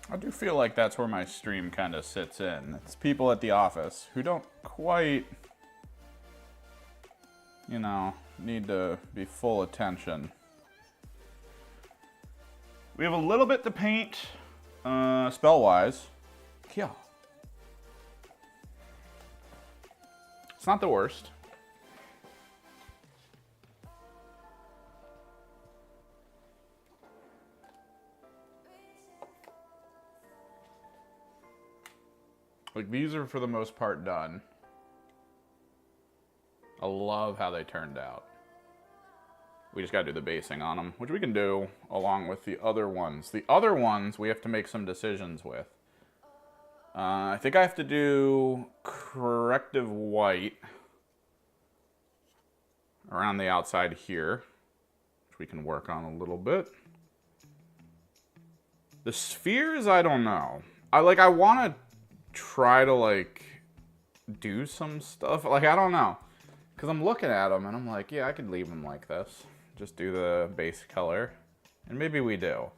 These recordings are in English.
I do feel like that's where my stream kind of sits in. It's people at the office who don't quite, you know, need to be full attention. We have a little bit to paint, spell-wise. Yeah. It's not the worst. Like, these are for the most part done. I love how they turned out. We just gotta do the basing on them, which we can do along with the other ones. The other ones we have to make some decisions with. I think I have to do corrective white around the outside here, which we can work on a little bit. The spheres, I don't know. I want to try to, like, do some stuff. Like, I don't know. Because I'm looking at them and I'm like, yeah, I could leave them like this. Just do the base color. And maybe we do.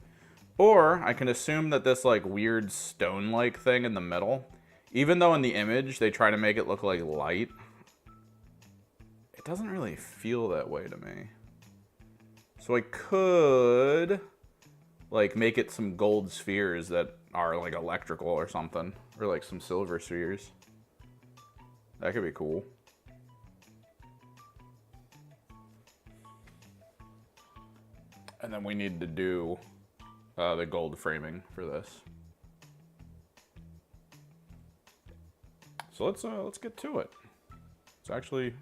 Or I can assume that this, like, weird stone-like thing in the middle, even though in the image they try to make it look like light, it doesn't really feel that way to me. So I could, like, make it some gold spheres that are, like, electrical or something. Or, like, some silver spheres. That could be cool. And then we need to do the gold framing for this. So let's get to it. Let's actually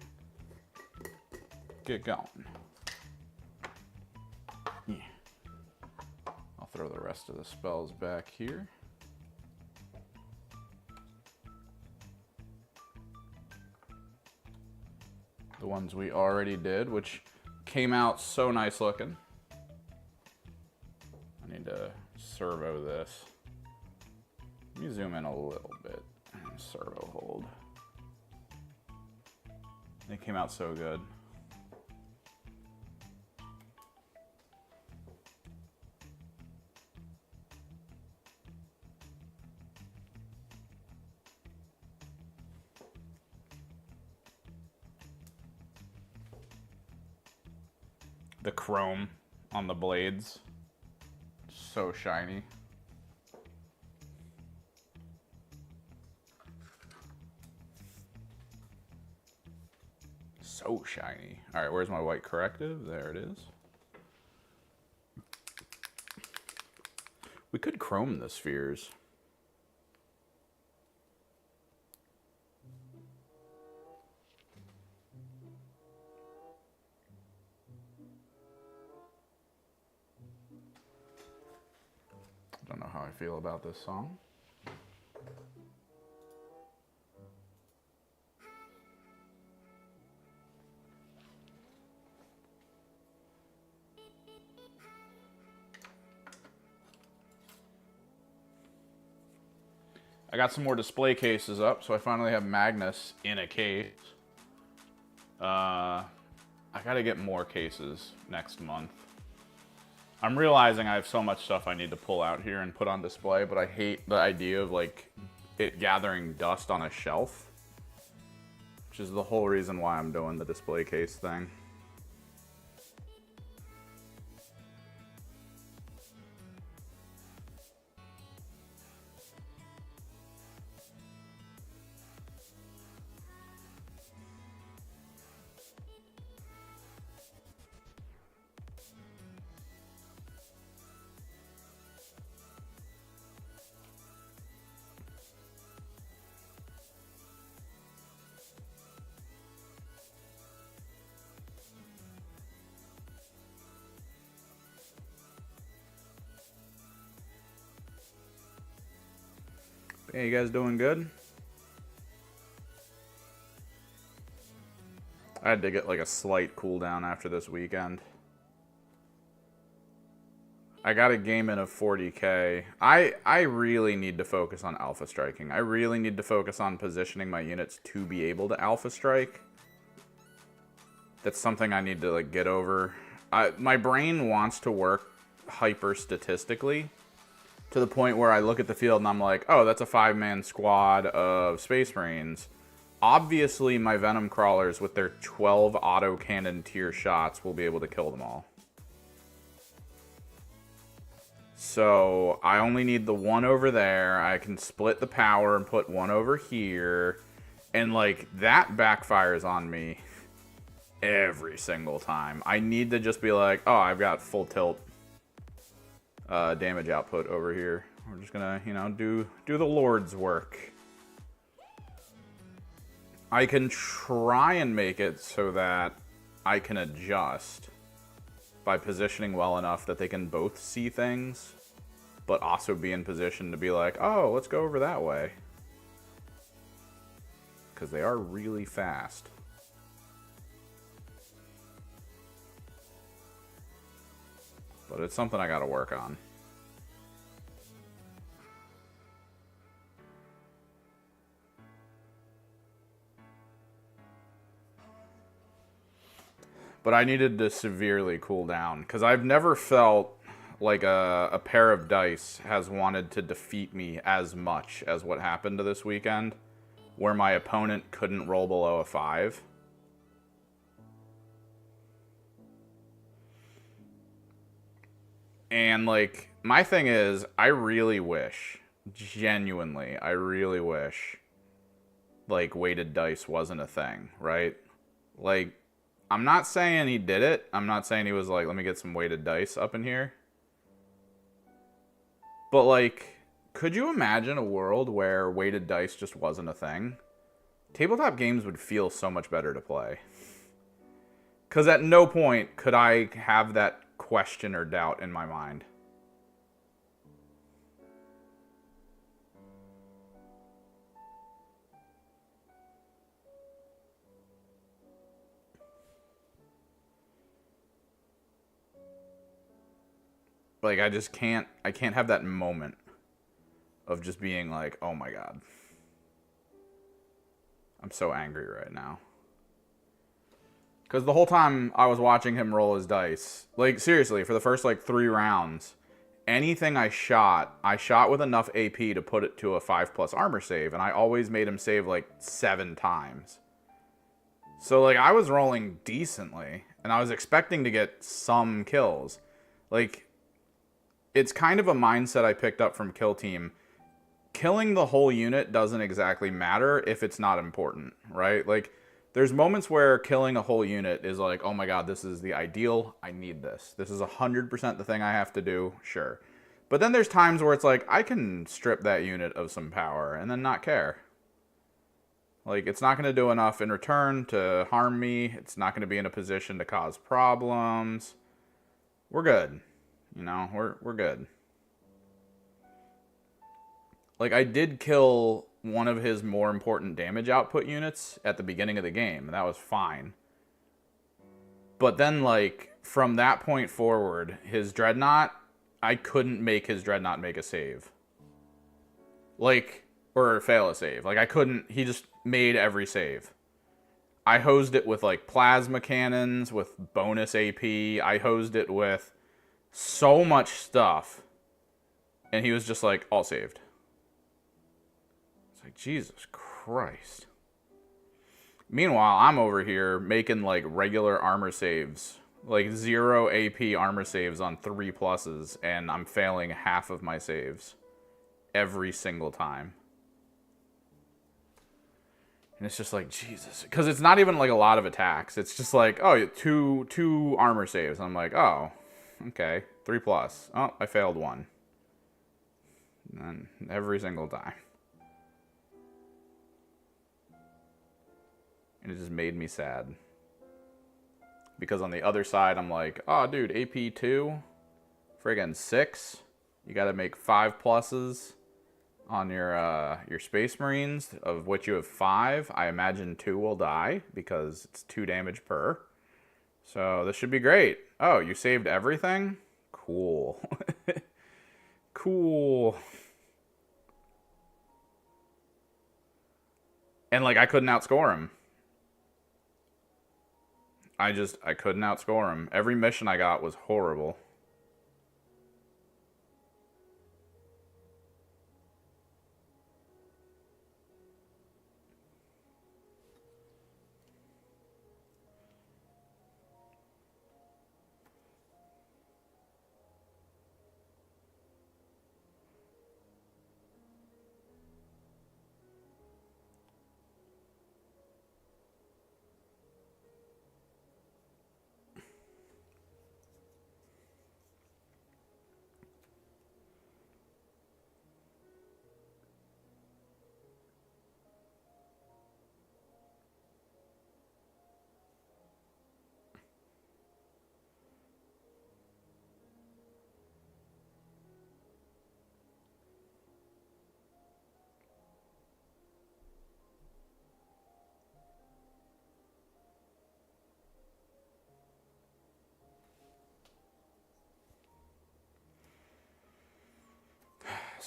get going. Yeah. I'll throw the rest of the spells back here. The ones we already did, which came out so nice looking. I need to servo this. Let me zoom in a little bit and servo hold. They came out so good. The chrome on the blades, so shiny. So shiny. All right, where's my white corrective? There it is. We could chrome the spheres. Don't know how I feel about this song. I got some more display cases up, so I finally have Magnus in a case. I gotta get more cases next month. I'm realizing I have so much stuff I need to pull out here and put on display, but I hate the idea of, like, it gathering dust on a shelf, which is the whole reason why I'm doing the display case thing. Hey, you guys doing good? I had to get like a slight cooldown after this weekend. I got a game in of 40k. I really need to focus on alpha striking. I really need to focus on positioning my units to be able to alpha strike. That's something I need to, like, get over. My brain wants to work hyper statistically, To the point where I look at the field and I'm like, oh, that's a 5-man squad of Space Marines. Obviously, my Venom Crawlers with their 12 autocannon tier shots will be able to kill them all. So I only need the one over there. I can split the power and put one over here. And like, that backfires on me every single time. I need to just be like, oh, I've got full tilt damage output over here. We're just gonna, you know, do the Lord's work. I can try and make it so that I can adjust by positioning well enough that they can both see things, but also be in position to be like, oh, let's go over that way. Because they are really fast. But it's something I gotta work on. But I needed to severely cool down, because I've never felt like a pair of dice has wanted to defeat me as much as what happened to this weekend, where my opponent couldn't roll below a 5. And, like, my thing is, I really wish, genuinely, I really wish, like, weighted dice wasn't a thing, right? Like, I'm not saying he did it. I'm not saying he was like, let me get some weighted dice up in here. But, like, could you imagine a world where weighted dice just wasn't a thing? Tabletop games would feel so much better to play. Because at no point could I have that question or doubt in my mind. Like, I just can't have that moment of just being like, oh my god. I'm so angry right now. Because the whole time I was watching him roll his dice, like, seriously, for the first, like, 3 rounds, anything I shot with enough AP to put it to a 5+ armor save, and I always made him save, like, 7 times. So, like, I was rolling decently, and I was expecting to get some kills. Like, it's kind of a mindset I picked up from Kill Team. Killing the whole unit doesn't exactly matter if it's not important, right? Like, there's moments where killing a whole unit is like, oh my god, this is the ideal, I need this. This is 100% the thing I have to do, sure. But then there's times where it's like, I can strip that unit of some power and then not care. Like, it's not going to do enough in return to harm me. It's not going to be in a position to cause problems. We're good. You know, we're good. Like, I did kill one of his more important damage output units at the beginning of the game, and that was fine. But then, like, from that point forward, his Dreadnought, I couldn't make his Dreadnought make a save. Like, or fail a save. Like, I couldn't, he just made every save. I hosed it with, like, plasma cannons, with bonus AP. I hosed it with so much stuff. And he was just like, all saved. It's like, Jesus Christ. Meanwhile, I'm over here making, like, regular armor saves. Like, 0 AP armor saves on 3+, and I'm failing half of my saves. Every single time. And it's just like, Jesus. Because it's not even, like, a lot of attacks. It's just like, oh, two armor saves. I'm like, oh, okay. 3+. Oh, I failed one. And every single time. And it just made me sad. Because on the other side, I'm like, oh, dude, AP 2? Friggin' 6? You gotta make 5+ on your Space Marines, of which you have 5. I imagine 2 will die, because it's 2 damage per. So this should be great. Oh, you saved everything? Cool. Cool. And, like, I couldn't outscore him. I couldn't outscore him. Every mission I got was horrible.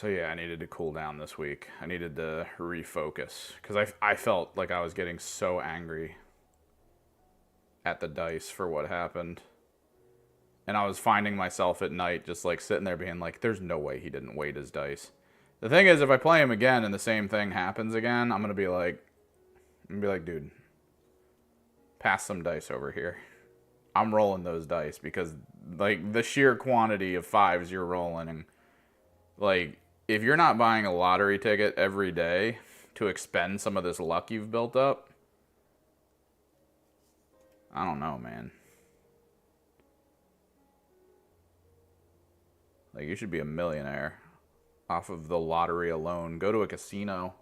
So yeah, I needed to cool down this week. I needed to refocus because I felt like I was getting so angry at the dice for what happened. And I was finding myself at night just like sitting there being like, there's no way he didn't weight his dice. The thing is, if I play him again and the same thing happens again, I'm gonna be like, dude, pass some dice over here. I'm rolling those dice because like the sheer quantity of fives you're rolling, and like if you're not buying a lottery ticket every day to expend some of this luck you've built up, I don't know, man. Like, you should be a millionaire off of the lottery alone. Go to a casino.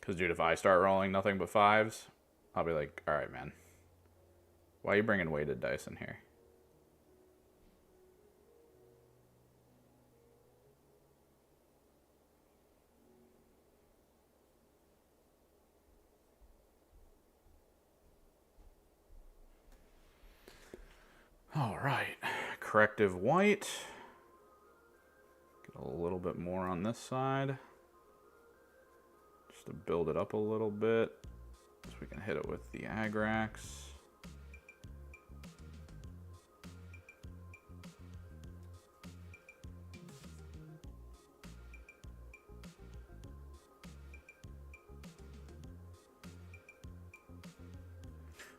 Because, dude, if I start rolling nothing but fives, I'll be like, all right, man. Why are you bringing weighted dice in here? All right. Corrective white. Get a little bit more on this side. Just to build it up a little bit. So we can hit it with the Agrax.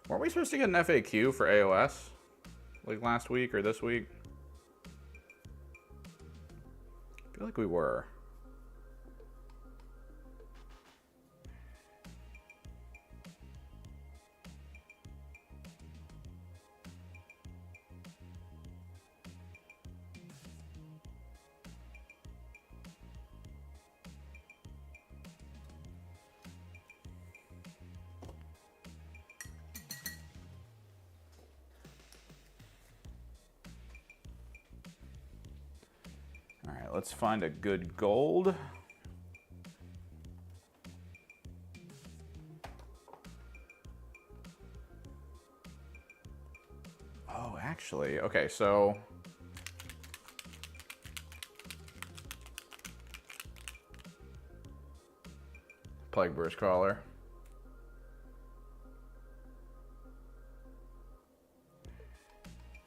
Weren't we supposed to get an FAQ for AOS? Like last week or this week? I feel like we were. All right, let's find a good gold. Oh, actually, okay, so Plague Burst Crawler.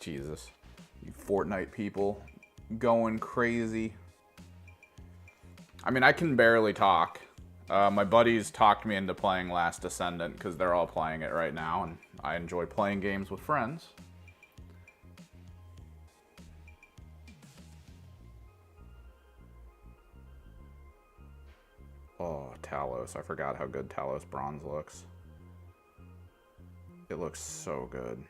Jesus, you Fortnite people going crazy. I mean, I can barely talk. My buddies talked me into playing Last Descendant because they're all playing it right now, and I enjoy playing games with friends. Oh, Talos. I forgot how good Talos Bronze looks. It looks so good.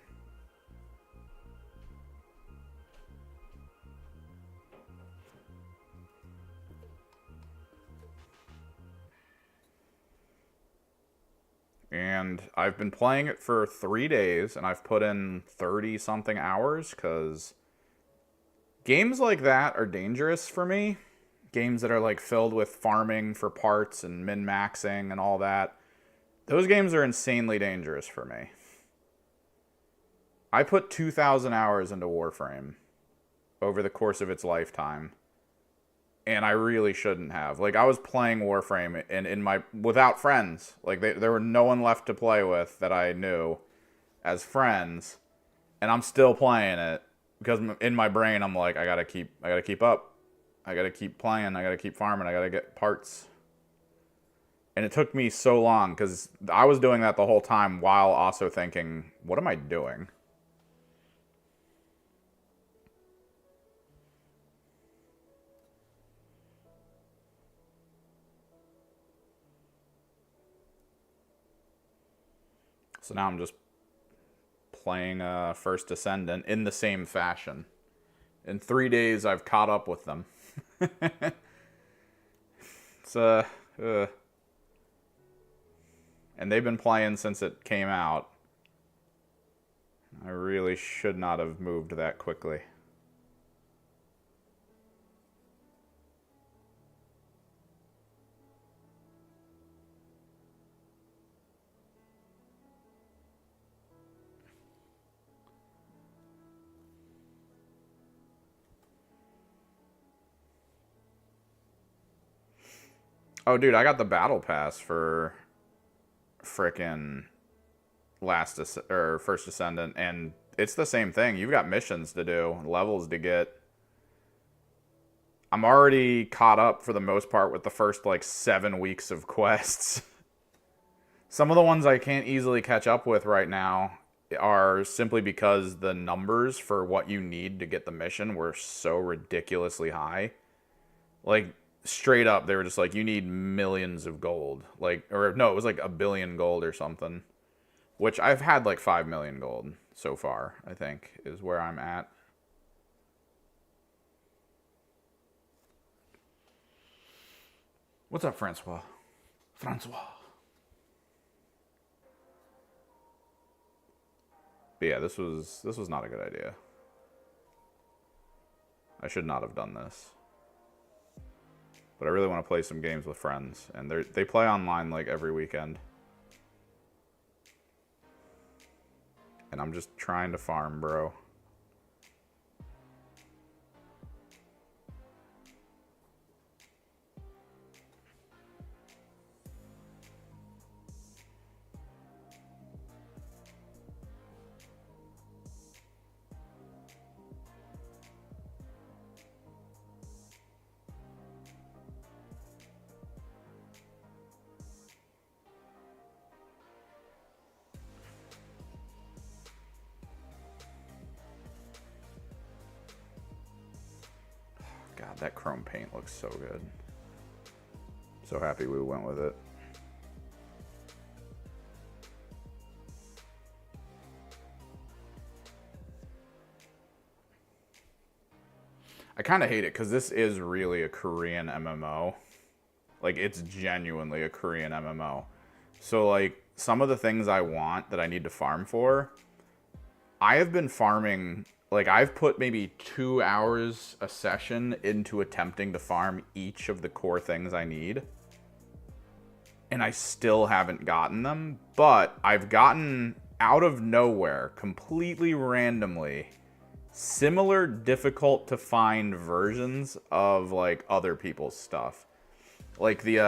And I've been playing it for 3 days, and I've put in 30-something hours, because games like that are dangerous for me. Games that are like filled with farming for parts and min-maxing and all that. Those games are insanely dangerous for me. I put 2,000 hours into Warframe over the course of its lifetime. And I really shouldn't have. Like, I was playing Warframe in my without friends. Like, there were no one left to play with that I knew as friends, and I'm still playing it because in my brain I'm like, I gotta keep up, I gotta keep playing, I gotta keep farming, I gotta get parts. And it took me so long because I was doing that the whole time while also thinking, what am I doing? So now I'm just playing First Descendant in the same fashion. In 3 days, I've caught up with them. It's and they've been playing since it came out. I really should not have moved that quickly. Oh, dude, I got the battle pass for frickin' First Descendant, and it's the same thing. You've got missions to do, levels to get. I'm already caught up for the most part with the first like 7 weeks of quests. Some of the ones I can't easily catch up with right now are simply because the numbers for what you need to get the mission were so ridiculously high. Like, straight up, they were just like, you need millions of gold. Like, or no, it was like 1 billion gold or something. Which I've had like 5 million gold so far, I think, is where I'm at. What's up, Francois? Francois. But yeah, this was not a good idea. I should not have done this. But I really want to play some games with friends, and they play online like every weekend. And I'm just trying to farm, bro. God, that chrome paint looks so good. So happy we went with it. I kind of hate it because this is really a Korean MMO. Like, it's genuinely a Korean MMO. So, like, some of the things I want that I need to farm for, I have been farming. Like, I've put maybe 2 hours a session into attempting to farm each of the core things I need. And I still haven't gotten them. But I've gotten, out of nowhere, completely randomly, similar difficult to find versions of, like, other people's stuff. Like the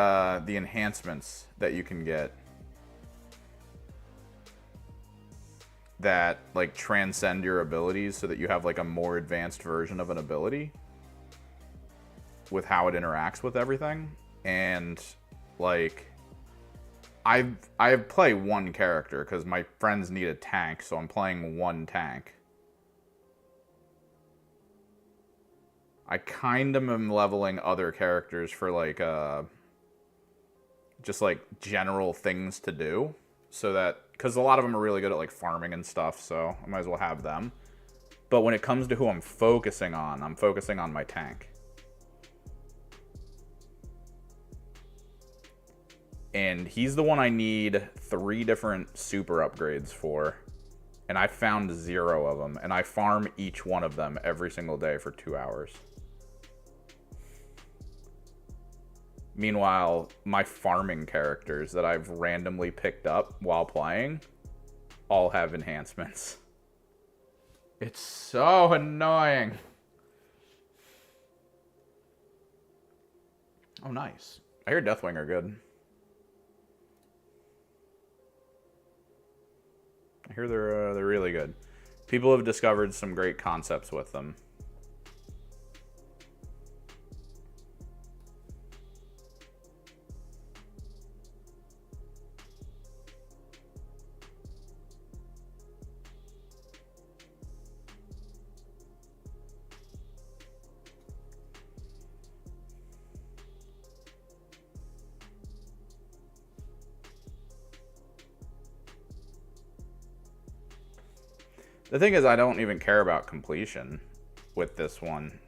enhancements that you can get. That like transcend your abilities so that you have like a more advanced version of an ability with how it interacts with everything. And like I play one character because my friends need a tank, so I'm playing one tank. I kind of am leveling other characters for like just like general things to do, so that because a lot of them are really good at like farming and stuff, so I might as well have them. But when it comes to who I'm focusing on my tank. And he's the one I need 3 different super upgrades for. And I found 0 of them. And I farm each one of them every single day for 2 hours. Meanwhile, my farming characters that I've randomly picked up while playing all have enhancements. It's so annoying. Oh, nice. I hear Deathwing are good. I hear they're really good. People have discovered some great concepts with them. The thing is, I don't even care about completion with this one.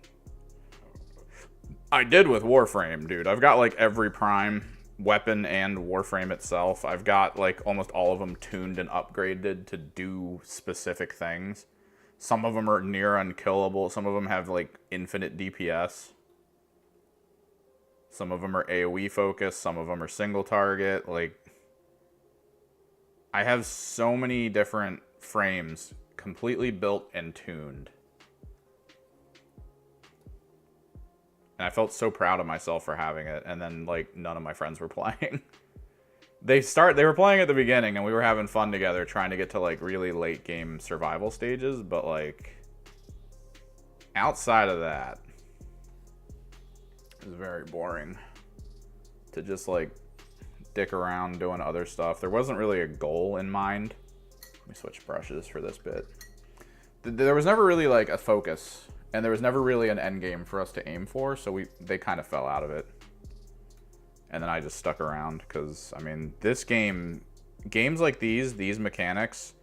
I did with Warframe, dude. I've got like every Prime weapon and Warframe itself. I've got like almost all of them tuned and upgraded to do specific things. Some of them are near unkillable. Some of them have like infinite DPS. Some of them are AoE focused. Some of them are single target. Like, I have so many different frames completely built and tuned. And I felt so proud of myself for having it. And then, like, none of my friends were playing. They were playing at the beginning, and we were having fun together trying to get to, like, really late game survival stages. But, like, outside of that, it was very boring to just, like, dick around doing other stuff. There wasn't really a goal in mind. Let me switch brushes for this bit. There was never really, like, a focus. And there was never really an end game for us to aim for, so they kind of fell out of it. And then I just stuck around, because, I mean, this game, games like these mechanics,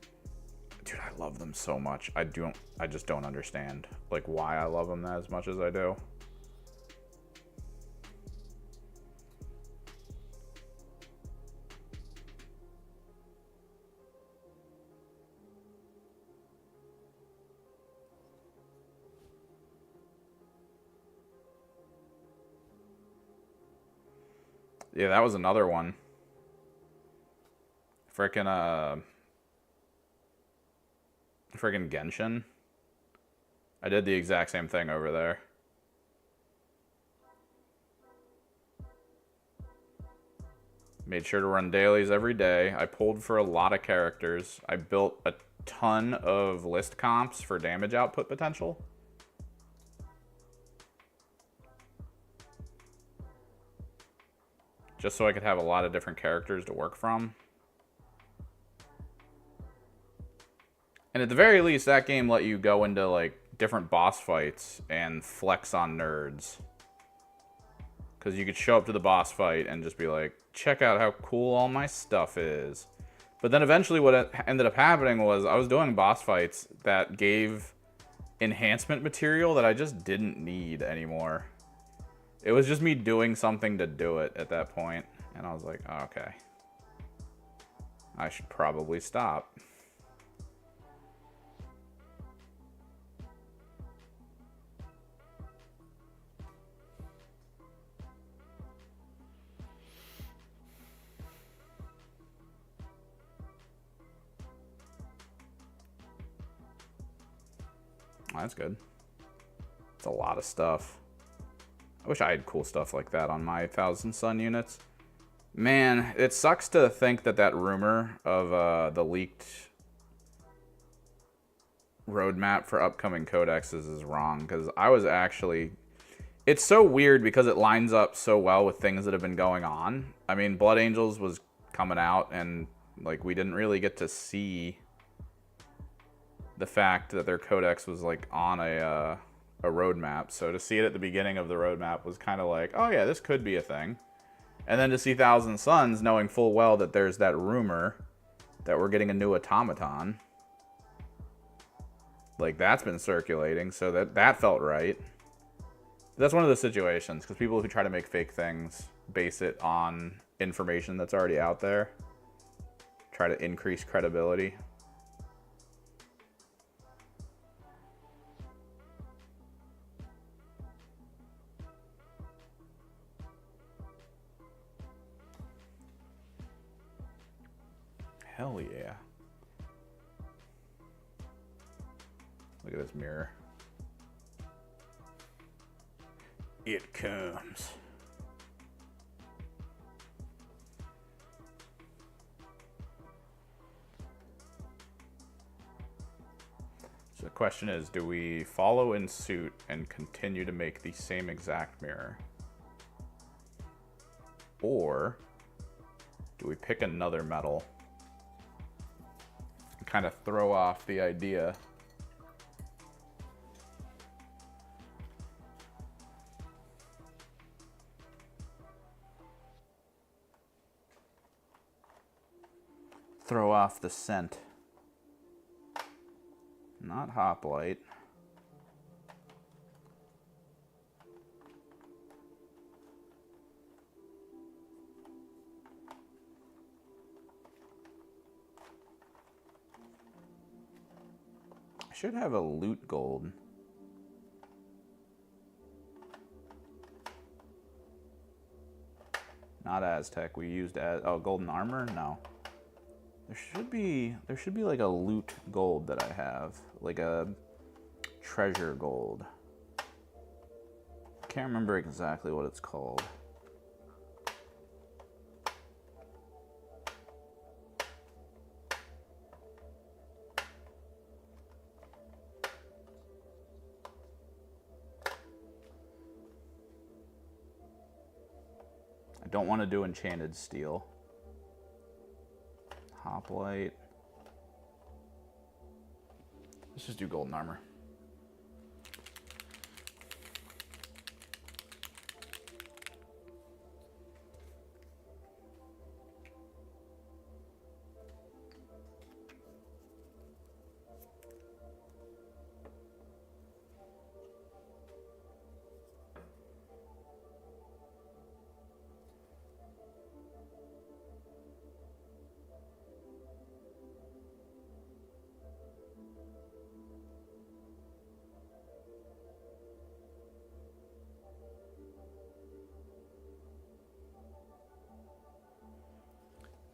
dude, I love them so much. I just don't understand, like, why I love them as much as I do. Yeah, that was another one. Frickin' Genshin. I did the exact same thing over there. Made sure to run dailies every day. I pulled for a lot of characters. I built a ton of list comps for damage output potential. Just so I could have a lot of different characters to work from. And at the very least, that game let you go into, like, different boss fights and flex on nerds. Because you could show up to the boss fight and just be like, check out how cool all my stuff is. But then eventually what ended up happening was I was doing boss fights that gave enhancement material that I just didn't need anymore. It was just me doing something to do it at that point. And I was like, oh, okay. I should probably stop. Oh, that's good. It's a lot of stuff. I wish I had cool stuff like that on my Thousand Sun units. Man, it sucks to think that that rumor of the leaked roadmap for upcoming codexes is wrong, because I was actually... It's so weird because it lines up so well with things that have been going on. I mean, Blood Angels was coming out, and like we didn't really get to see the fact that their codex was like on a roadmap. So to see it at the beginning of the roadmap was kind of like, oh yeah, this could be a thing. And then to see Thousand Suns, knowing full well that there's that rumor that we're getting a new automaton, like that's been circulating, so that felt right. That's one of the situations, because people who try to make fake things base it on information that's already out there, try to increase credibility. Hell yeah. Look at this mirror. It comes. So the question is, do we follow in suit and continue to make the same exact mirror? Or do we pick another metal? Kind of throw off the idea. Throw off the scent. Not Hoplite. I should have a loot gold. Not Aztec. We used golden armor? No. There should be like a loot gold that I have, like a treasure gold. I can't remember exactly what it's called. I don't want to do enchanted steel. Hoplite. Let's just do golden armor.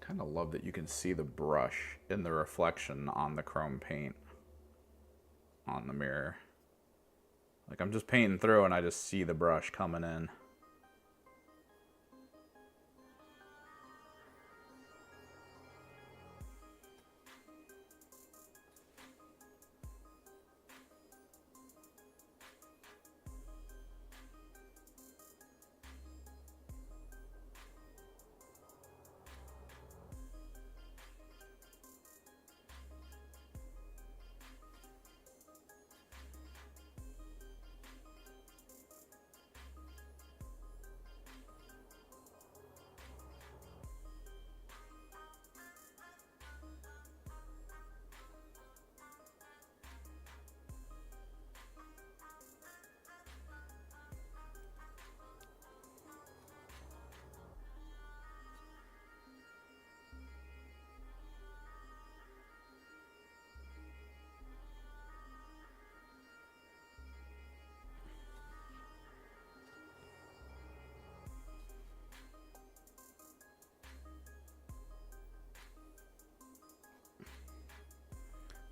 Kind of love that you can see the brush in the reflection on the chrome paint on the mirror. Like I'm just painting through and I just see the brush coming in.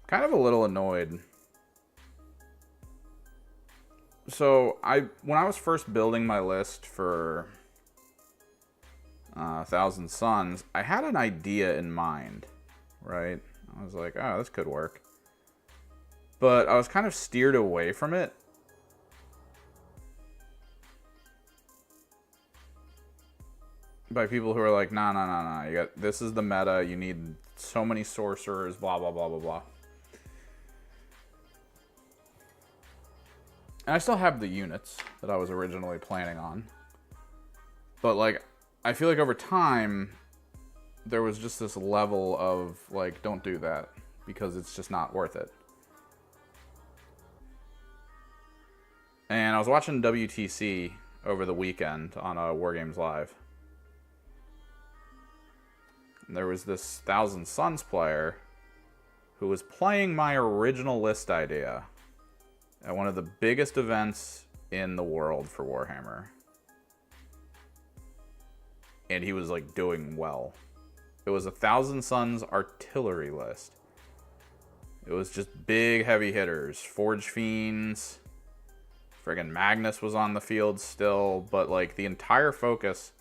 Kind of a little annoyed. So when I was first building my list for Thousand Suns, I had an idea in mind, right? I was like, oh, this could work. But I was kind of steered away from it. By people who are like, nah, you got, this is the meta, you need so many sorcerers, blah, blah, blah, blah, blah. And I still have the units that I was originally planning on. But, like, I feel like over time, there was just this level of, like, don't do that. Because it's just not worth it. And I was watching WTC over the weekend on War Games Live. And there was this Thousand Suns player who was playing my original list idea at one of the biggest events in the world for Warhammer. And he was like doing well. It was a Thousand Suns artillery list. It was just big heavy hitters. Forge Fiends. Friggin' Magnus was on the field still. But like the entire focus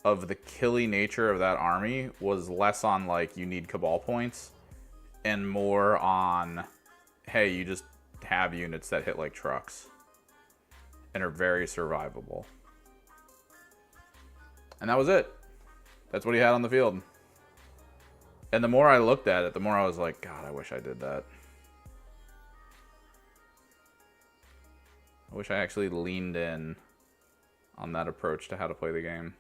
of the killy nature of that army was less on like you need Cabal points and more on, hey, you just have units that hit like trucks and are very survivable. And that was it. That's what he had on the field. And the more I looked at it, the more I was like, God, I wish I did that. I wish I actually leaned in on that approach to how to play the game.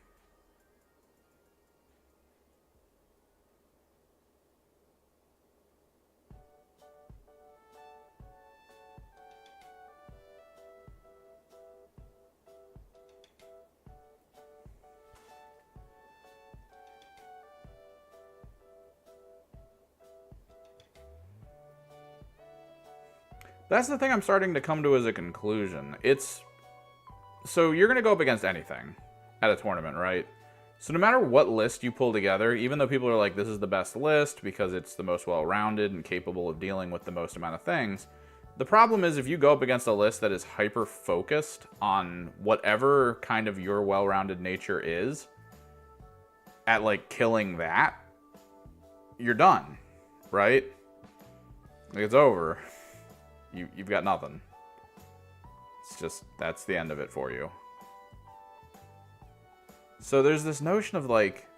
That's the thing I'm starting to come to as a conclusion. So you're going to go up against anything at a tournament, right? So no matter what list you pull together, even though people are like, this is the best list because it's the most well-rounded and capable of dealing with the most amount of things, the problem is if you go up against a list that is hyper-focused on whatever kind of your well-rounded nature is, at like killing that, you're done, right? Like, it's over. You've got nothing. It's just, that's the end of it for you. So there's this notion of like,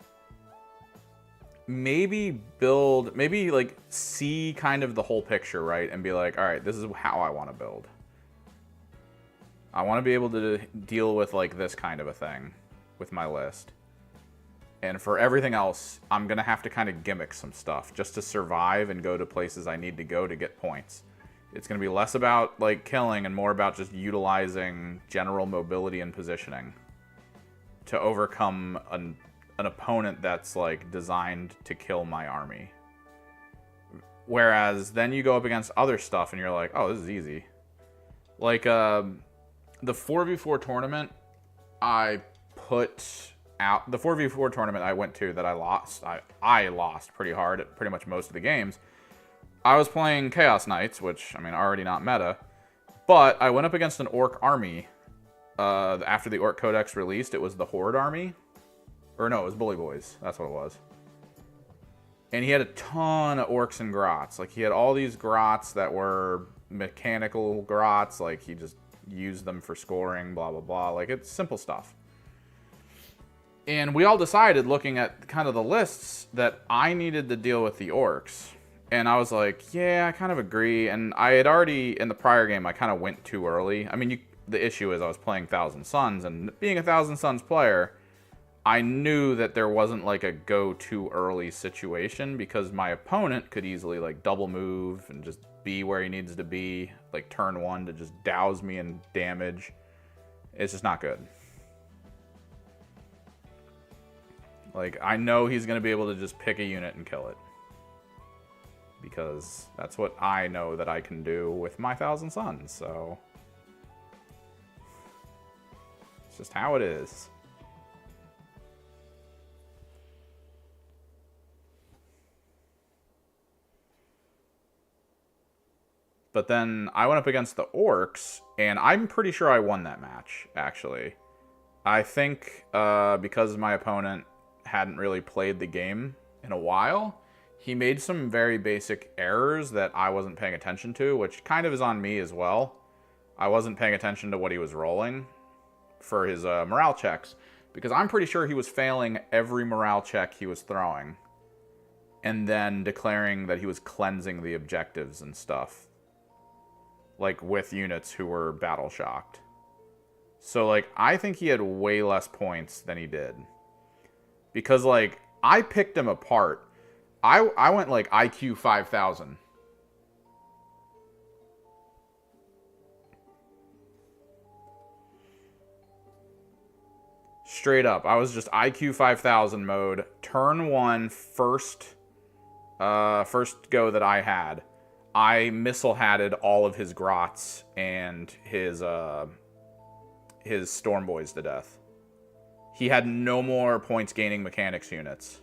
maybe like see kind of the whole picture, right? And be like, all right, this is how I want to build. I want to be able to deal with like this kind of a thing with my list. And for everything else, I'm going to have to kind of gimmick some stuff just to survive and go to places I need to go to get points. It's going to be less about like killing and more about just utilizing general mobility and positioning to overcome an opponent that's like designed to kill my army. Whereas then you go up against other stuff and you're like, oh, this is easy. Like the 4v4 tournament I put out, the 4v4 tournament I went to that I lost, I lost pretty hard at pretty much most of the games. I was playing Chaos Knights, which, I mean, already not meta, but I went up against an Orc army. After the Orc Codex released, it was the Horde army. Or no, it was Bully Boys. That's what it was. And he had a ton of Orcs and Grots. Like, he had all these Grots that were mechanical Grots. Like, he just used them for scoring, blah, blah, blah. Like, it's simple stuff. And we all decided, looking at kind of the lists, that I needed to deal with the Orcs. And I was like, yeah, I kind of agree. And I had already, in the prior game, I kind of went too early. I mean, the issue is I was playing Thousand Suns, and being a Thousand Suns player, I knew that there wasn't like a go too early situation because my opponent could easily like double move and just be where he needs to be, like turn one to just douse me in damage. It's just not good. Like, I know he's going to be able to just pick a unit and kill it. Because that's what I know that I can do with my Thousand Suns, so it's just how it is. But then I went up against the Orcs, and I'm pretty sure I won that match, actually. I think because my opponent hadn't really played the game in a while, he made some very basic errors that I wasn't paying attention to, which kind of is on me as well. I wasn't paying attention to what he was rolling for his morale checks, because I'm pretty sure he was failing every morale check he was throwing, and then declaring that he was cleansing the objectives and stuff, like with units who were battle shocked. So like, I think he had way less points than he did, because like, I picked him apart. I went like IQ 5,000. Straight up. I was just IQ 5,000 mode. Turn one, first go that I had. I missile-hatted all of his Grots and his Storm Boys to death. He had no more points gaining mechanics units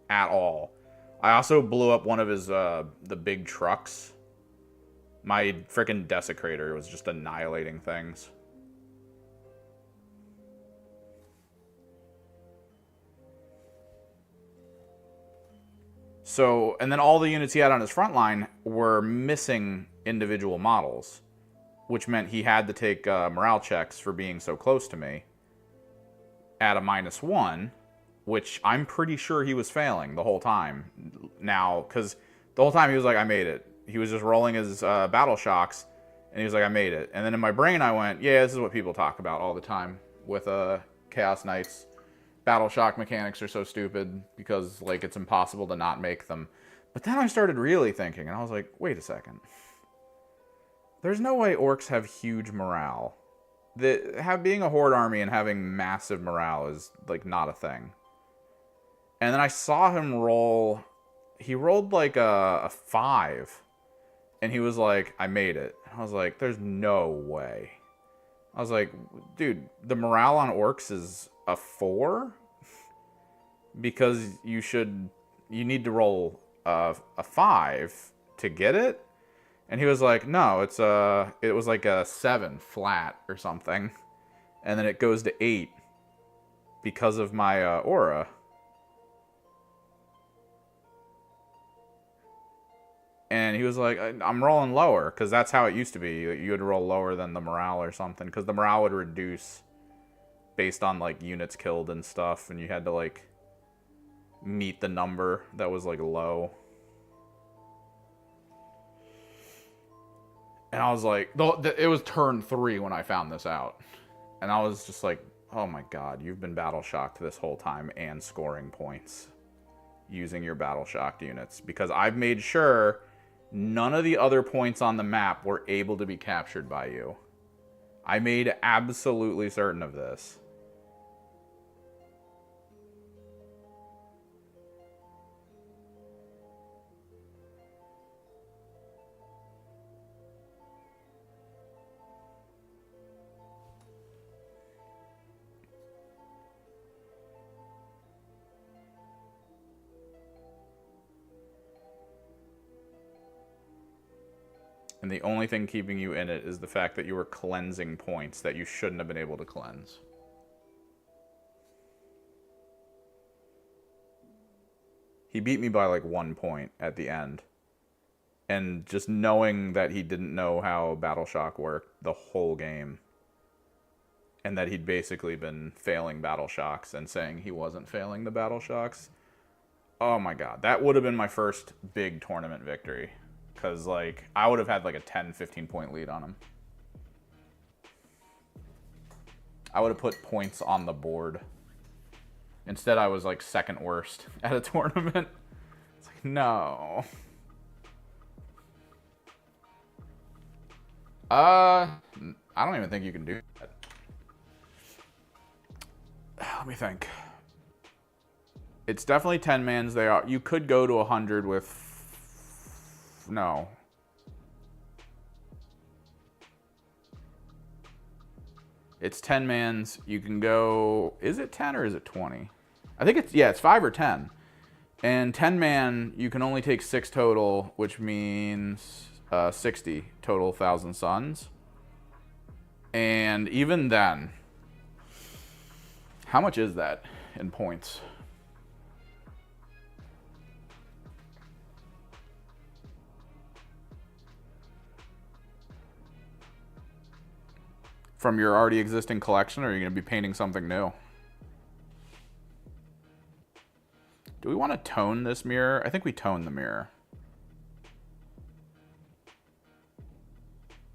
at all. I also blew up one of his, the big trucks. My frickin' Desecrator was just annihilating things. So, and then all the units he had on his front line were missing individual models, which meant he had to take morale checks for being so close to me at a -1. Which I'm pretty sure he was failing the whole time now, because the whole time he was like, I made it. He was just rolling his battle shocks, and he was like, I made it. And then in my brain I went, yeah, this is what people talk about all the time with Chaos Knights. Battle shock mechanics are so stupid because like it's impossible to not make them. But then I started really thinking, and I was like, wait a second. There's no way Orcs have huge morale. Being a Horde army and having massive morale is like not a thing. And then I saw him roll, he rolled like a 5. And he was like, I made it. I was like, there's no way. I was like, dude, the morale on orcs is a 4? Because you need to roll a 5 to get it? And he was like, no, it was like a 7 flat or something. And then it goes to 8 because of my aura. And he was like, I'm rolling lower, because that's how it used to be. You would roll lower than the morale or something, because the morale would reduce based on, like, units killed and stuff, and you had to, like, meet the number that was, like, low. And I was like, it was turn 3 when I found this out. And I was just like, oh my god, you've been battle shocked this whole time and scoring points using your battle shocked units. Because I've made sure none of the other points on the map were able to be captured by you. I made absolutely certain of this. And the only thing keeping you in it is the fact that you were cleansing points that you shouldn't have been able to cleanse. He beat me by like 1 point at the end. And just knowing that he didn't know how Battle Shock worked the whole game. And that he'd basically been failing Battle Shocks and saying he wasn't failing the Battle Shocks. Oh my god, that would have been my first big tournament victory. Because, like, I would have had, like, a 10, 15-point lead on him. I would have put points on the board. Instead, I was, like, second worst at a tournament. It's like, no. I don't even think you can do that. Let me think. It's definitely 10-mans. You could go to 100 with... No. It's 10-mans. You can go... Is it 10 or is it 20? I think it's... Yeah, it's 5 or 10. And 10-man, you can only take 6 total, which means 60 total 1,000 Suns. And even then... How much is that in points? From your already existing collection, or are you going to be painting something new? Do we want to tone this mirror? I think we tone the mirror.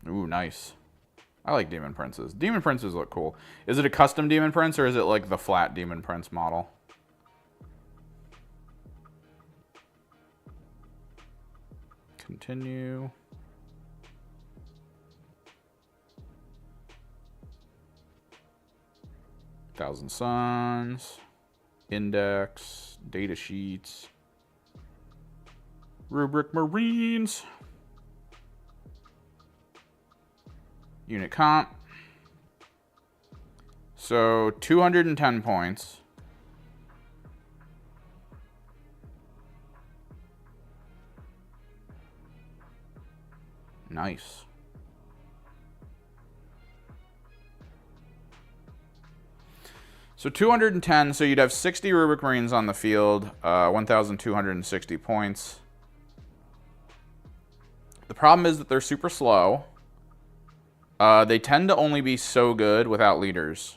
Ooh, nice. I like Demon Princes. Demon Princes look cool. Is it a custom Demon Prince, or is it like the flat Demon Prince model? Continue. Thousand Suns, Index, Data Sheets, Rubric Marines, Unit Comp. So 210 points. Nice. So 210, so you'd have 60 Rubric Marines on the field, 1,260 points. The problem is that they're super slow. They tend to only be so good without leaders.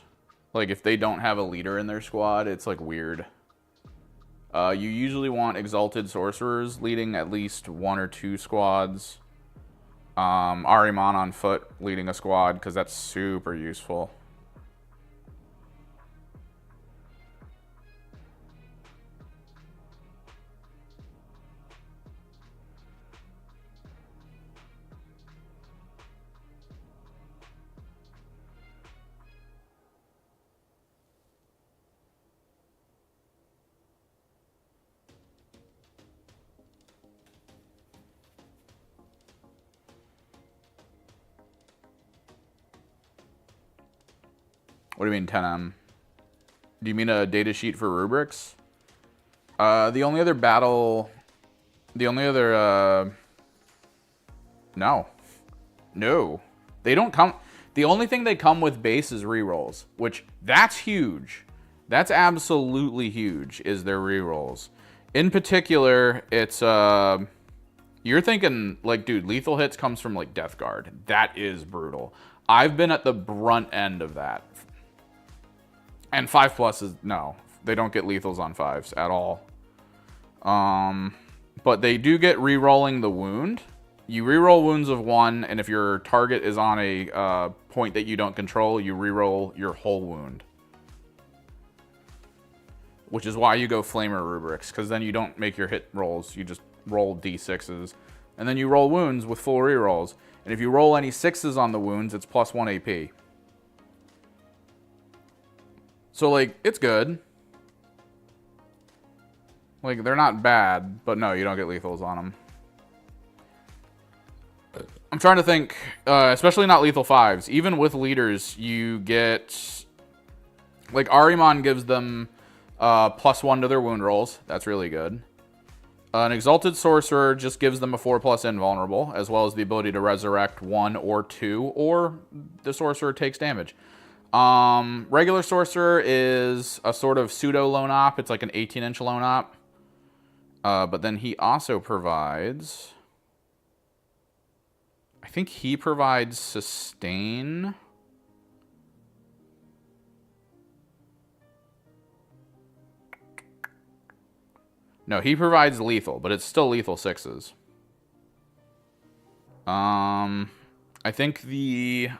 Like, if they don't have a leader in their squad, it's, like, weird. You usually want Exalted Sorcerers leading at least 1 or 2 squads. Ahriman on foot leading a squad, because that's super useful. What do you mean 10M? Do you mean a data sheet for rubrics? The only other battle... The only other... No. No. They don't come... The only thing they come with base is rerolls, which, that's huge. That's absolutely huge, is their rerolls. In particular, it's... You're thinking, like, dude, lethal hits comes from, like, Death Guard. That is brutal. I've been at the brunt end of that. And 5+ is... No. They don't get lethals on 5s at all. But they do get re-rolling the wound. You re-roll wounds of 1, and if your target is on a point that you don't control, you re-roll your whole wound. Which is why you go Flamer rubrics, because then you don't make your hit rolls. You just roll D6s. And then you roll wounds with full re-rolls. And if you roll any 6s on the wounds, it's +1 AP. So, like, it's good. Like, they're not bad, but no, you don't get lethals on them. I'm trying to think, especially not lethal 5s. Even with leaders, you get... Like, Ahriman gives them +1 to their wound rolls. That's really good. An Exalted Sorcerer just gives them a 4+ invulnerable, as well as the ability to resurrect 1 or 2, or the Sorcerer takes damage. Regular Sorcerer is a sort of pseudo lone op. It's like an 18-inch lone op. But then he also provides... I think he provides sustain. No, he provides lethal, but it's still lethal 6s. I think the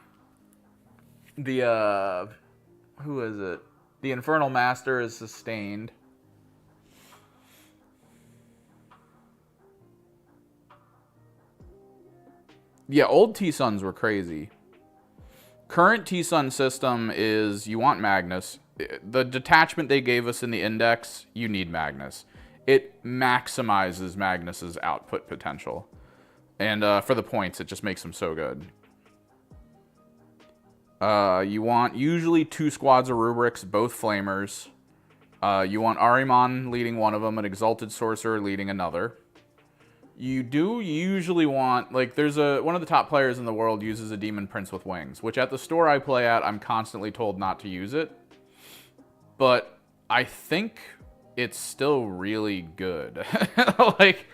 who is it? The Infernal Master is sustained. Yeah, old T-Suns were crazy. Current T-Sun system is you want Magnus. The detachment they gave us in the index, you need Magnus. It maximizes Magnus's output potential. And for the points, it just makes him so good. You want usually 2 squads of Rubrics, both Flamers. You want Ahriman leading one of them, an Exalted Sorcerer leading another. You do usually want, like, there's one of the top players in the world uses a Demon Prince with wings, which at the store I play at, I'm constantly told not to use it. But I think it's still really good. Like,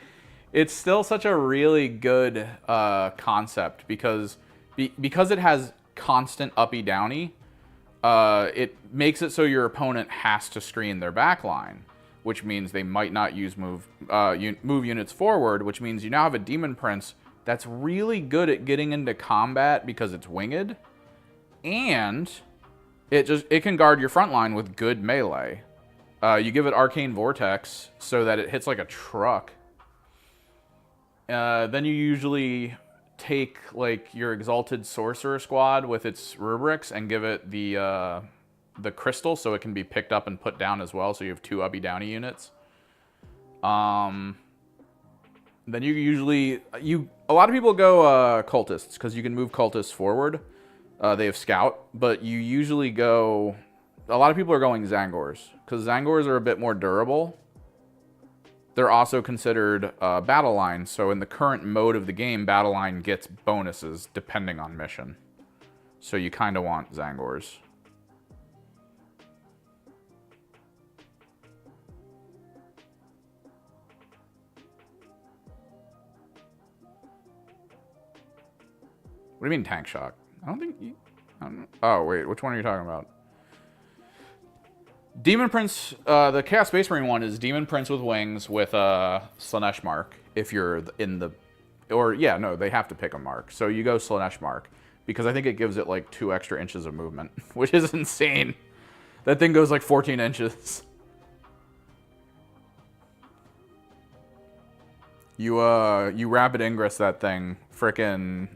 it's still such a really good concept because it has constant uppy-downy. It makes it so your opponent has to screen their backline, which means they might not use move units forward, which means you now have a Demon Prince that's really good at getting into combat because it's winged, and it can guard your front line with good melee. You give it Arcane Vortex so that it hits like a truck. Then you usually take like your Exalted Sorcerer squad with its rubrics and give it the crystal so it can be picked up and put down as well, so you have 2 uppy downy units. Then you usually a lot of people go cultists because you can move cultists forward. They have scout, but you usually go... A lot of people are going Zangors because Zangors are a bit more durable. They're also considered battle lines, so in the current mode of the game, battle line gets bonuses depending on mission. So you kind of want Zangors. What do you mean tank shock? I don't think you... Oh, wait. Which one are you talking about? Demon Prince... the Chaos Space Marine one is Demon Prince with wings with Slaanesh Mark. If you're in the... Or, yeah, no, they have to pick a mark. So you go Slaanesh Mark. Because I think it gives it, like, 2 extra inches of movement. Which is insane. That thing goes, like, 14 inches. You Rapid Ingress that thing frickin'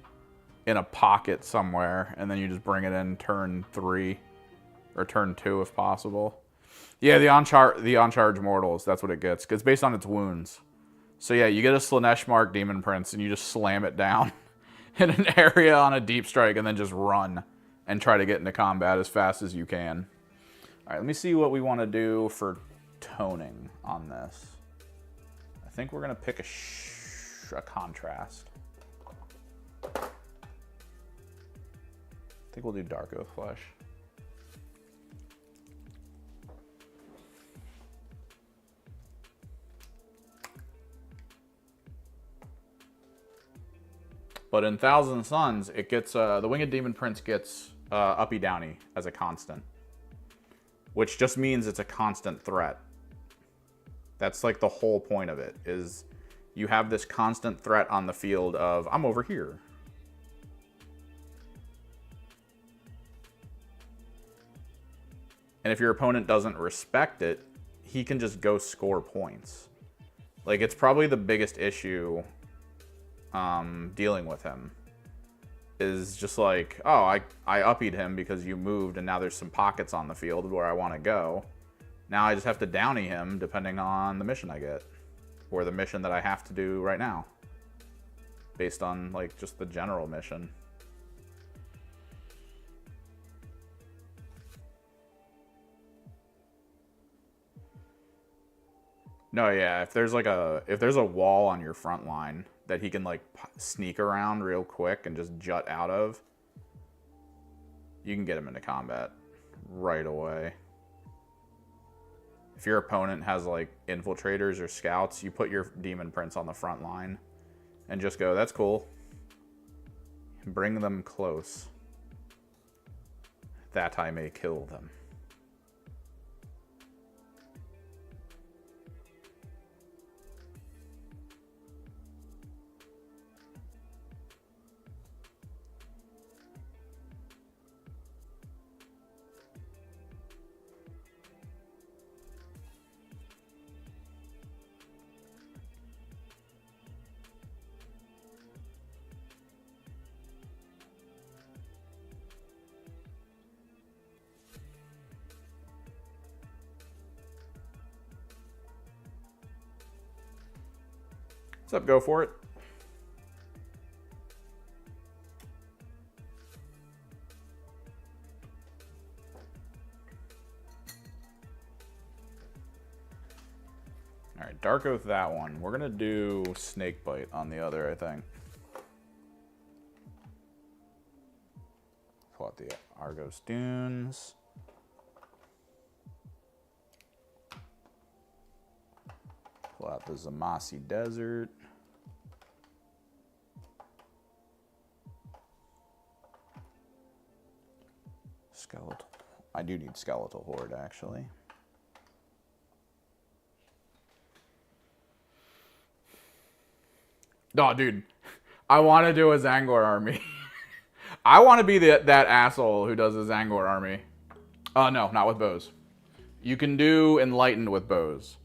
in a pocket somewhere, and then you just bring it in turn 3 or turn 2 if possible. Yeah, the on-charge mortals, that's what it gets. It's based on its wounds. So yeah, you get a Slaanesh Mark Demon Prince and you just slam it down in an area on a deep strike and then just run. and try to get into combat as fast as you can. All right, let me see what we want to do for toning on this. I think we're going to pick a contrast. I think we'll do Dark Oath Flesh. But in Thousand Suns, it gets the Winged Demon Prince gets uppy downy as a constant, which just means it's a constant threat. That's like the whole point of it, is you have this constant threat on the field of, I'm over here. And if your opponent doesn't respect it, he can just go score points. Like, it's probably the biggest issue dealing with him. Is just like, oh, I uppied him because you moved and now there's some pockets on the field where I want to go. Now I just have to downy him depending on the mission I get. Or the mission that I have to do right now. Based on, like, just the general mission. No, yeah, if there's a wall on your front line that he can like sneak around real quick and just jut out of, you can get him into combat right away. If your opponent has like infiltrators or scouts, you put your Demon Prince on the front line and just go, that's cool. Bring them close, that I may kill them. What's up, go for it. All right, Dark Oath that one. We're gonna do Snakebite on the other, I think. Pull out the Argos Dunes. Pull out the Zamasi Desert. Skeletal. I do need Skeletal Horde, actually. Oh, dude. I want to do a Zangor army. I want to be that asshole who does a Zangor army. No, not with bows. You can do Enlightened with bows.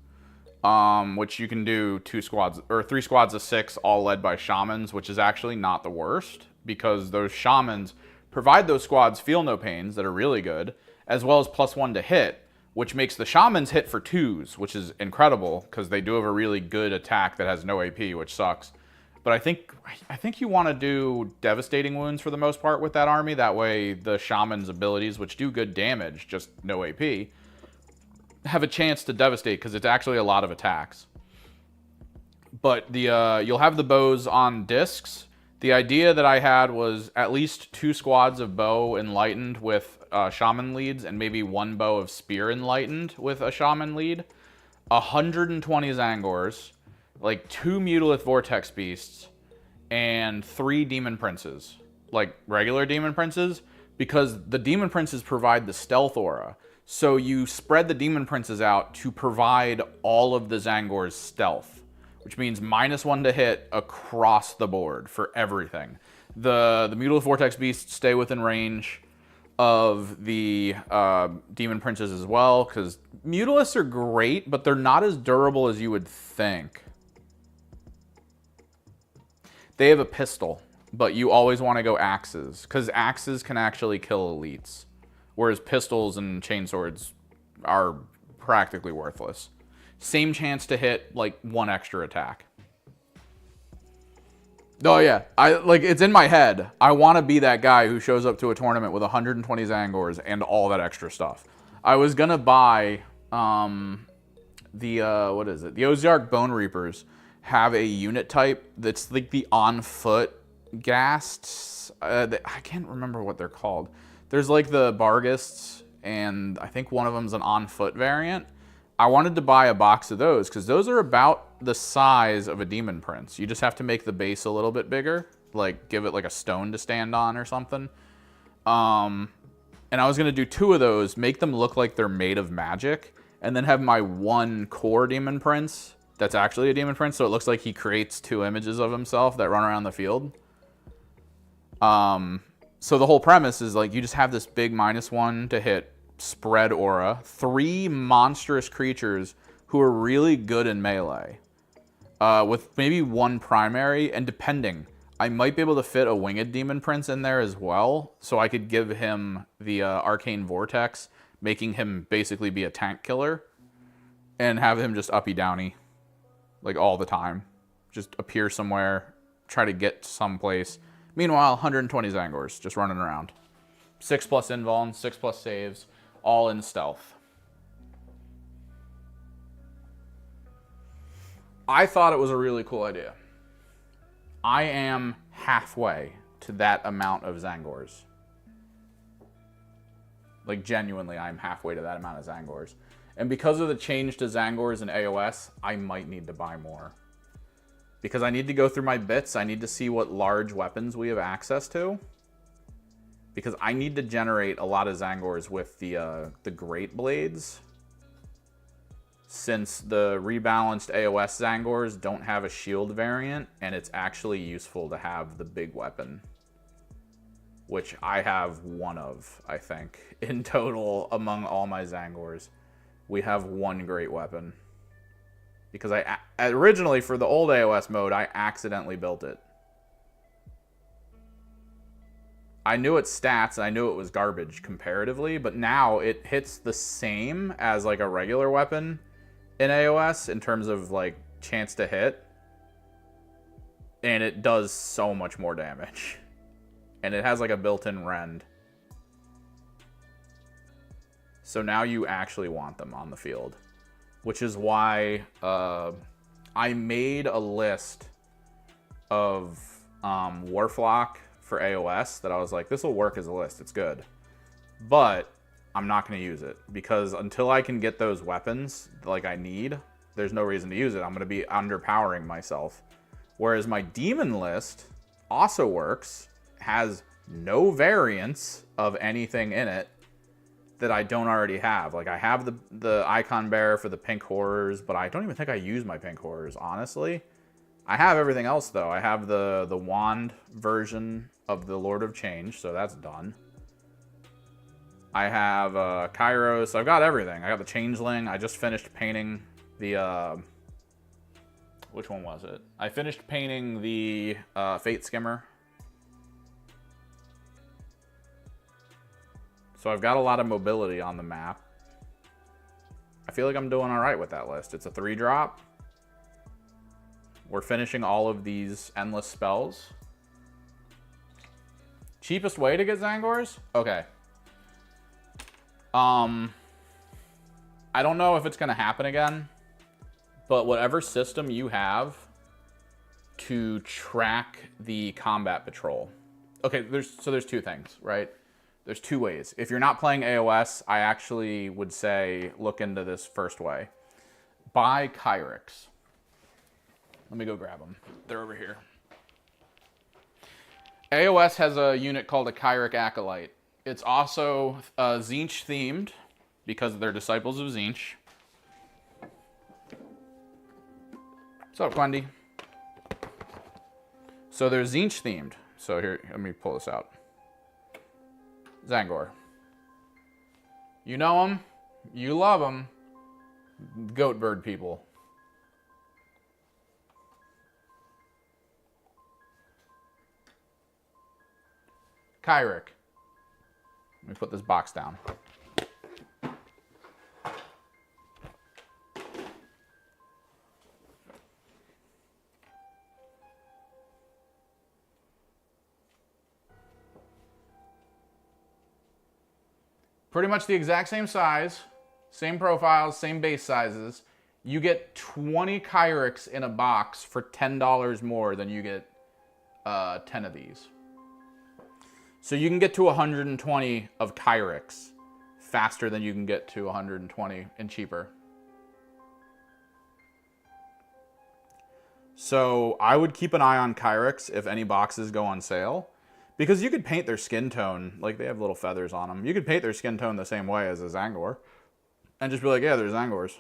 Which you can do 3 squads of 6, all led by shamans, which is actually not the worst, because those shamans provide those squads feel no pains that are really good, as well as +1 to hit, which makes the shamans hit for 2s, which is incredible, because they do have a really good attack that has no AP, which sucks. But I think you want to do devastating wounds for the most part with that army. That way the shaman's abilities, which do good damage, just no AP, have a chance to devastate, because it's actually a lot of attacks. But you'll have the bows on discs. The idea that I had was at least 2 squads of bow enlightened with shaman leads, and maybe 1 bow of spear enlightened with a shaman lead. 120 Zangors, like 2 Mutalith Vortex Beasts, and 3 Demon Princes. Like regular Demon Princes, because the Demon Princes provide the stealth aura. So you spread the Demon Princes out to provide all of the Zangor's stealth, which means -1 to hit across the board for everything. The Mutalith Vortex Beasts stay within range of the Demon Princes as well, because Mutaliths are great, but they're not as durable as you would think. They have a pistol, but you always want to go axes, because axes can actually kill elites, whereas pistols and chainswords are practically worthless. Same chance to hit, like 1 extra attack. Oh yeah, it's in my head. I want to be that guy who shows up to a tournament with 120 Zangors and all that extra stuff. I was gonna buy the what is it? The Ozark Bone Reapers have a unit type that's like the on foot ghasts. I can't remember what they're called. There's like the Barghists, and I think one of them's an on foot variant. I wanted to buy a box of those because those are about the size of a Demon Prince. You just have to make the base a little bit bigger, like give it like a stone to stand on or something. And I was gonna do 2 of those, make them look like they're made of magic, and then have my one core Demon Prince that's actually a Demon Prince, so it looks like he creates 2 images of himself that run around the field. So the whole premise is like you just have this big -1 to hit spread aura, 3 monstrous creatures who are really good in melee, with maybe 1 primary, and depending, I might be able to fit a Winged Demon Prince in there as well, so I could give him the Arcane Vortex, making him basically be a tank killer, and have him just uppy downy, like all the time. Just appear somewhere, try to get someplace. Meanwhile, 120 Zangors just running around. 6+ invuln, 6+ saves, all in stealth. I thought it was a really cool idea. I am halfway to that amount of Zangors. Like, genuinely, I'm halfway to that amount of Zangors. And because of the change to Zangors in AOS, I might need to buy more. Because I need to go through my bits, I need to see what large weapons we have access to. Because I need to generate a lot of Zangors with the Great Blades. Since the rebalanced AOS Zangors don't have a shield variant, and it's actually useful to have the big weapon. Which I have 1 of, I think, in total among all my Zangors. We have 1 great weapon. Because I originally, for the old AOS mode, I accidentally built it. I knew its stats, and I knew it was garbage comparatively, but now it hits the same as like a regular weapon in AOS in terms of like chance to hit. And it does so much more damage. And it has like a built-in rend. So now you actually want them on the field. Which is why I made a list of Warflock for AOS that I was like, this will work as a list, it's good. But I'm not going to use it, because until I can get those weapons like I need, there's no reason to use it. I'm going to be underpowering myself. Whereas my demon list also works, has no variants of anything in it that I don't already have. Like, I have the icon bearer for the pink horrors, but I don't even think I use my pink horrors, honestly. I have everything else, though. I have the wand version of the Lord of Change, so that's done. I have Kairos. I've got everything. I got the Changeling. I just finished painting the... which one was it? I finished painting the Fate Skimmer. So I've got a lot of mobility on the map. I feel like I'm doing all right with that list. It's a 3-drop. We're finishing all of these endless spells. Cheapest way to get Zangors? Okay. I don't know if it's going to happen again, but whatever system you have to track the combat patrol. Okay, there's 2 things, right? There's 2 ways. If you're not playing AOS, I actually would say look into this first way. Buy Kyrics. Let me go grab them. They're over here. AOS has a unit called a Kyric Acolyte. It's also Tzeentch themed because they're disciples of Tzeentch. What's up, Quendy? So they're Tzeentch themed. So here, let me pull this out. Zangor. You know them. You love them. Goat bird people. Kyric. Let me put this box down. Pretty much the exact same size, same profiles, same base sizes. You get 20 Kyrics in a box for $10 more than you get 10 of these. So you can get to 120 of Kyrics faster than you can get to 120 and cheaper. So I would keep an eye on Kyrics if any boxes go on sale. Because you could paint their skin tone, like they have little feathers on them. You could paint their skin tone the same way as a Zangor. And just be like, yeah, they're Zangors.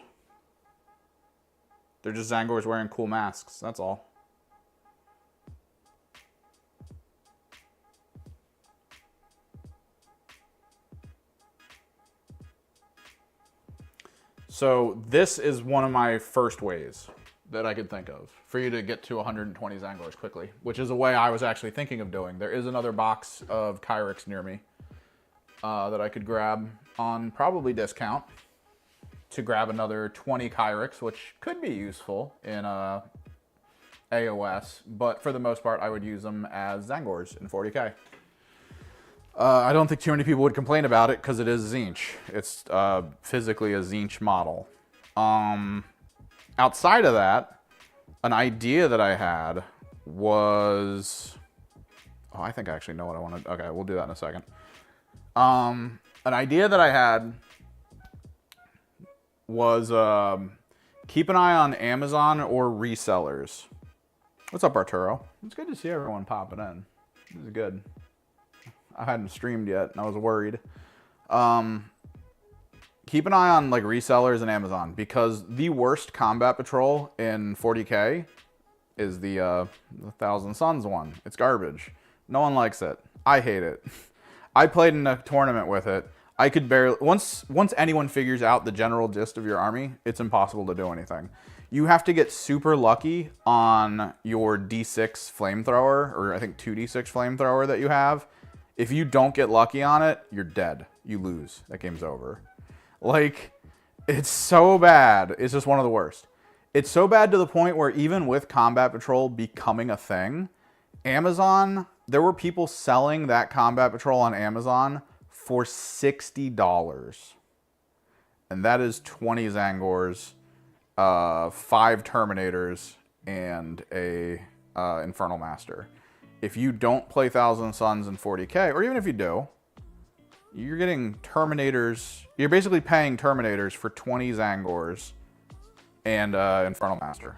They're just Zangors wearing cool masks, that's all. So this is one of my first ways that I could think of for you to get to 120 Zangors quickly, which is a way I was actually thinking of doing. There is another box of Kyrics near me that I could grab on probably discount to grab another 20 Kyrics, which could be useful in AOS, but for the most part, I would use them as Zangors in 40k. I don't think too many people would complain about it because it is Tzeentch. It's physically a Tzeentch model. Outside of that, an idea that I had was... Oh, I think I actually know what I wanted. Okay, we'll do that in a second. An idea that I had was keep an eye on Amazon or resellers. What's up, Arturo? It's good to see everyone popping in. This is good. I hadn't streamed yet, and I was worried. Keep an eye on like resellers and Amazon, because the worst combat patrol in 40k is the Thousand Suns one. It's garbage. No one likes it. I hate it. I played in a tournament with it. I could barely... Once anyone figures out the general gist of your army, it's impossible to do anything. You have to get super lucky on your D6 flamethrower, or I think 2D6 flamethrower that you have. If you don't get lucky on it, you're dead. You lose. That game's over. Like, it's so bad. It's just one of the worst. It's so bad to the point where even with Combat Patrol becoming a thing, Amazon, there were people selling that Combat Patrol on Amazon for $60. And that is 20 Zangors, 5 Terminators, and a Infernal Master. If you don't play Thousand Suns in 40k, or even if you do, you're getting Terminators. You're basically paying Terminators for 20 Zangors and Infernal Master.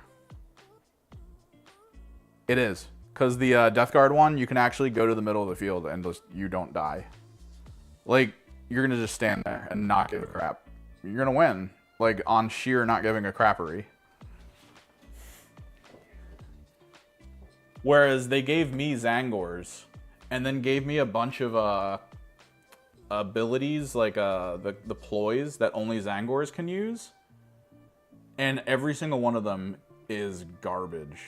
It is. Because the Death Guard one, you can actually go to the middle of the field and just, you don't die. Like, you're going to just stand there and not give a crap. You're going to win. Like, on sheer not giving a crappery. Whereas they gave me Zangors, and then gave me a bunch of abilities, like the ploys that only Zangors can use. And every single one of them is garbage.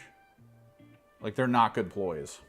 Like, they're not good ploys.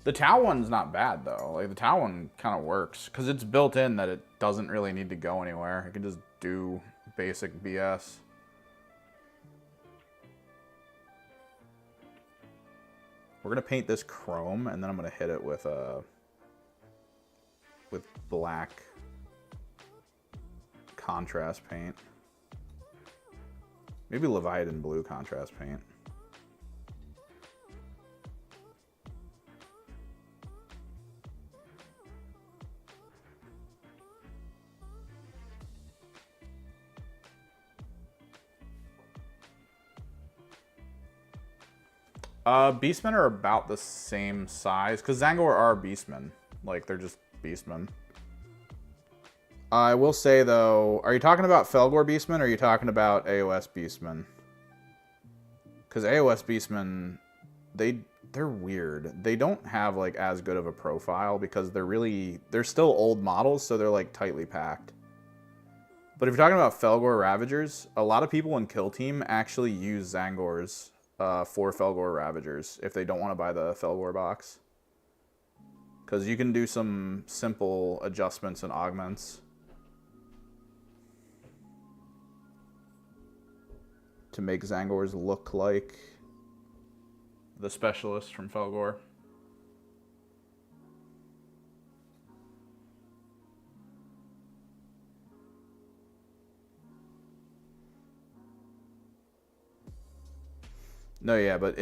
The Tau one's not bad, though. Like, the Tau one kind of works, because it's built in that it doesn't really need to go anywhere. It can just do basic BS. We're going to paint this chrome, and then I'm going to hit it with black contrast paint. Maybe Leviathan blue contrast paint. Beastmen are about the same size, because Zangor are Beastmen. Like, they're just Beastmen. I will say, though, are you talking about Felgor Beastmen, or are you talking about AOS Beastmen? Because AOS Beastmen, they're weird. They don't have, like, as good of a profile, because they're still old models, so they're, like, tightly packed. But if you're talking about Felgor Ravagers, a lot of people in Kill Team actually use Zangors for Felgor Ravagers if they don't want to buy the Felgor box. Because you can do some simple adjustments and augments to make Zangors look like the specialist from Felgor. No, yeah, but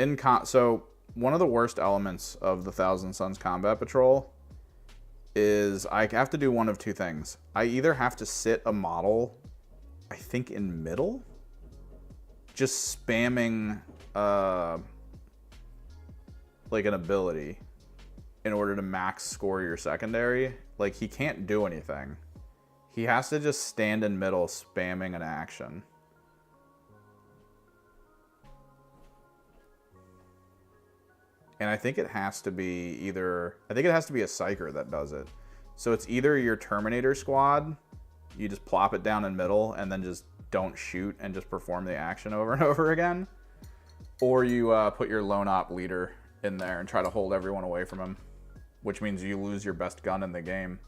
so one of the worst elements of the Thousand Suns Combat Patrol is I have to do one of two things. I either have to sit a model, I think in middle, just spamming like an ability in order to max score your secondary. Like, he can't do anything. He has to just stand in middle spamming an action. And I think it has to be a Psyker that does it. So it's either your Terminator squad, you just plop it down in middle and then just don't shoot and just perform the action over and over again. Or you put your lone op leader in there and try to hold everyone away from him, which means you lose your best gun in the game.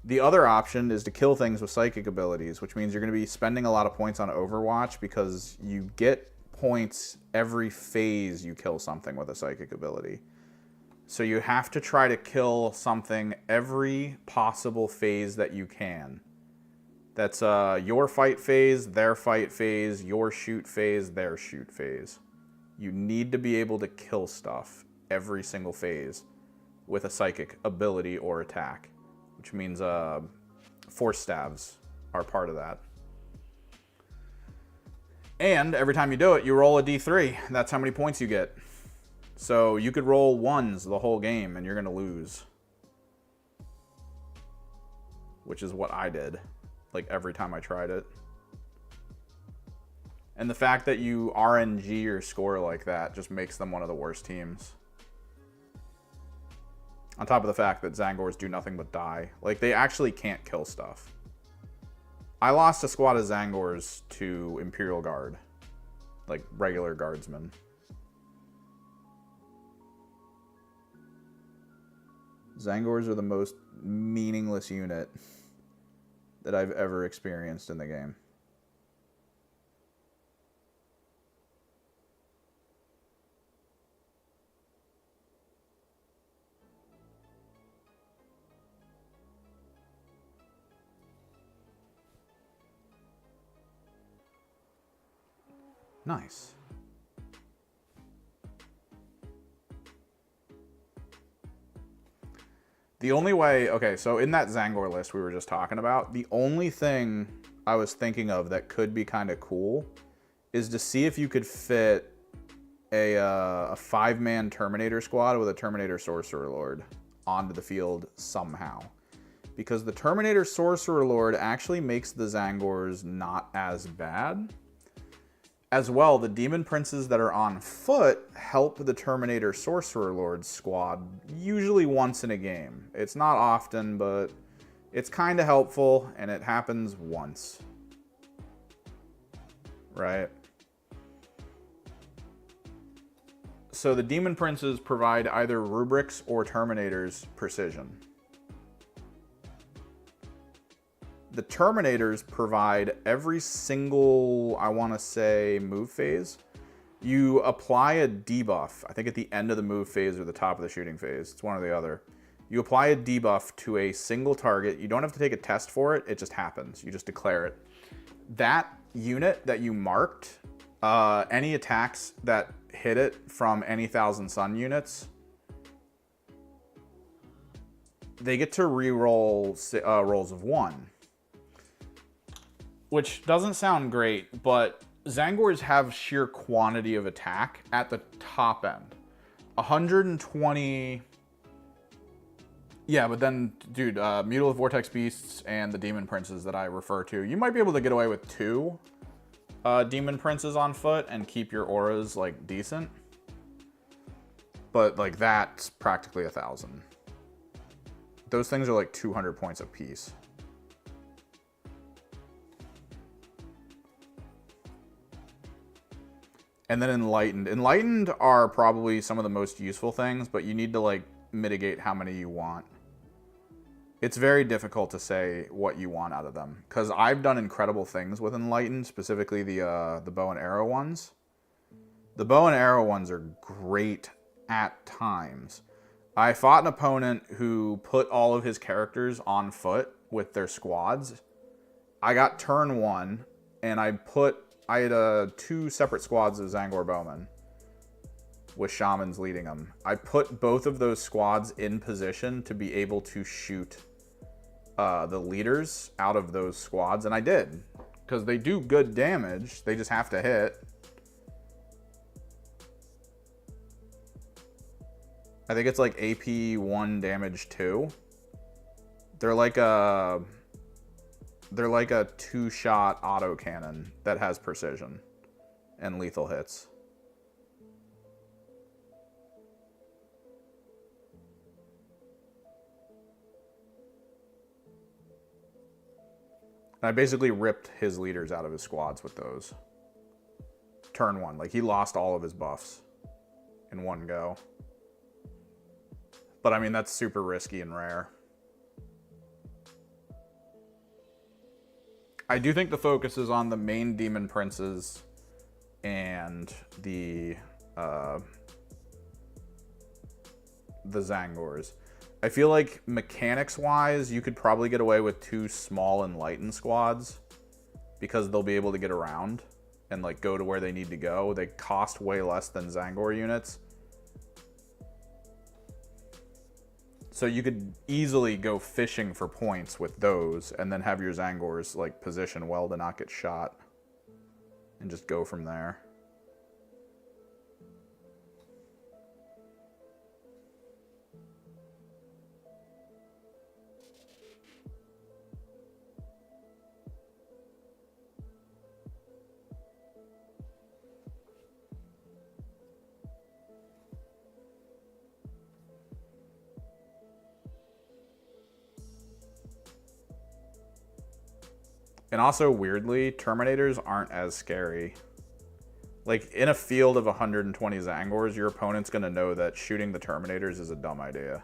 The other option is to kill things with psychic abilities, which means you're going to be spending a lot of points on Overwatch because you get points every phase you kill something with a psychic ability. So you have to try to kill something every possible phase that you can. That's your fight phase, their fight phase, your shoot phase, their shoot phase. You need to be able to kill stuff every single phase with a psychic ability or attack, which means force stabs are part of that. And every time you do it, you roll a d3. That's how many points you get. So you could roll ones the whole game and you're going to lose. Which is what I did, like every time I tried it. And the fact that you RNG your score like that just makes them one of the worst teams. On top of the fact that Zangors do nothing but die. Like, they actually can't kill stuff. I lost a squad of Zangors to Imperial Guard. Like, regular guardsmen. Zangors are the most meaningless unit that I've ever experienced in the game. Nice. The only way, okay, so in that Zangor list we were just talking about, the only thing I was thinking of that could be kind of cool is to see if you could fit a 5-man Terminator squad with a Terminator Sorcerer Lord onto the field somehow. Because the Terminator Sorcerer Lord actually makes the Zangors not as bad. As well, the Demon Princes that are on foot help the Terminator Sorcerer Lord squad usually once in a game. It's not often, but it's kind of helpful, and it happens once. Right? So the Demon Princes provide either Rubrics or Terminator's precision. The Terminators provide every single, I want to say, move phase. You apply a debuff, I think at the end of the move phase or the top of the shooting phase. It's one or the other. You apply a debuff to a single target. You don't have to take a test for it. It just happens. You just declare it. That unit that you marked, any attacks that hit it from any Thousand Sun units, they get to re-roll rolls of 1. Which doesn't sound great, but Zangors have sheer quantity of attack at the top end. 120... Yeah, but then, dude, Mutilate Vortex Beasts and the Demon Princes that I refer to, you might be able to get away with 2 Demon Princes on foot and keep your auras, like, decent. But, like, that's practically 1,000. Those things are, like, 200 points apiece. And then Enlightened. Enlightened are probably some of the most useful things, but you need to, like, mitigate how many you want. It's very difficult to say what you want out of them, because I've done incredible things with Enlightened, specifically the bow and arrow ones. The bow and arrow ones are great at times. I fought an opponent who put all of his characters on foot with their squads. I got turn 1, and I had 2 separate squads of Zangor bowmen with shamans leading them. I put both of those squads in position to be able to shoot the leaders out of those squads, and I did, because they do good damage. They just have to hit. I think it's like AP 1, damage 2. They're like a 2-shot autocannon that has precision and lethal hits. And I basically ripped his leaders out of his squads with those. Turn 1. Like, he lost all of his buffs in one go. But I mean, that's super risky and rare. I do think the focus is on the main demon princes and the Zangors. I feel like mechanics-wise, you could probably get away with 2 small Enlightened squads, because they'll be able to get around and, like, go to where they need to go. They cost way less than Zangor units. So you could easily go fishing for points with those, and then have your Zangors, like, position well to not get shot, and just go from there. And also, weirdly, Terminators aren't as scary. Like, in a field of 120 Zangors, your opponent's going to know that shooting the Terminators is a dumb idea.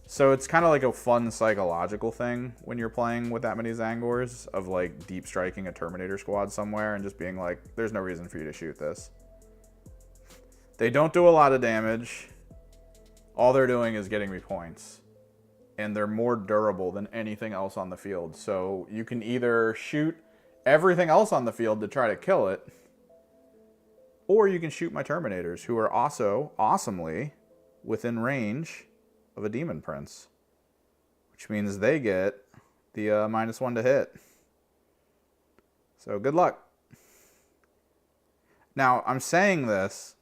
So it's kind of like a fun psychological thing when you're playing with that many Zangors, of, like, deep striking a Terminator squad somewhere and just being like, there's no reason for you to shoot this. They don't do a lot of damage. All they're doing is getting me points. And they're more durable than anything else on the field. So you can either shoot everything else on the field to try to kill it, or you can shoot my Terminators, who are also awesomely within range of a Demon Prince, which means they get the -1 to hit. So good luck. Now, I'm saying this.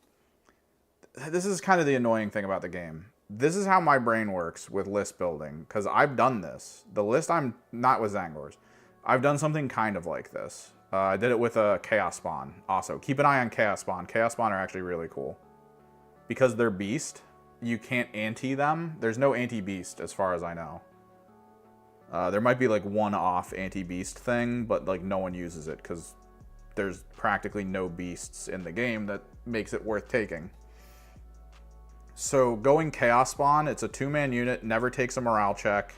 This is kind of the annoying thing about the game. This is how my brain works with list building, because I've done this. The list, I'm not with Zangors. I've done something kind of like this. I did it with a Chaos Spawn. Also, keep an eye on Chaos Spawn. Chaos Spawn are actually really cool. Because they're beast, you can't anti them. There's no anti-beast as far as I know. There might be like one-off anti-beast thing, but like no one uses it because there's practically no beasts in the game that makes it worth taking. So going Chaos Spawn, it's a 2-man unit, never takes a morale check.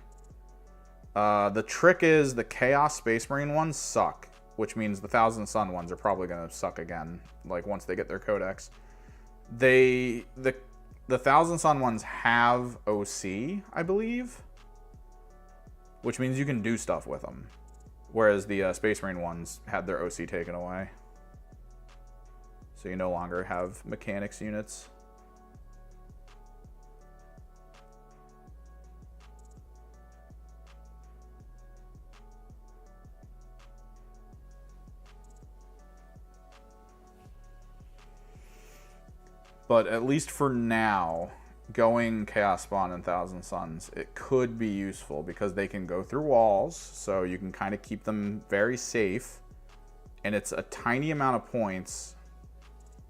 The trick is the Chaos Space Marine ones suck, which means the Thousand Sun ones are probably going to suck again, like once they get their codex. The Thousand Sun ones have OC, I believe, which means you can do stuff with them, whereas the Space Marine ones had their OC taken away. So you no longer have mechanics units. But at least for now, going Chaos Spawn and Thousand Suns, it could be useful because they can go through walls, so you can kind of keep them very safe. And it's a tiny amount of points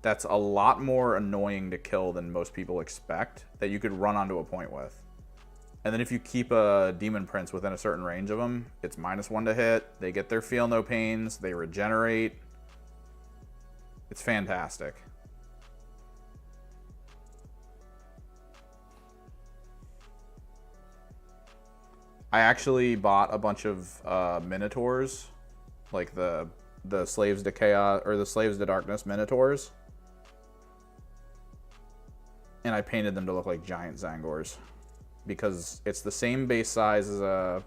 that's a lot more annoying to kill than most people expect, that you could run onto a point with. And then if you keep a Demon Prince within a certain range of them, it's -1 to hit, they get their Feel No Pains, they regenerate. It's fantastic. I actually bought a bunch of Minotaurs, like the Slaves to Chaos or the Slaves to Darkness Minotaurs, and I painted them to look like giant Zangors because it's the same base size as a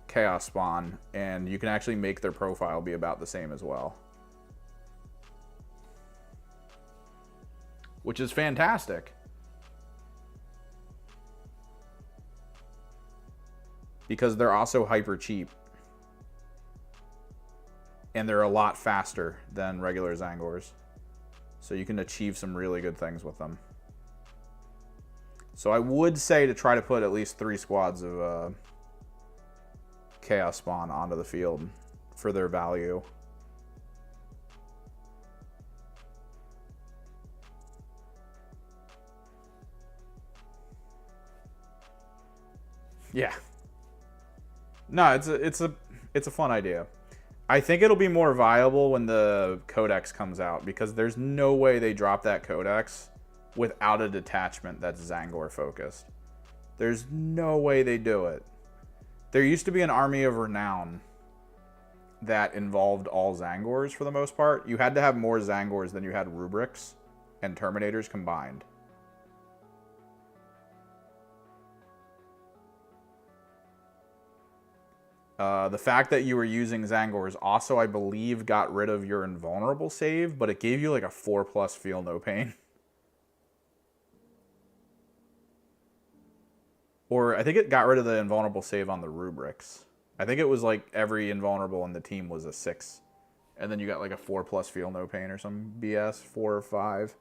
Chaos Spawn, and you can actually make their profile be about the same as well, which is fantastic. Because they're also hyper cheap. And they're a lot faster than regular Zangors. So you can achieve some really good things with them. So I would say to try to put at least 3 squads of Chaos Spawn onto the field for their value. Yeah. No, it's a fun idea. I think it'll be more viable when the codex comes out because there's no way they drop that codex without a detachment that's Zangor focused. There's no way they do it. There used to be an Army of Renown that involved all Zangors for the most part. You had to have more Zangors than you had Rubrics and Terminators combined. The fact that you were using Zangors also, I believe, got rid of your invulnerable save, but it gave you like a 4+ feel no pain. Or I think it got rid of the invulnerable save on the Rubrics. I think it was like every invulnerable in the team was a 6. And then you got like a 4+ feel no pain or some BS, 4 or 5.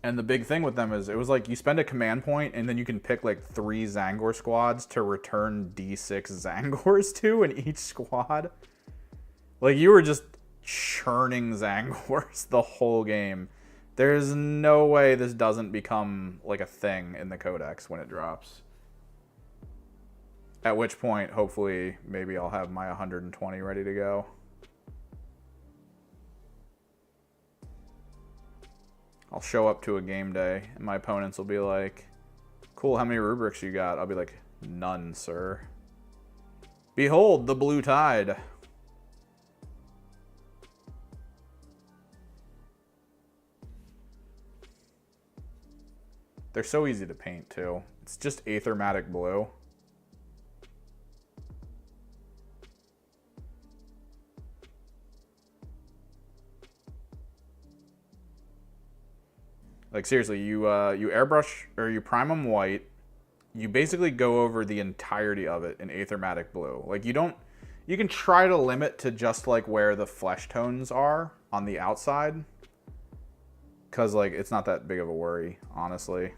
And the big thing with them is it was like you spend a command point and then you can pick like 3 Zangor squads to return D6 Zangors to in each squad. Like you were just churning Zangors the whole game. There's no way this doesn't become like a thing in the codex when it drops. At which point, hopefully, maybe I'll have my 120 ready to go. I'll show up to a game day, and my opponents will be like, cool, how many rubrics you got? I'll be like, none, sir. Behold, the blue tide. They're so easy to paint, too. It's just Aethermatic blue. Like seriously, you airbrush or you prime them white. You basically go over the entirety of it in Aethermatic blue. Like you can try to limit to just like where the flesh tones are on the outside, because like it's not that big of a worry, honestly.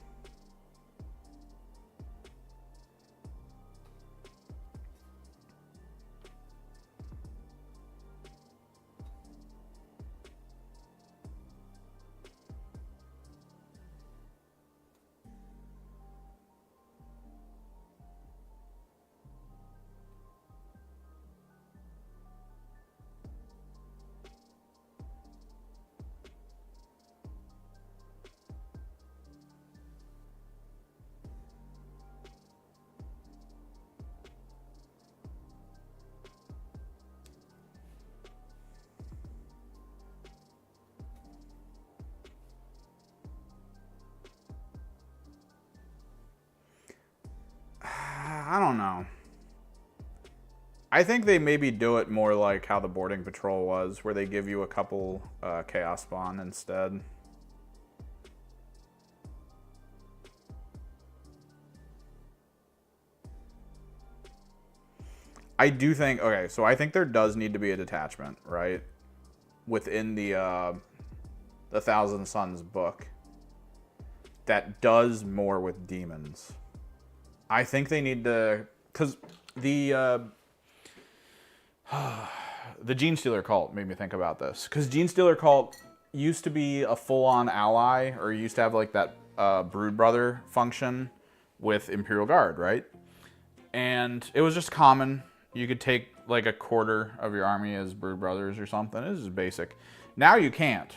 I don't know. I think they maybe do it more like how the boarding patrol was, where they give you a couple chaos spawn instead. I do think, okay, so I think there does need to be a detachment, right? Within the Thousand Suns book that does more with demons. I think they need to, because the Genestealer cult made me think about this. Because Genestealer cult used to be a full-on ally, or used to have like that Brood Brother function with Imperial Guard, right? And it was just common. You could take like a quarter of your army as Brood Brothers or something. This is basic. Now you can't.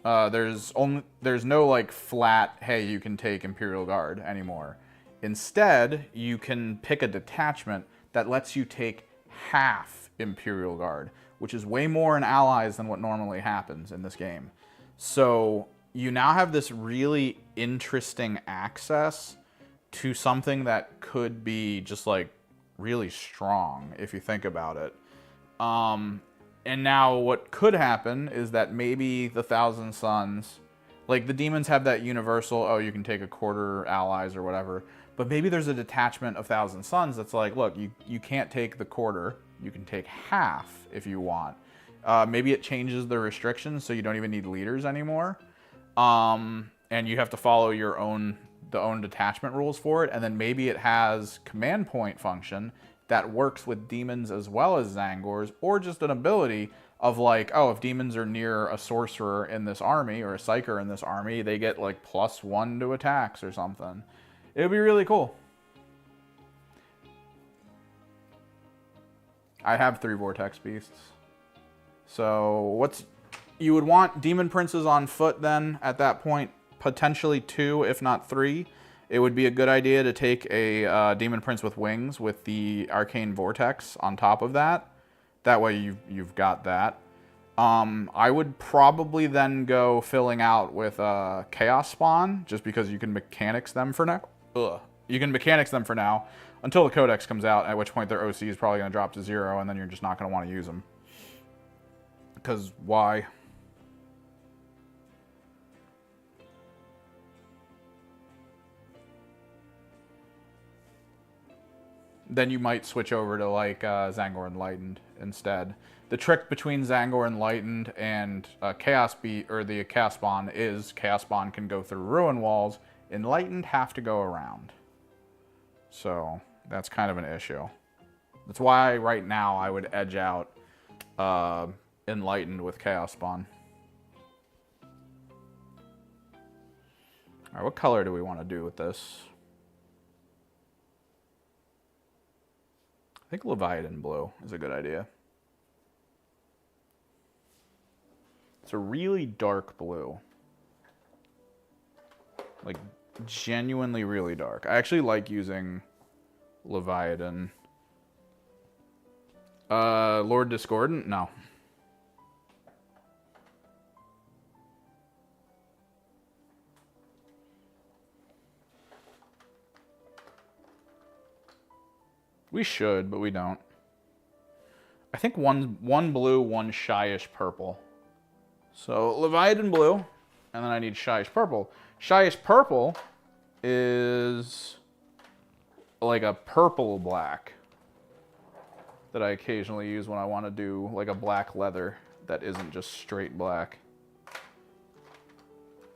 There's no like flat, hey, you can take Imperial Guard anymore. Instead, you can pick a detachment that lets you take half Imperial Guard, which is way more in allies than what normally happens in this game. So you now have this really interesting access to something that could be just like really strong if you think about it. And now what could happen is that maybe the Thousand Sons, like the demons have that universal, oh, you can take a quarter allies or whatever, but maybe there's a detachment of Thousand Sons that's like, look, you can't take the quarter, you can take half if you want. Maybe it changes the restrictions so you don't even need leaders anymore. And you have to follow your own detachment rules for it, and then maybe it has command point function that works with demons as well as Tzaangors, or just an ability of like, oh, if demons are near a sorcerer in this army or a psyker in this army, they get like +1 to attacks or something. It would be really cool. I have 3 Vortex Beasts. So you would want Demon Princes on foot then at that point, potentially 2, if not 3. It would be a good idea to take a Demon Prince with wings with the Arcane Vortex on top of that. That way you've got that. I would probably then go filling out with Chaos Spawn, just because you can mechanics them for now. You can mechanics them for now until the Codex comes out, at which point their OC is probably going to drop to 0, and then you're just not going to want to use them. Because why? Then you might switch over to like Tzaangor Enlightened instead. The trick between Tzaangor Enlightened and Chaos Beat, or the Chaos Spawn, is Chaos Spawn can go through ruin walls. Enlightened have to go around. So that's kind of an issue. That's why right now I would edge out Enlightened with Chaos Spawn. All right, what color do we want to do with this? I think Leviathan blue is a good idea. It's a really dark blue. Like, genuinely really dark. I actually like using Leviathan. Lord Discordant? No. We should, but we don't. I think one blue, one shyish purple. So Leviathan blue, and then I need shyish purple. Shyish purple is like a purple black that I occasionally use when I want to do like a black leather that isn't just straight black.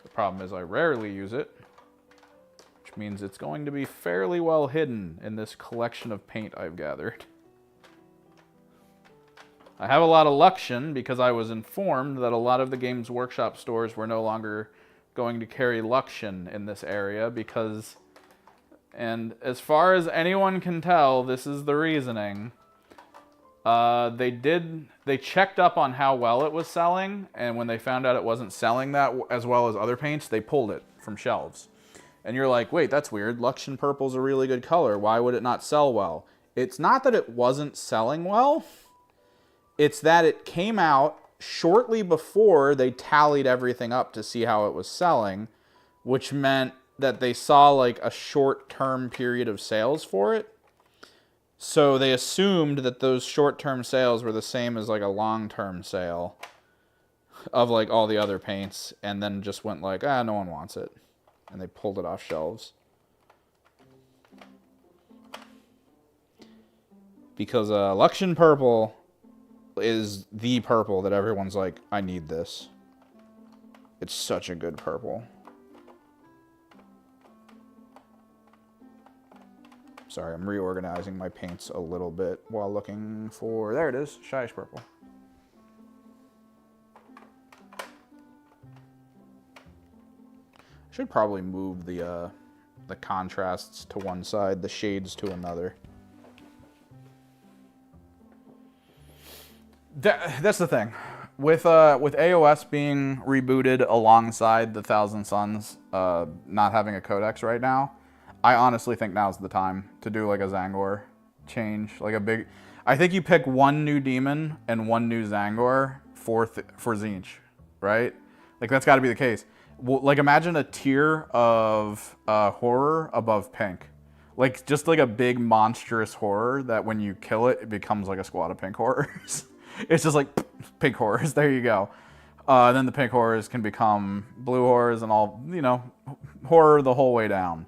The problem is I rarely use it, which means it's going to be fairly well hidden in this collection of paint I've gathered. I have a lot of Luxion because I was informed that a lot of the Games Workshop stores were no longer going to carry Luxion in this area because, and as far as anyone can tell, this is the reasoning. They checked up on how well it was selling, and when they found out it wasn't selling that as well as other paints, they pulled it from shelves. And you're like, wait, that's weird. Luxion purple's a really good color. Why would it not sell well? It's not that it wasn't selling well. It's that it came out shortly before they tallied everything up to see how it was selling, which meant that they saw like a short-term period of sales for it. So they assumed that those short-term sales were the same as like a long-term sale of like all the other paints, and then just went like, no one wants it. And they pulled it off shelves. Because Luxion purple is the purple that everyone's like, I need this. It's such a good purple. Sorry, I'm reorganizing my paints a little bit while looking for, there it is, shyish purple. Should probably move the contrasts to one side, the shades to another. That's the thing. With AOS being rebooted alongside the Thousand Suns not having a codex right now, I honestly think now's the time to do like a Zangor change, like a big. I think you pick one new demon and one new Zangor for Tzeentch, right? Like that's got to be the case. Like imagine a tier of horror above pink, like just like a big monstrous horror that when you kill it, it becomes like a squad of pink horrors. It's just like pink horrors. There you go. Then the pink horrors can become blue horrors and all, horror the whole way down.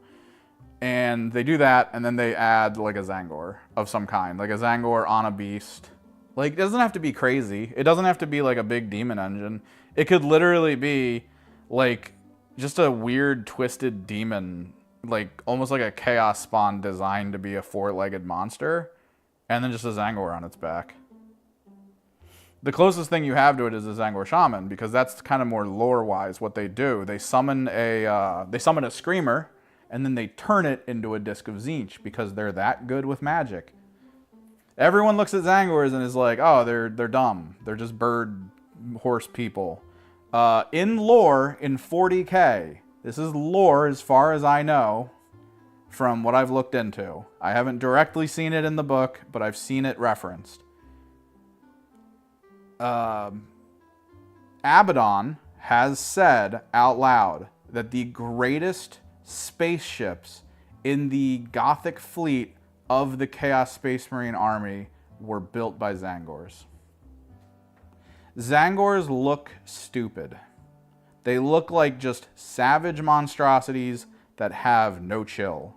And they do that, and then they add like a Zangor of some kind, like a Zangor on a beast. Like it doesn't have to be crazy. It doesn't have to be like a big demon engine. It could literally be like just a weird twisted demon, like almost like a chaos spawn designed to be a four-legged monster, and then just a Zangor on its back. The closest thing you have to it is a Zangor Shaman, because that's kind of more lore-wise what they do. They summon a Screamer, and then they turn it into a Disc of Tzeentch, because they're that good with magic. Everyone looks at Zangors and is like, oh, they're dumb. They're just bird horse people. In lore, in 40k, this is lore as far as I know from what I've looked into. I haven't directly seen it in the book, but I've seen it referenced. Abaddon has said out loud that the greatest spaceships in the Gothic fleet of the Chaos Space Marine army were built by Zangors. Zangors look stupid. They look like just savage monstrosities that have no chill.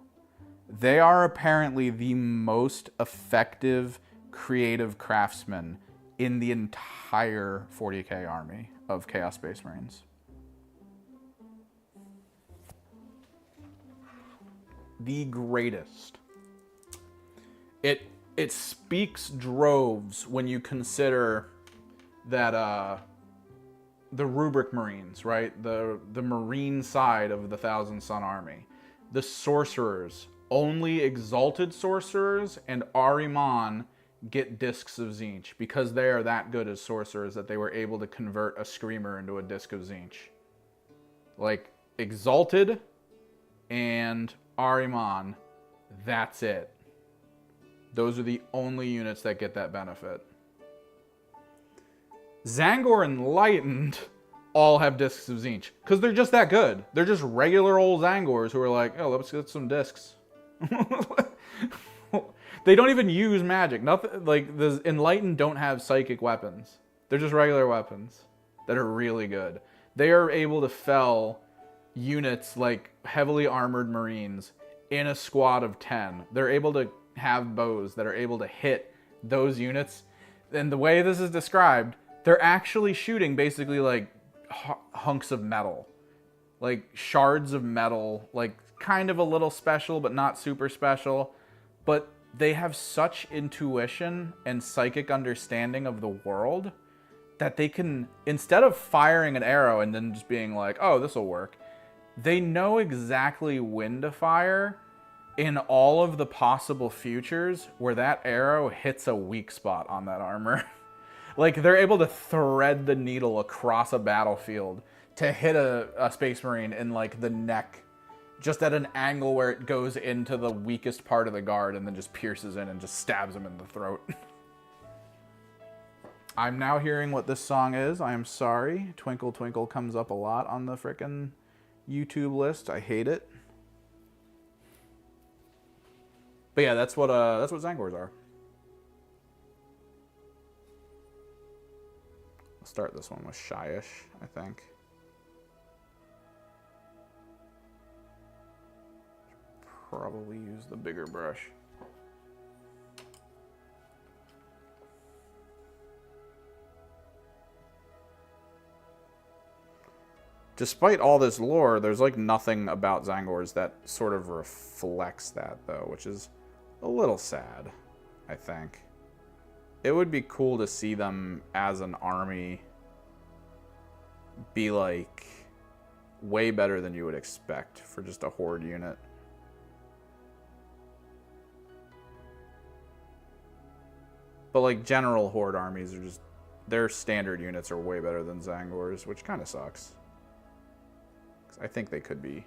They are apparently the most effective creative craftsmen in the entire 40k army of Chaos Space Marines. The greatest. It speaks droves when you consider that the Rubric Marines, right? The Marine side of the Thousand Sun Army. The sorcerers, only exalted sorcerers and Ahriman get discs of Tzeentch because they are that good as sorcerers that they were able to convert a Screamer into a disc of Tzeentch. Like, exalted and Ahriman, that's it. Those are the only units that get that benefit. Zangor Enlightened all have discs of Tzeentch because they're just that good. They're just regular old Zangors who are like, oh, let's get some discs. They don't even use magic. Nothing like the Enlightened don't have psychic weapons. They're just regular weapons that are really good. They are able to fell units like heavily armored Marines in a squad of 10. They're able to have bows that are able to hit those units. And the way this is described, they're actually shooting basically like hunks of metal, like shards of metal, like kind of a little special but not super special. But they have such intuition and psychic understanding of the world that they can, instead of firing an arrow and then just being like, oh, this will work, they know exactly when to fire in all of the possible futures where that arrow hits a weak spot on that armor. Like, they're able to thread the needle across a battlefield to hit a Space Marine in, like, the neck, just at an angle where it goes into the weakest part of the guard and then just pierces in and just stabs him in the throat. I'm now hearing what this song is. I am sorry. Twinkle Twinkle comes up a lot on the frickin' YouTube list. I hate it. But yeah, that's what Zangors are. I'll start this one with Shyish, I think. Probably use the bigger brush. Despite all this lore, there's like nothing about Zangors that sort of reflects that, though, which is a little sad, I think. It would be cool to see them as an army be like way better than you would expect for just a horde unit. But like general horde armies are just their standard units are way better than Zangor's, which kind of sucks. 'Cause I think they could be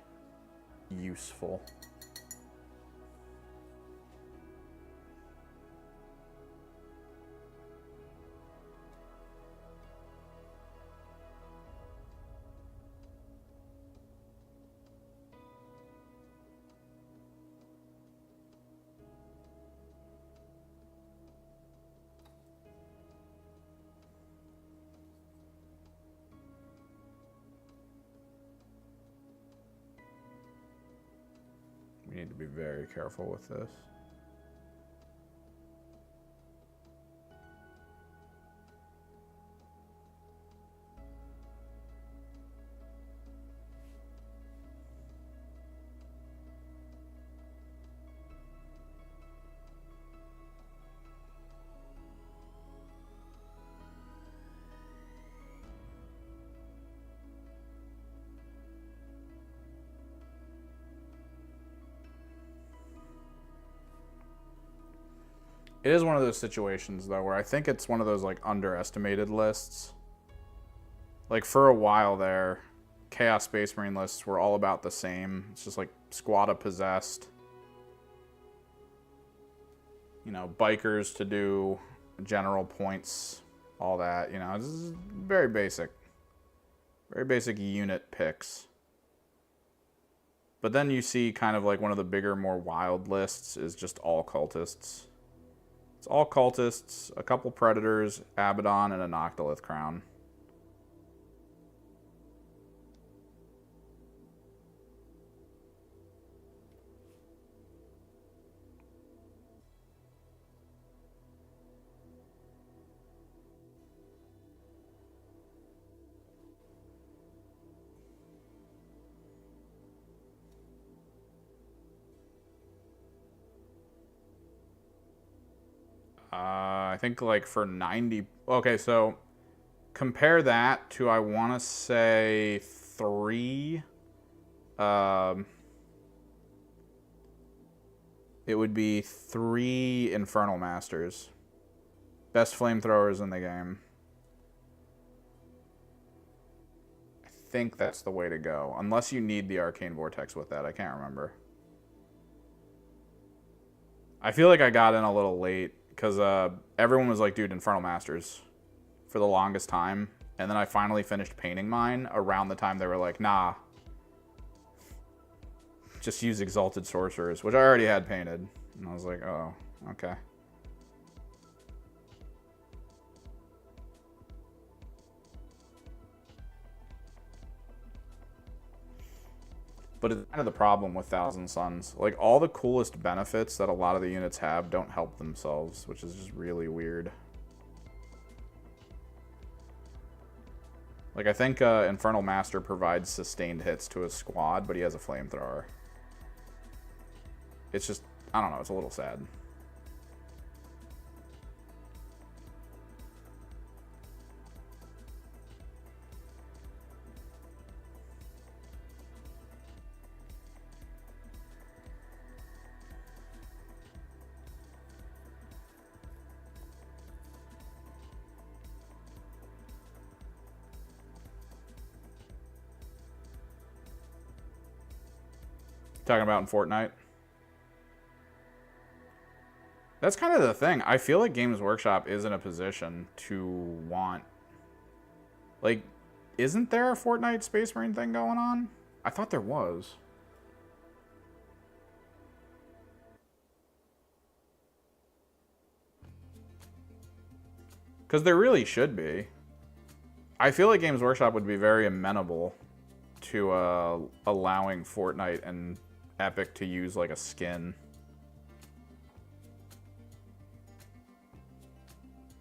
useful. We need to be very careful with this. It is one of those situations, though, where I think it's one of those, like, underestimated lists. Like, for a while there, Chaos Space Marine lists were all about the same. It's just, like, Squadda Possessed. You know, Bikers to do general points, all that. You know, this is very basic. Very basic unit picks. But then you see kind of, like, one of the bigger, more wild lists is just all cultists. It's all cultists, a couple predators, Abaddon, and a Noctilith Crown. I think like for 90... Okay, so compare that to, I want to say, 3. It would be 3 Infernal Masters. Best flamethrowers in the game. I think that's the way to go. Unless you need the Arcane Vortex with that. I can't remember. I feel like I got in a little late. Because everyone was like, dude, Infernal Masters for the longest time. And then I finally finished painting mine around the time they were like, nah. Just use Exalted Sorcerers, which I already had painted. And I was like, oh, okay. But it's kind of the problem with Thousand Suns. Like, all the coolest benefits that a lot of the units have don't help themselves, which is just really weird. Like, I think Infernal Master provides sustained hits to his squad, but he has a flamethrower. It's just, I don't know, it's a little sad. Talking about in Fortnite. That's kind of the thing. I feel like Games Workshop is in a position to want... Like, isn't there a Fortnite Space Marine thing going on? I thought there was. Because there really should be. I feel like Games Workshop would be very amenable to allowing Fortnite and Epic to use like a skin.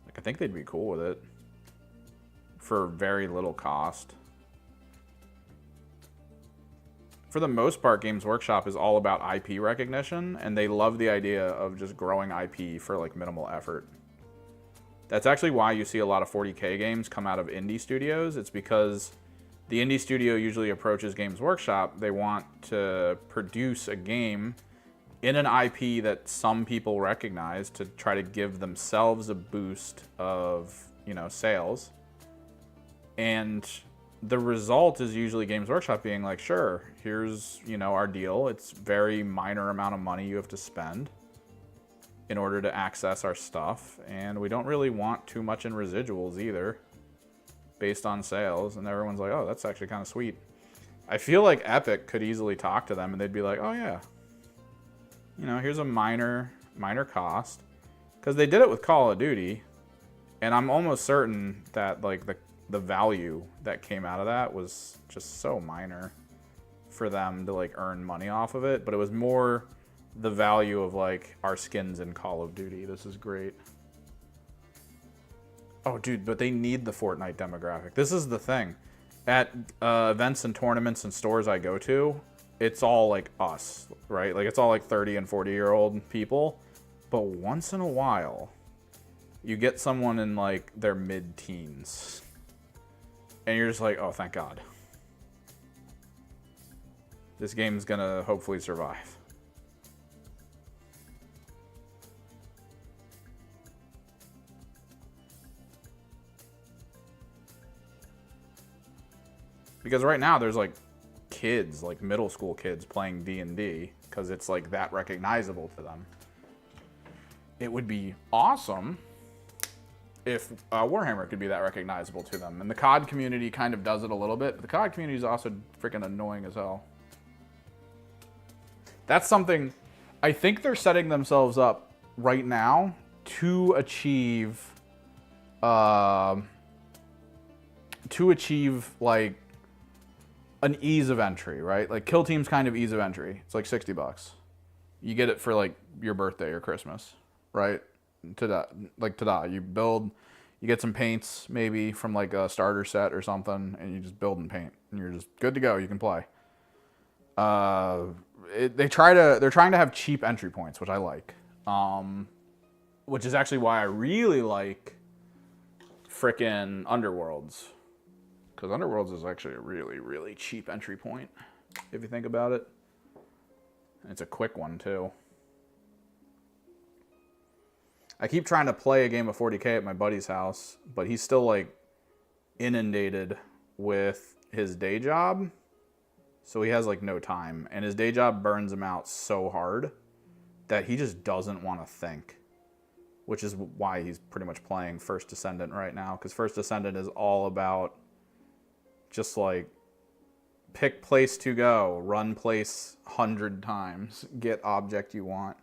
Like, I think they'd be cool with it for very little cost. For the most part, Games Workshop is all about IP recognition, and they love the idea of just growing IP for like minimal effort. That's actually why you see a lot of 40K games come out of indie studios. It's because the indie studio usually approaches Games Workshop. They want to produce a game in an IP that some people recognize to try to give themselves a boost of sales. And the result is usually Games Workshop being like, sure, here's, our deal. It's very minor amount of money you have to spend in order to access our stuff. And we don't really want too much in residuals either based on sales. And everyone's like, oh, that's actually kind of sweet. I feel like Epic could easily talk to them and they'd be like, oh yeah, here's a minor cost. Because they did it with Call of Duty. And I'm almost certain that like the value that came out of that was just so minor for them to like earn money off of it. But it was more the value of like our skins in Call of Duty. This is great. Oh, dude, but they need the Fortnite demographic. This is the thing. At events and tournaments and stores I go to, it's all like us, right? Like it's all like 30 and 40-year-old people. But once in a while, you get someone in like their mid-teens. And you're just like, oh, thank God. This game's gonna hopefully survive. Because right now there's like kids, like middle school kids playing D&D because it's like that recognizable to them. It would be awesome if Warhammer could be that recognizable to them. And the COD community kind of does it a little bit, but the COD community is also freaking annoying as hell. That's something I think they're setting themselves up right now to achieve like an ease of entry, right? Like Kill Team's kind of ease of entry. It's like $60. You get it for like your birthday or Christmas, right? Ta-da. You build, you get some paints maybe from like a starter set or something, and you just build and paint, and you're just good to go. You can play. They're trying to have cheap entry points, which I like. Which is actually why I really like frickin' Underworlds. Because Underworlds is actually a really, really cheap entry point, if you think about it. And it's a quick one, too. I keep trying to play a game of 40K at my buddy's house, but he's still, like, inundated with his day job. So he has, like, no time. And his day job burns him out so hard that he just doesn't want to think. Which is why he's pretty much playing First Descendant right now. Because First Descendant is all about just like pick place to go, run place 100 times, get object you want.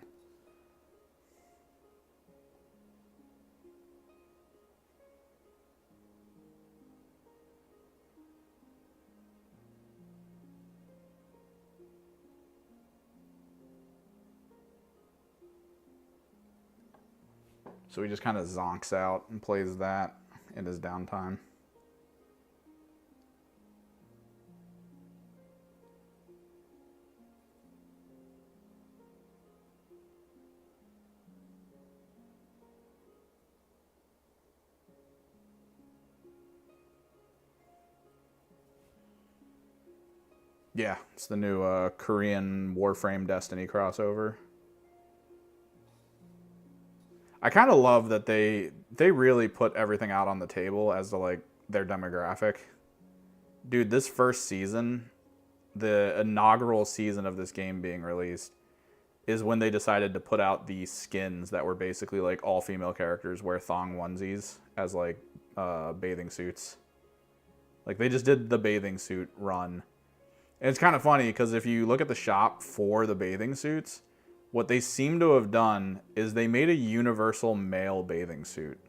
So he just kind of zonks out and plays that in his downtime. Yeah, it's the new Korean Warframe Destiny crossover. I kind of love that they really put everything out on the table as to like their demographic. Dude, this first season, the inaugural season of this game being released, is when they decided to put out these skins that were basically like all female characters wear thong onesies as like bathing suits. Like they just did the bathing suit run. And it's kind of funny because if you look at the shop for the bathing suits, what they seem to have done is they made a universal male bathing suit.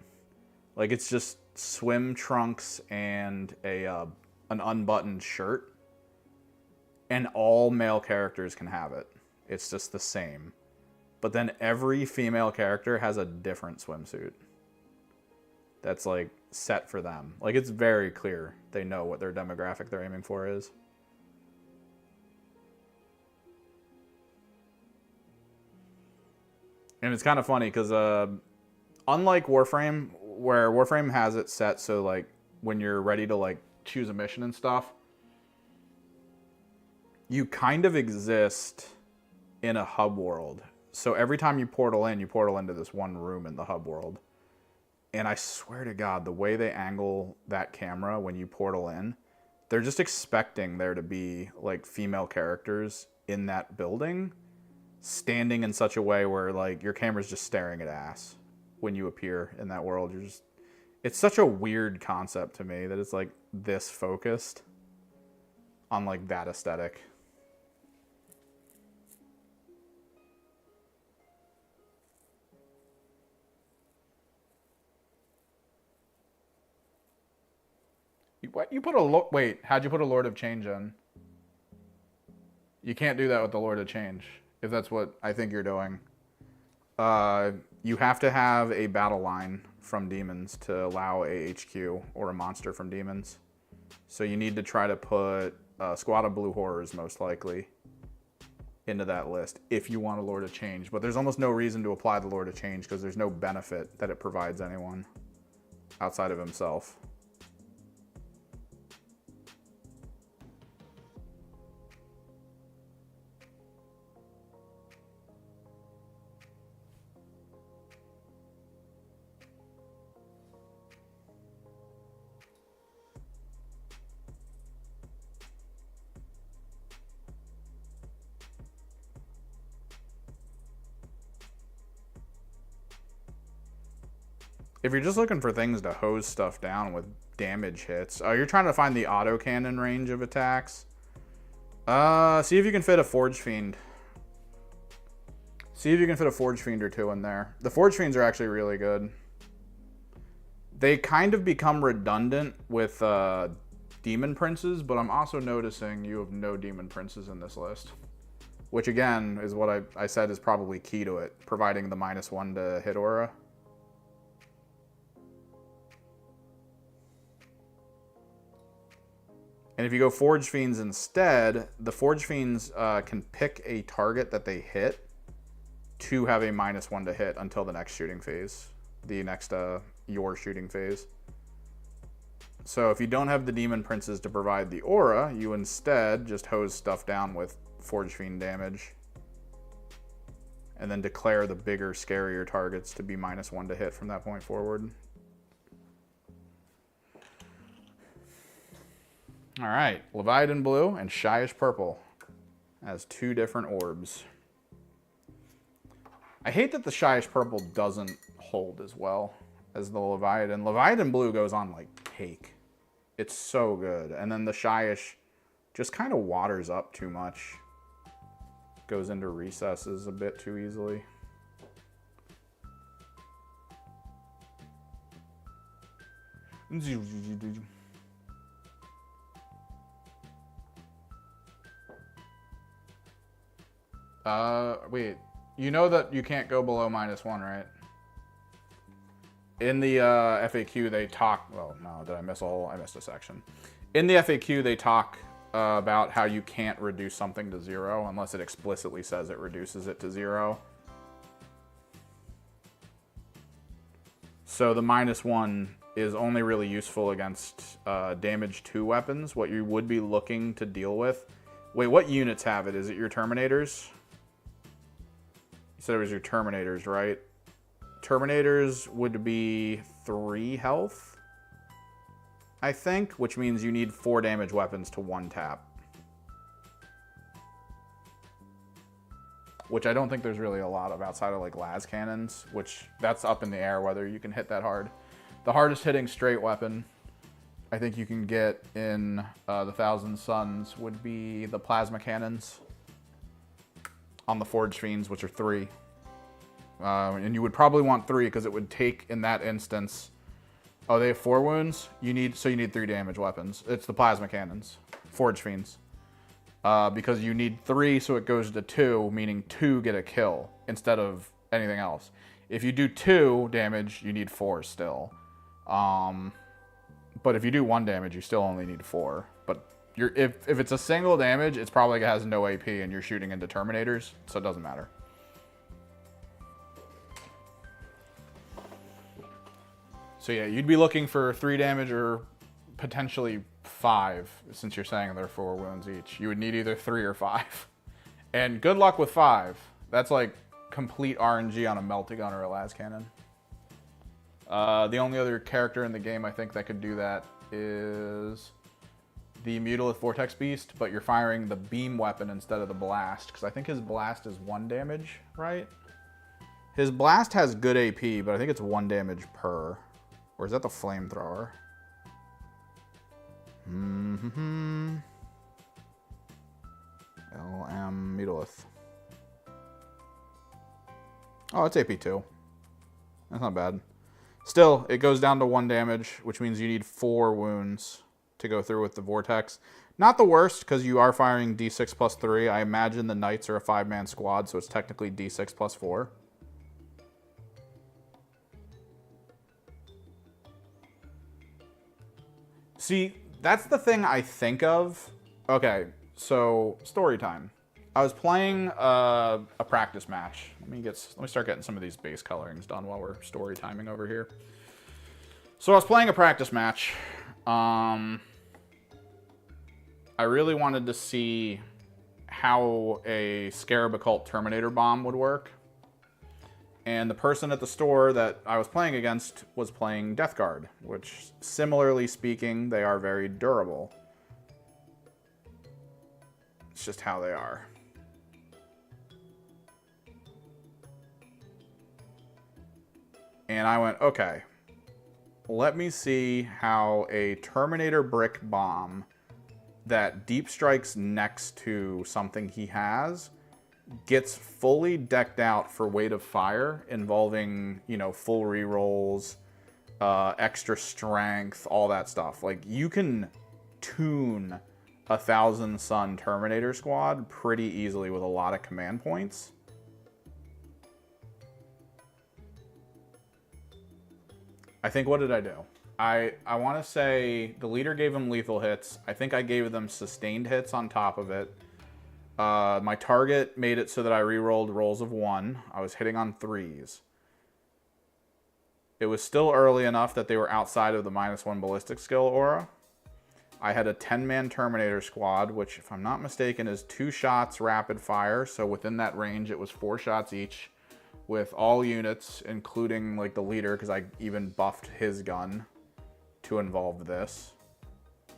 Like it's just swim trunks and an unbuttoned shirt. And all male characters can have it. It's just the same. But then every female character has a different swimsuit. That's like set for them. Like it's very clear. They know what their demographic they're aiming for is. And it's kind of funny because unlike Warframe, where Warframe has it set so like when you're ready to like choose a mission and stuff, you kind of exist in a hub world. So every time you portal into this one room in the hub world. And I swear to God, the way they angle that camera when you portal in, they're just expecting there to be like female characters in that building standing in such a way where like your camera's just staring at ass when you appear in that world. You're just, it's such a weird concept to me that it's like this focused on like that aesthetic. What? You put a wait, how'd you put a Lord of Change in? You can't do that with the Lord of Change, if that's what I think you're doing. You have to have a battle line from demons to allow a HQ or a monster from demons. So you need to try to put a squad of blue horrors, most likely, into that list if you want a Lord of Change. But there's almost no reason to apply the Lord of Change because there's no benefit that it provides anyone outside of himself. If you're just looking for things to hose stuff down with damage hits, you're trying to find the autocannon range of attacks. See if you can fit a Forge Fiend. See if you can fit a Forge Fiend or two in there. The Forge Fiends are actually really good. They kind of become redundant with Demon Princes, but I'm also noticing you have no Demon Princes in this list. Which again, is what I said is probably key to it, providing the -1 to hit aura. And if you go Forge Fiends instead, the Forge Fiends can pick a target that they hit to have a -1 to hit until the next shooting phase. The next your shooting phase. So if you don't have the Demon Princes to provide the aura, you instead just hose stuff down with Forge Fiend damage. And then declare the bigger, scarier targets to be -1 to hit from that point forward. All right, Leviathan Blue and Shyish Purple as two different orbs. I hate that the Shyish Purple doesn't hold as well as the Leviathan. Leviathan Blue goes on like cake. It's so good. And then the Shyish just kind of waters up too much. Goes into recesses a bit too easily. Wait. You know that you can't go below -1, right? In the FAQ, they talk... Well, no, did I miss a whole... I missed a section. In the FAQ, they talk about how you can't reduce something to 0 unless it explicitly says it reduces it to 0. So the -1 is only really useful against damage 2 weapons. What you would be looking to deal with... Wait, what units have it? Is it your Terminators? You said it was your Terminators, right? Terminators would be 3 health, I think, which means you need 4 damage weapons to 1 tap. Which I don't think there's really a lot of outside of like las cannons, which that's up in the air whether you can hit that hard. The hardest hitting straight weapon I think you can get in the Thousand Suns would be the plasma cannons on the Forge Fiends, which are 3. And you would probably want 3 because it would take, in that instance... Oh, they have 4 wounds? You need 3 damage weapons. It's the plasma cannons. Forge Fiends. Because you need 3 so it goes to 2, meaning 2 get a kill instead of anything else. If you do 2 damage, you need 4 still. But if you do 1 damage, you still only need 4. But if it's a single damage, it's probably has no AP and you're shooting into Terminators, so it doesn't matter. So yeah, you'd be looking for 3 damage or potentially 5, since you're saying they're 4 wounds each. You would need either 3 or 5. And good luck with 5. That's like complete RNG on a Meltagun or a las cannon. The only other character in the game I think that could do that is the Mutalith Vortex Beast, but you're firing the beam weapon instead of the blast, because I think his blast is 1 damage, right? His blast has good AP, but I think it's 1 damage per. Or is that the flamethrower? LM Mutalith. Oh, it's AP2. That's not bad. Still, it goes down to 1 damage, which means you need 4 wounds to go through with the Vortex. Not the worst, because you are firing D6 plus 3. I imagine the Knights are a 5-man squad, so it's technically D6 plus 4. See, that's the thing I think of. Okay, so story time. I was playing a practice match. Let me start getting some of these base colorings done while we're story timing over here. So I was playing a practice match. I really wanted to see how a Scarab Occult Terminator bomb would work. And the person at the store that I was playing against was playing Death Guard, which, similarly speaking, they are very durable. It's just how they are. And I went, okay, let me see how a Terminator brick bomb that deep strikes next to something he has gets fully decked out for weight of fire, involving, you know, full rerolls, extra strength, all that stuff. Like, you can tune a 1,000 Sun Terminator squad pretty easily with a lot of command points. I think, what did I do? I want to say the leader gave them lethal hits. I think I gave them sustained hits on top of it. My target made it so that I rerolled rolls of 1. I was hitting on 3s. It was still early enough that they were outside of the -1 ballistic skill aura. I had a 10-man Terminator squad, which, if I'm not mistaken, is 2 shots rapid fire. So within that range, it was 4 shots each, with all units, including like the leader, because I even buffed his gun to involve this,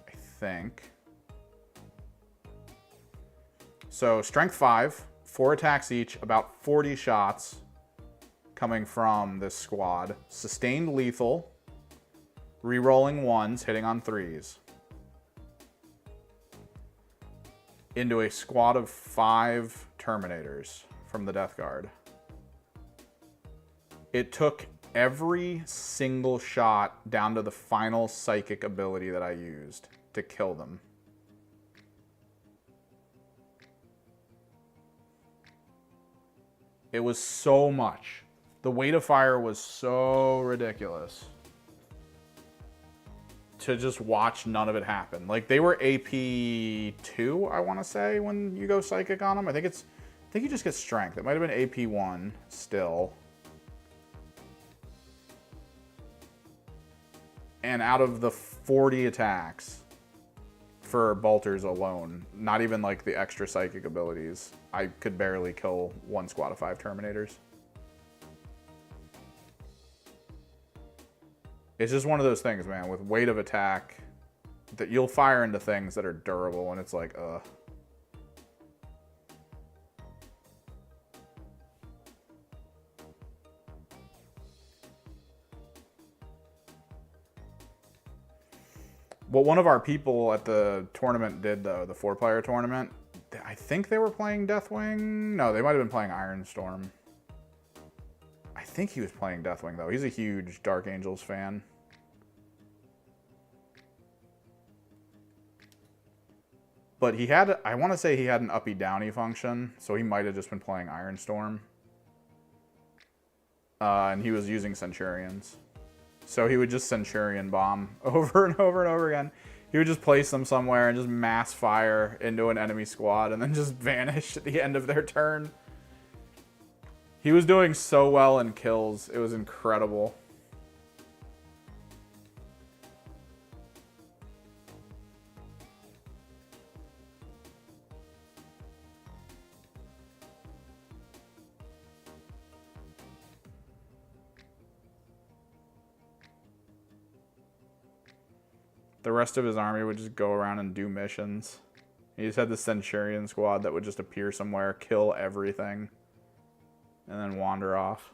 I think. So strength 5, 4 attacks each, about 40 shots coming from this squad. Sustained lethal, re-rolling 1s, hitting on 3s. Into a squad of 5 Terminators from the Death Guard. It took every single shot down to the final psychic ability that I used to kill them. It was so much. The weight of fire was so ridiculous to just watch none of it happen. Like, they were AP2, I want to say, when you go psychic on them. I think you just get strength. It might have been AP1 still. And out of the 40 attacks for bolters alone, not even like the extra psychic abilities, I could barely kill 1 squad of 5 Terminators. It's just one of those things, man, with weight of attack, that you'll fire into things that are durable, and it's like, ugh. What one of our people at the tournament did, though, the 4-player tournament, I think they were playing Deathwing. No, they might have been playing Ironstorm. I think he was playing Deathwing, though. He's a huge Dark Angels fan. But he had, I want to say he had an uppy-downy function, so he might have just been playing Ironstorm. And he was using Centurions. So he would just Centurion bomb over and over and over again. He would just place them somewhere and just mass fire into an enemy squad and then just vanish at the end of their turn. He was doing so well in kills. It was incredible. The rest of his army would just go around and do missions. He just had the Centurion squad that would just appear somewhere, kill everything, and then wander off.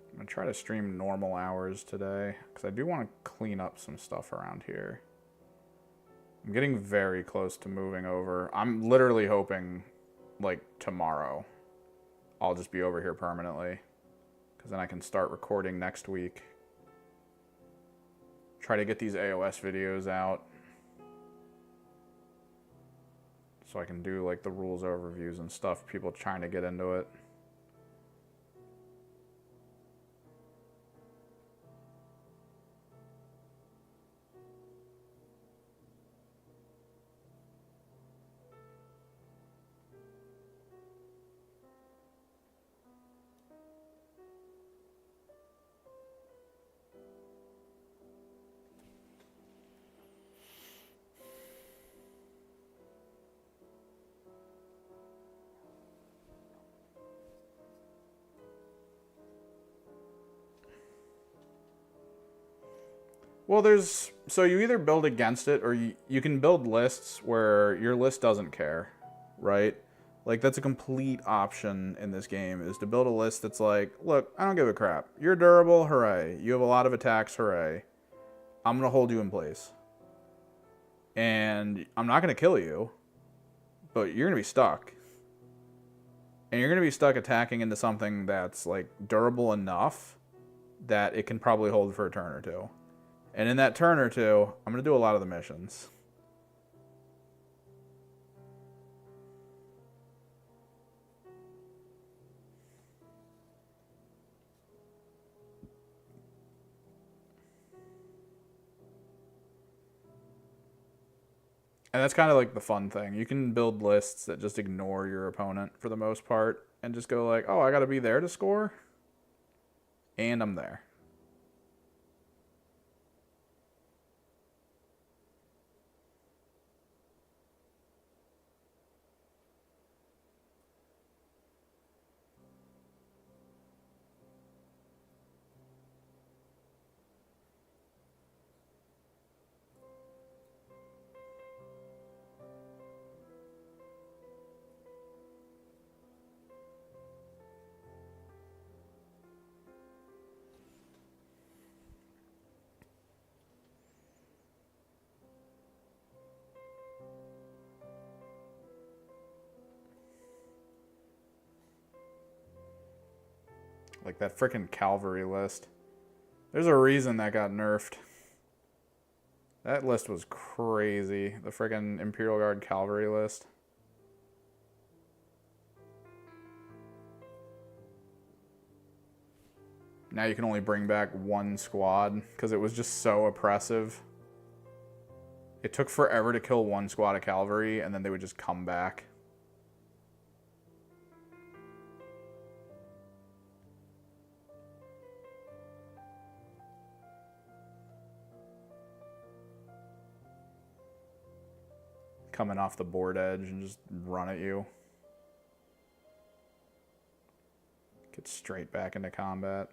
I'm going to try to stream normal hours today, because I do want to clean up some stuff around here. I'm getting very close to moving over. I'm literally hoping, like, tomorrow, I'll just be over here permanently, because then I can start recording next week. Try to get these AOS videos out, so I can do, like, the rules overviews and stuff, people trying to get into it. Well, so you either build against it, or you can build lists where your list doesn't care, right? Like, that's a complete option in this game, is to build a list that's like, look, I don't give a crap. You're durable, hooray. You have a lot of attacks, hooray. I'm going to hold you in place. And I'm not going to kill you, but you're going to be stuck. And you're going to be stuck attacking into something that's, like, durable enough that it can probably hold for a turn or two. And in that turn or two, I'm going to do a lot of the missions. And that's kind of like the fun thing. You can build lists that just ignore your opponent for the most part and just go like, oh, I got to be there to score. And I'm there. Like that frickin' cavalry list. There's a reason that got nerfed. That list was crazy. The frickin' Imperial Guard cavalry list. Now you can only bring back one squad because it was just so oppressive. It took forever to kill one squad of cavalry, and then they would just come back. Coming off the board edge and just run at you. Get straight back into combat.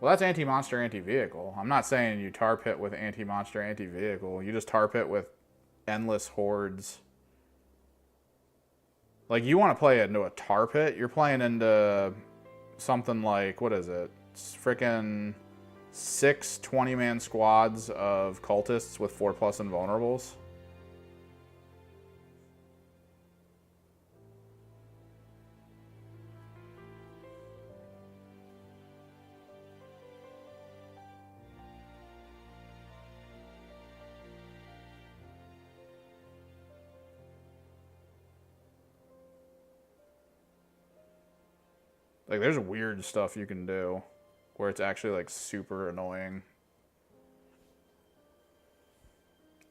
Well, that's anti-monster, anti-vehicle. I'm not saying you tar pit with anti-monster, anti-vehicle. You just tar pit with endless hordes. Like, you want to play into a tar pit, you're playing into something like, what is it? It's freaking 6 20-man squads of cultists with 4+ invulnerables. Like, there's weird stuff you can do where it's actually, like, super annoying.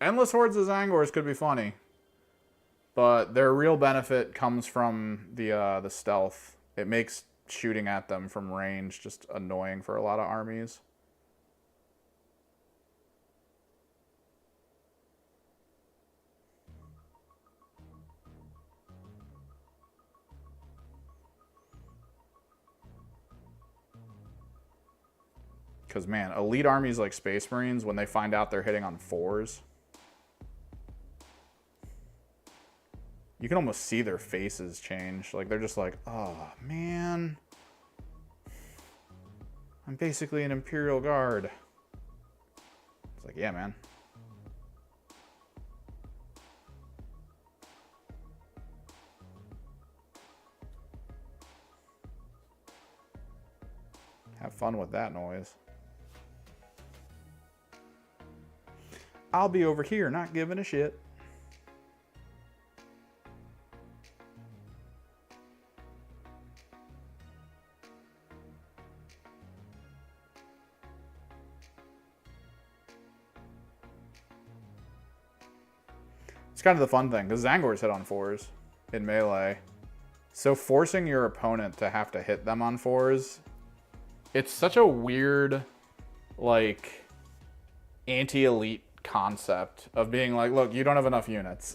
Endless hordes of Zangors could be funny, but their real benefit comes from the stealth. It makes shooting at them from range just annoying for a lot of armies. Because, man, elite armies like Space Marines, when they find out they're hitting on 4s, you can almost see their faces change. Like, they're just like, oh, man. I'm basically an Imperial Guard. It's like, yeah, man. Have fun with that noise. I'll be over here not giving a shit. It's kind of the fun thing, because Zangors hit on 4s in melee. So forcing your opponent to have to hit them on 4s, it's such a weird, like, anti-elite concept of being like, look, you don't have enough units.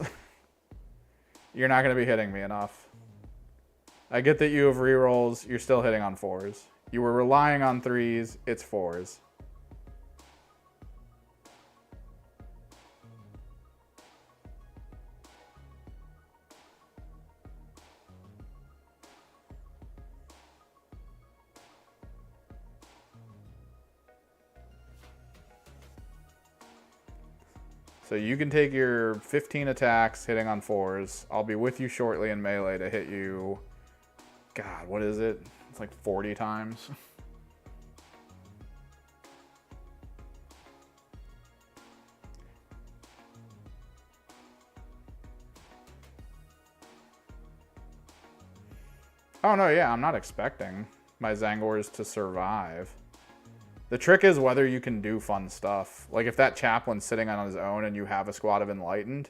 You're not going to be hitting me enough. I get that you have rerolls, you're still hitting on 4s. You were relying on 3s, it's 4s. So you can take your 15 attacks hitting on 4s. I'll be with you shortly in melee to hit you. God, what is it? It's like 40 times. Oh no, yeah, I'm not expecting my Zangors to survive. The trick is whether you can do fun stuff. Like if that chaplain's sitting on his own and you have a squad of Enlightened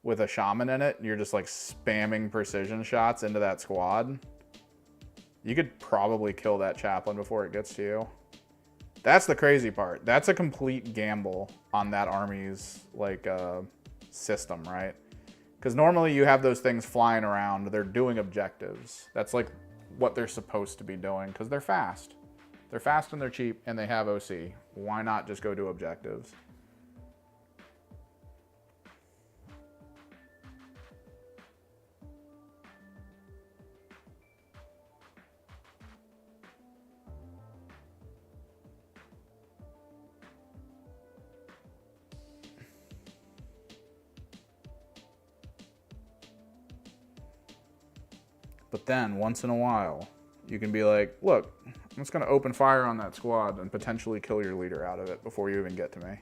with a shaman in it, and you're just like spamming precision shots into that squad, you could probably kill that chaplain before it gets to you. That's the crazy part. That's a complete gamble on that army's like system, right? Because normally you have those things flying around. They're doing objectives. That's like what they're supposed to be doing because they're fast. They're fast and they're cheap and they have OC. Why not just go do objectives? But then, once in a while, you can be like, look, I'm just going to open fire on that squad and potentially kill your leader out of it before you even get to me.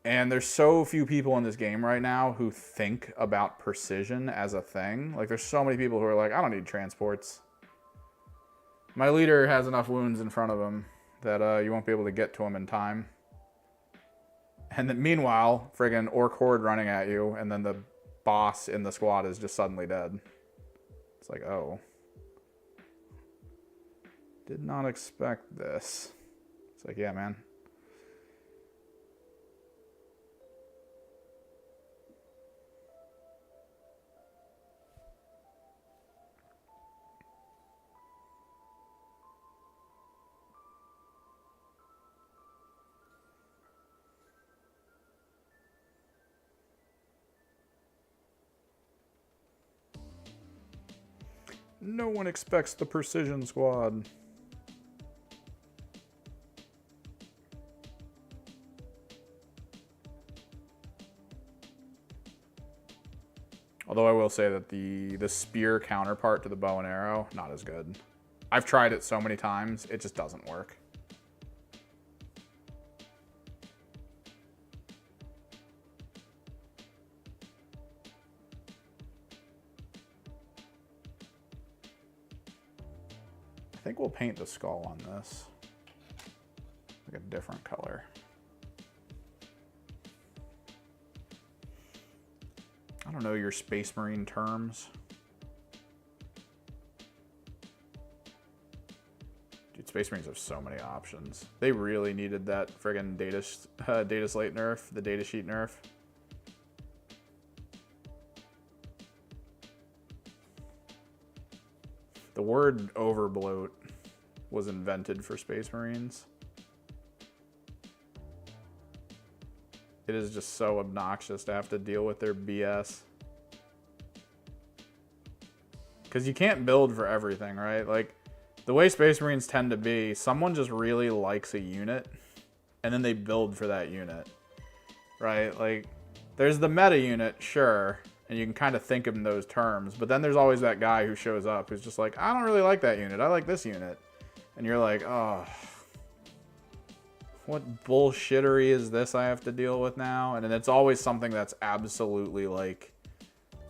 And there's so few people in this game right now who think about precision as a thing. Like, there's so many people who are like, I don't need transports. My leader has enough wounds in front of him that you won't be able to get to him in time. And then, meanwhile, friggin' Orc Horde running at you, and then the boss in the squad is just suddenly dead. It's like, oh. Did not expect this. It's like, yeah, man. No one expects the Precision Squad. Although I will say that the spear counterpart to the bow and arrow, not as good. I've tried it so many times, it just doesn't work. I think we'll paint the skull on this. Like a different color. I don't know your Space Marine terms. Dude, Space Marines have so many options. They really needed that friggin' data slate nerf, the data sheet nerf. The word overbloat was invented for Space Marines. It is just so obnoxious to have to deal with their BS. Because you can't build for everything, right? Like, the way Space Marines tend to be, someone just really likes a unit, and then they build for that unit, right? Like, there's the meta unit, sure, and you can kind of think in those terms, but then there's always that guy who shows up who's just like, I don't really like that unit, I like this unit. And you're like, oh, what bullshittery is this I have to deal with now? And then it's always something that's absolutely like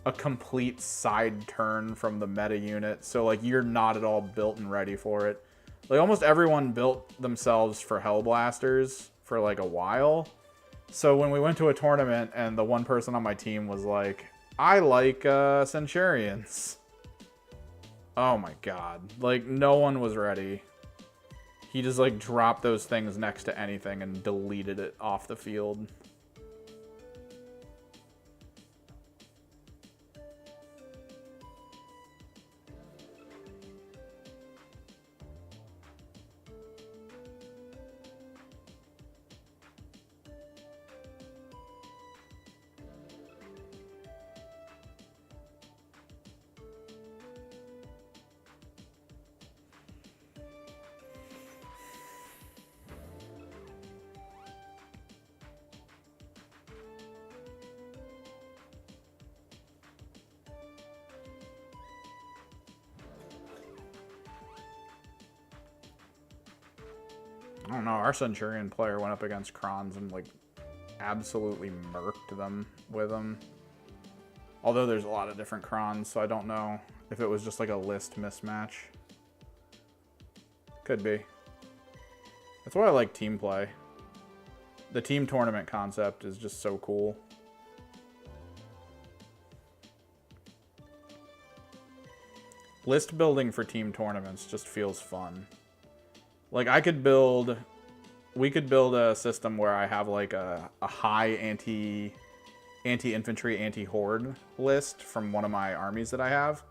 a complete side turn from the meta unit. So like you're not at all built and ready for it. Like almost everyone built themselves for Hellblasters for like a while. So when we went to a tournament and the one person on my team was like, I like Centurions. Oh my God. Like no one was ready. He just like dropped those things next to anything and deleted it off the field. I don't know, our Centurion player went up against Krons and like absolutely murked them with them. Although there's a lot of different Krons, so I don't know if it was just like a list mismatch. Could be. That's why I like team play. The team tournament concept is just so cool. List building for team tournaments just feels fun. Like we could build a system where I have like a high anti-infantry, anti-horde list from one of my armies that I have.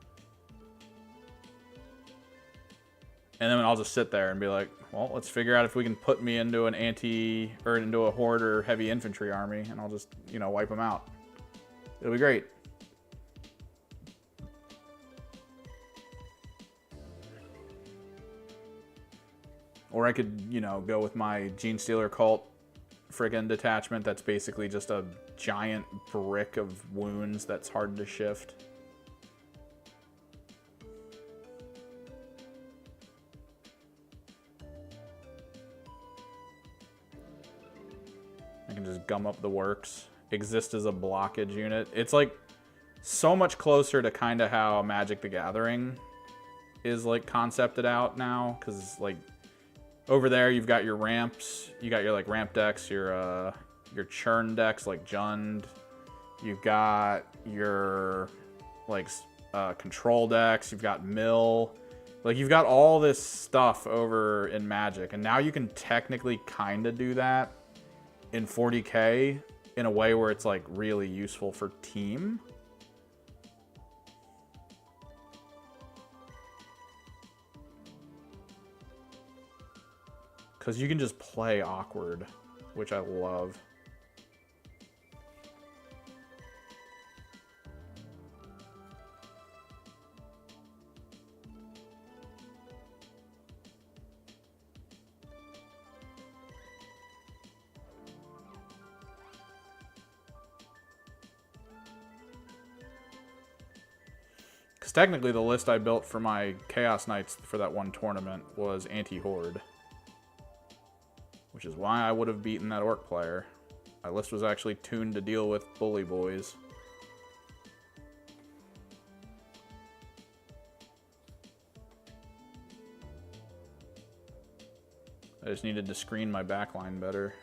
And then I'll just sit there and be like, well, let's figure out if we can put me into an into a horde or heavy infantry army, and I'll just, you know, wipe them out. It'll be great. Or I could, you know, go with my Genestealer Cult friggin' detachment that's basically just a giant brick of wounds that's hard to shift. I can just gum up the works. Exist as a blockage unit. It's like so much closer to kind of how Magic the Gathering is like concepted out now, because like over there you've got your ramps, you got your like ramp decks, your churn decks like Jund, you've got your like control decks, you've got mill, like you've got all this stuff over in Magic, and now you can technically kind of do that in 40k in a way where it's like really useful for team. Because you can just play awkward, which I love. Because technically the list I built for my Chaos Knights for that one tournament was anti-Horde. Which is why I would have beaten that Orc player. My list was actually tuned to deal with bully boys. I just needed to screen my backline better.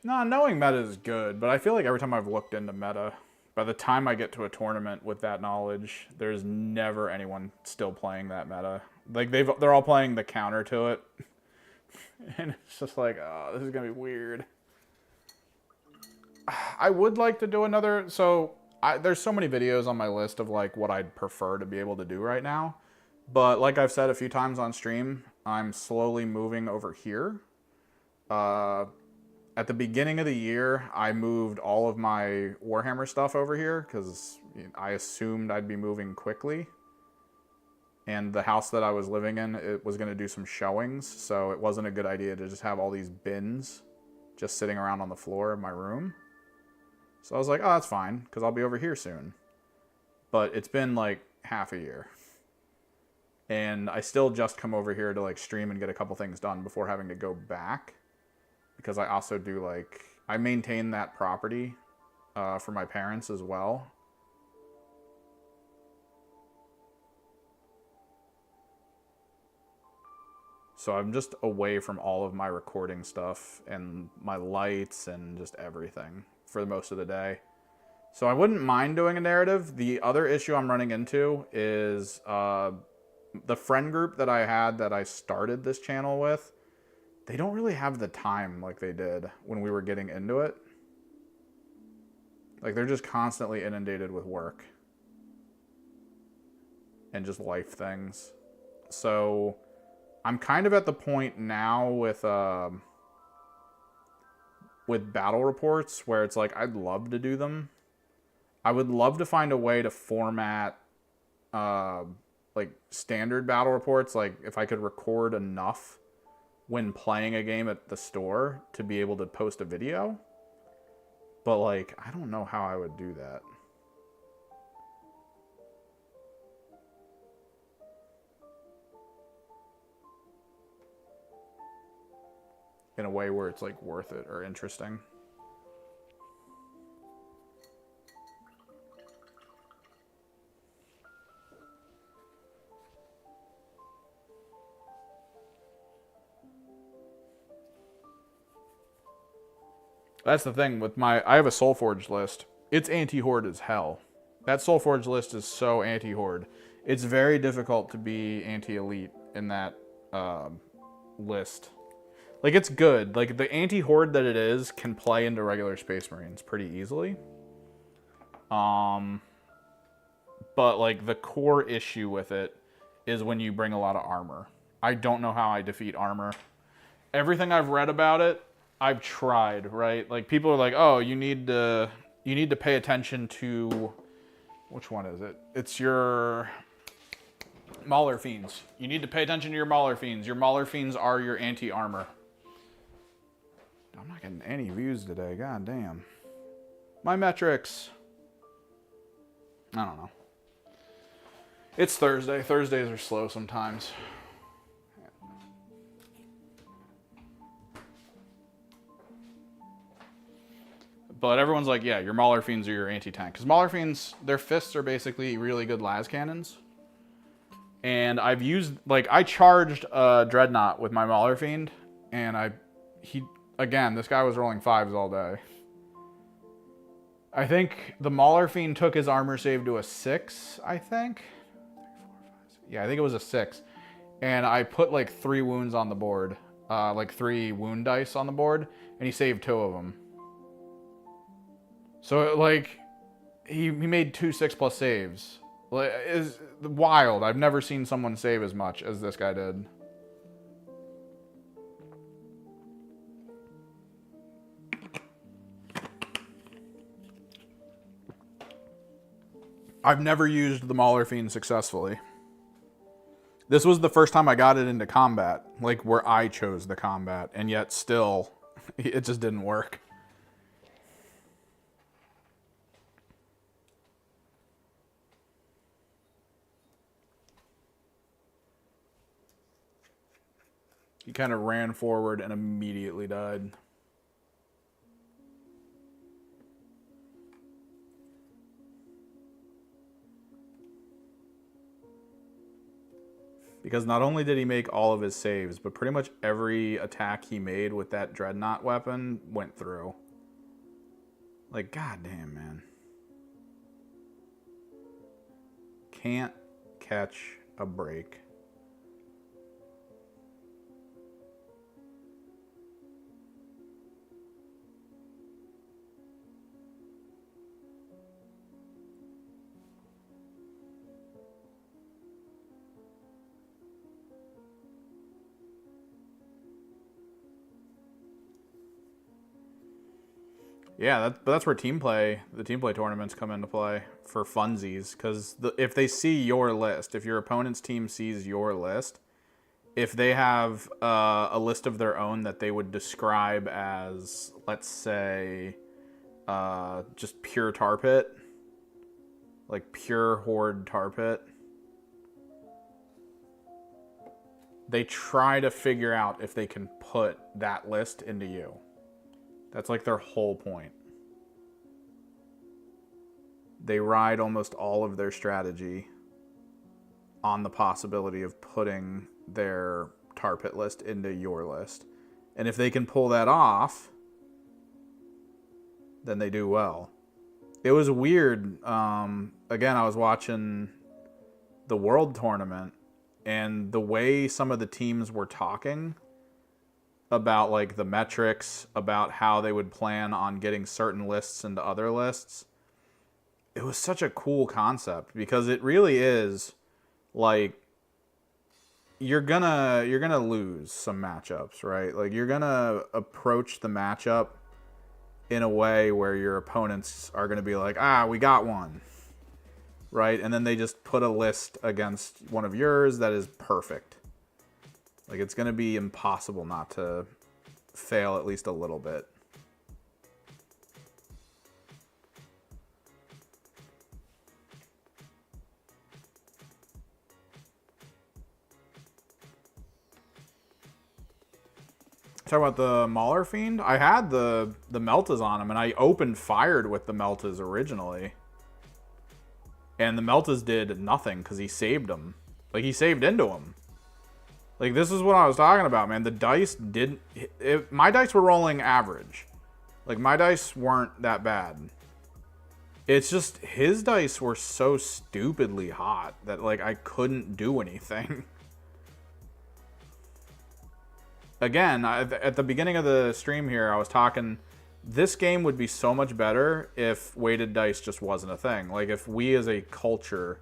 No, knowing meta is good, but I feel like every time I've looked into meta, by the time I get to a tournament with that knowledge, there's never anyone still playing that meta. Like they're all playing the counter to it. And it's just like, oh, this is gonna be weird. I would like to do another, so there's so many videos on my list of like what I'd prefer to be able to do right now. But like I've said a few times on stream, I'm slowly moving over here. At the beginning of the year, I moved all of my Warhammer stuff over here because I assumed I'd be moving quickly. And the house that I was living in, it was going to do some showings, so it wasn't a good idea to just have all these bins just sitting around on the floor of my room. So I was like, oh, that's fine, because I'll be over here soon. But it's been like half a year. And I still just come over here to like stream and get a couple things done before having to go back. Because I also do like, I maintain that property for my parents as well. So I'm just away from all of my recording stuff and my lights and just everything for most of the day. So I wouldn't mind doing a narrative. The other issue I'm running into is the friend group that I had that I started this channel with. They don't really have the time like they did when we were getting into it. Like, they're just constantly inundated with work. And just life things. So, I'm kind of at the point now with battle reports where it's like, I'd love to do them. I would love to find a way to format, like, standard battle reports. Like, if I could record enough when playing a game at the store to be able to post a video. But like, I don't know how I would do that. In a way where it's like worth it or interesting. That's the thing with I have a Soulforge list. It's anti-Horde as hell. That Soulforge list is so anti-Horde. It's very difficult to be anti-Elite in that list. Like, it's good. Like, the anti-Horde that it is can play into regular Space Marines pretty easily. But, like, the core issue with it is when you bring a lot of armor. I don't know how I defeat armor. Everything I've read about it, I've tried, right? Like, people are like, oh, you need to pay attention to, which one is it? It's your Mauler Fiends. You need to pay attention to your Mauler Fiends. Your Mauler Fiends are your anti-armor. I'm not getting any views today, god damn. My metrics. I don't know. It's Thursday. Thursdays are slow sometimes. But everyone's like, yeah, your Mauler Fiends are your anti-tank. Because Mauler Fiends, their fists are basically really good las cannons. And I've used, like, I charged Dreadnought with my Mauler Fiend. And again, this guy was rolling 5s all day. I think the Mauler Fiend took his armor save to a 6, I think. 3, 4, 5, 6. Yeah, I think it was a 6. And I put like 3 wounds on the board. like 3 wound dice on the board, and he saved 2 of them. So like he made 2 6+ saves. Like, is wild. I've never seen someone save as much as this guy did. I've never used the Mauler Fiend successfully. This was the first time I got it into combat, like where I chose the combat, and yet still, it just didn't work. He kind of ran forward and immediately died. Because not only did he make all of his saves, but pretty much every attack he made with that Dreadnought weapon went through. Like, goddamn, man. Can't catch a break. Yeah, that's where the team play tournaments come into play for funsies. Because if they see your list, if your opponent's team sees your list, if they have a list of their own that they would describe as, let's say, just pure tar pit, like pure horde tar pit, they try to figure out if they can put that list into you. That's like their whole point. They ride almost all of their strategy on the possibility of putting their tar pit list into your list. And if they can pull that off, then they do well. It was weird. Again, I was watching the World Tournament, and the way some of the teams were talking about like the metrics, about how they would plan on getting certain lists into other lists. It was such a cool concept because it really is like you're gonna lose some matchups, right? Like you're gonna approach the matchup in a way where your opponents are gonna be like, we got one, right? And then they just put a list against one of yours that is perfect. Like, it's going to be impossible not to fail at least a little bit. Talk about the Mauler Fiend. I had the Meltas on him, and I opened fired with the Meltas originally. And the Meltas did nothing because he saved them. Like, he saved into them. Like, this is what I was talking about, man. The dice didn't... my dice were rolling average. Like, my dice weren't that bad. It's just, his dice were so stupidly hot that, like, I couldn't do anything. Again, at the beginning of the stream here, I was talking... This game would be so much better if weighted dice just wasn't a thing. Like, if we as a culture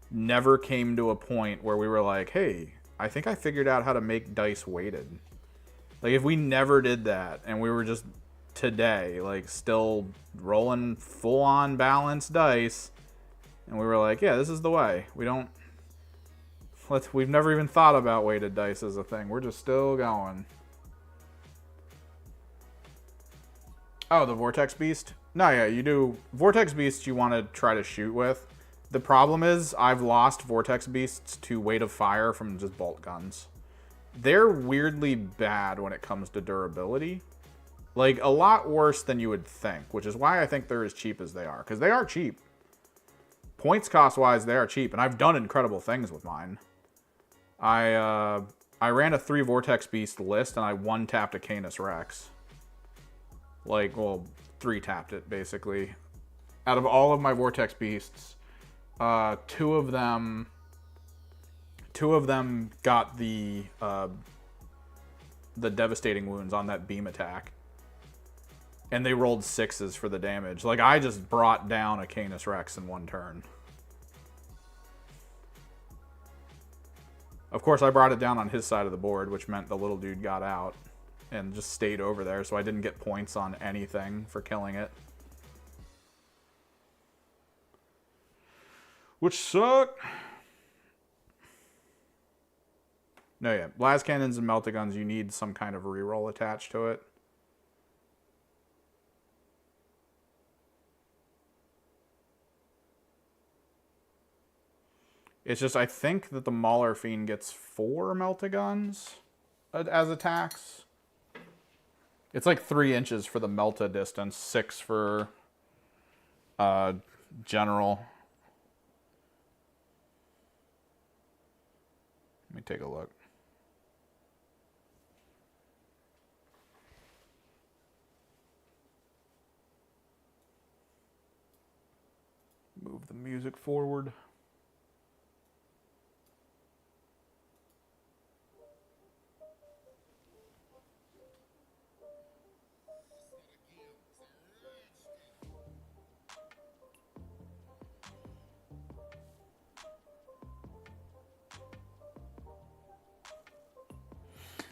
never came to a point where we were like, hey... I think I figured out how to make dice weighted. Like, if we never did that, and we were just today, like, still rolling full-on balanced dice, and we were like, yeah, this is the way. We've never even thought about weighted dice as a thing. We're just still going. Oh, the Vortex Beast? No, yeah, you do. Vortex Beasts you want to try to shoot with. The problem is, I've lost Vortex Beasts to Weight of Fire from just bolt guns. They're weirdly bad when it comes to durability. Like, a lot worse than you would think, which is why I think they're as cheap as they are. Because they are cheap. Points cost-wise, they are cheap, and I've done incredible things with mine. I ran a 3 Vortex Beast list, and I 1-tapped a Canis Rex. Like, well, 3-tapped it, basically. Out of all of my Vortex Beasts... two of them got the the devastating wounds on that beam attack. And they rolled 6s for the damage. Like, I just brought down a Canis Rex in one turn. Of course, I brought it down on his side of the board, which meant the little dude got out and just stayed over there, so I didn't get points on anything for killing it. Which sucked. No, yeah. Las Cannons and Meltaguns, you need some kind of reroll attached to it. It's just, I think that the Mauler Fiend gets 4 Meltaguns as attacks. It's like 3 inches for the Melta distance, 6 for general. Let me take a look. Move the music forward.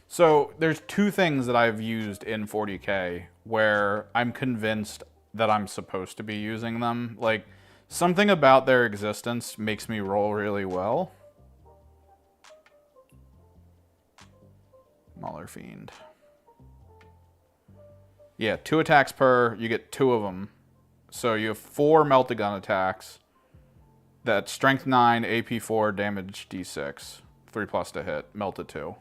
So there's 2 things that I've used in 40K where I'm convinced that I'm supposed to be using them. Like, something about their existence makes me roll really well. Mauler Fiend. Yeah, 2 attacks per, you get 2 of them. So you have 4 Meltagun attacks. That's strength 9, AP 4, damage D6. 3+ to hit, Melta 2.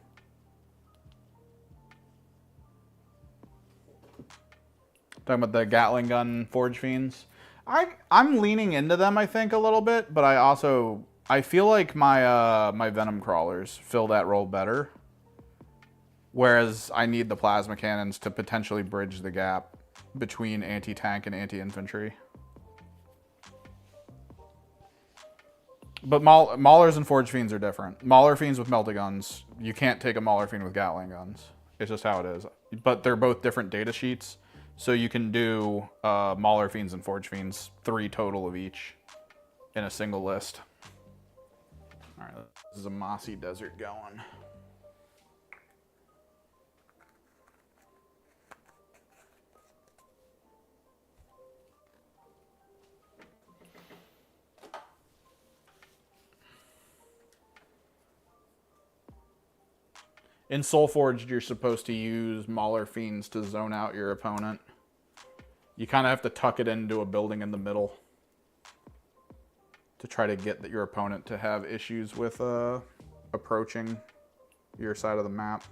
Talking about the Gatling gun Forge Fiends. I'm leaning into them, I think, a little bit, but I feel like my my Venom Crawlers fill that role better. Whereas I need the Plasma Cannons to potentially bridge the gap between anti-tank and anti-infantry. But Maulers and Forge Fiends are different. Mauler Fiends with Meltaguns, you can't take a Mauler Fiend with Gatling guns. It's just how it is. But they're both different data sheets. So you can do Mauler Fiends and Forge Fiends, 3 total of each in a single list. All right, this is a mossy desert going. In Soulforged, you're supposed to use Mauler Fiends to zone out your opponent. You kind of have to tuck it into a building in the middle to try to get your opponent to have issues with approaching your side of the map.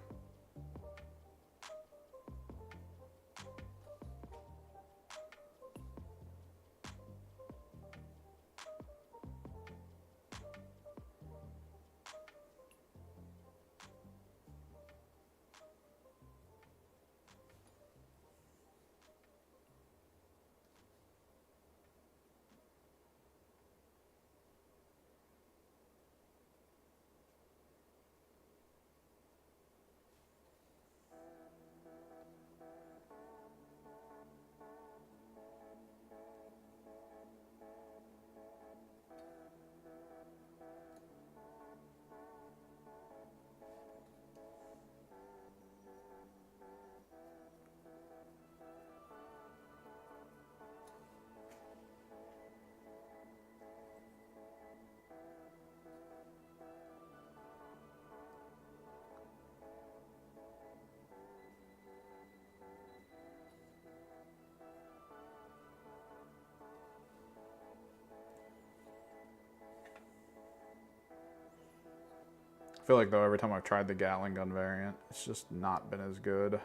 I feel like, though, every time I've tried the Gatling gun variant, it's just not been as good.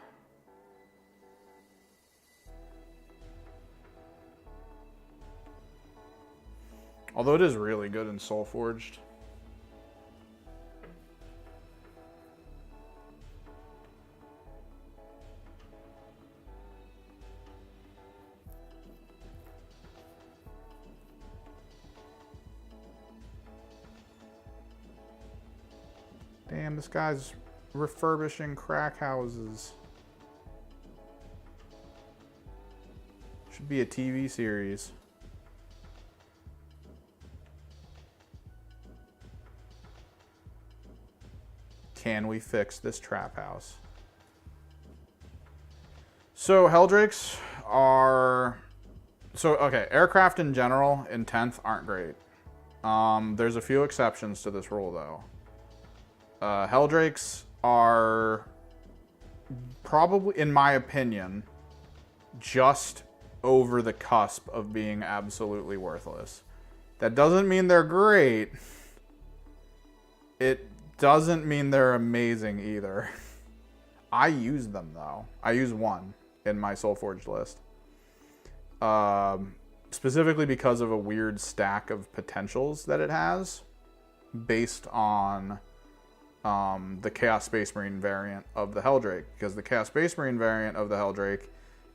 Although it is really good in Soulforged. Damn, this guy's refurbishing crack houses. Should be a TV series. Can we fix this trap house? So Helldrakes are... So, okay, aircraft in general in 10th aren't great. There's a few exceptions to this rule, though. Helldrakes are probably, in my opinion, just over the cusp of being absolutely worthless. That doesn't mean they're great. It doesn't mean they're amazing either. I use them, though. I use one in my Soulforged list. Specifically because of a weird stack of potentials that it has based on the Chaos Space Marine variant of the Helldrake. Because the Chaos Space Marine variant of the Helldrake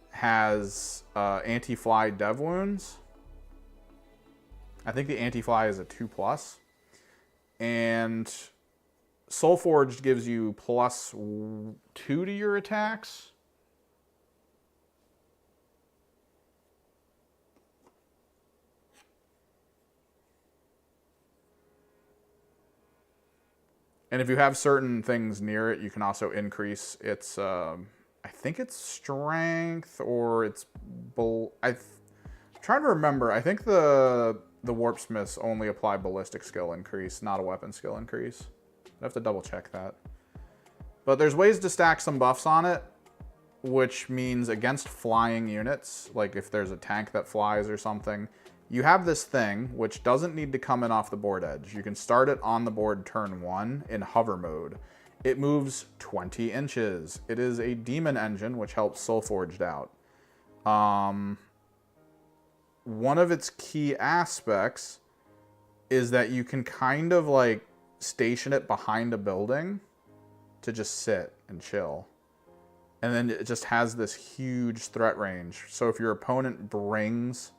has anti-fly dev wounds. I think the anti-fly is a 2+. And Soulforged gives you +2 to your attacks. And if you have certain things near it, you can also increase its, I think it's strength or its, I'm trying to remember. I think the Warpsmiths only apply ballistic skill increase, not a weapon skill increase. I have to double check that. But there's ways to stack some buffs on it, which means against flying units, like if there's a tank that flies or something, you have this thing which doesn't need to come in off the board edge. You can start it on the board turn 1 in hover mode. It moves 20 inches. It is a demon engine, which helps Soulforged out. One of its key aspects is that you can kind of like station it behind a building to just sit and chill. And then it just has this huge threat range. So if your opponent brings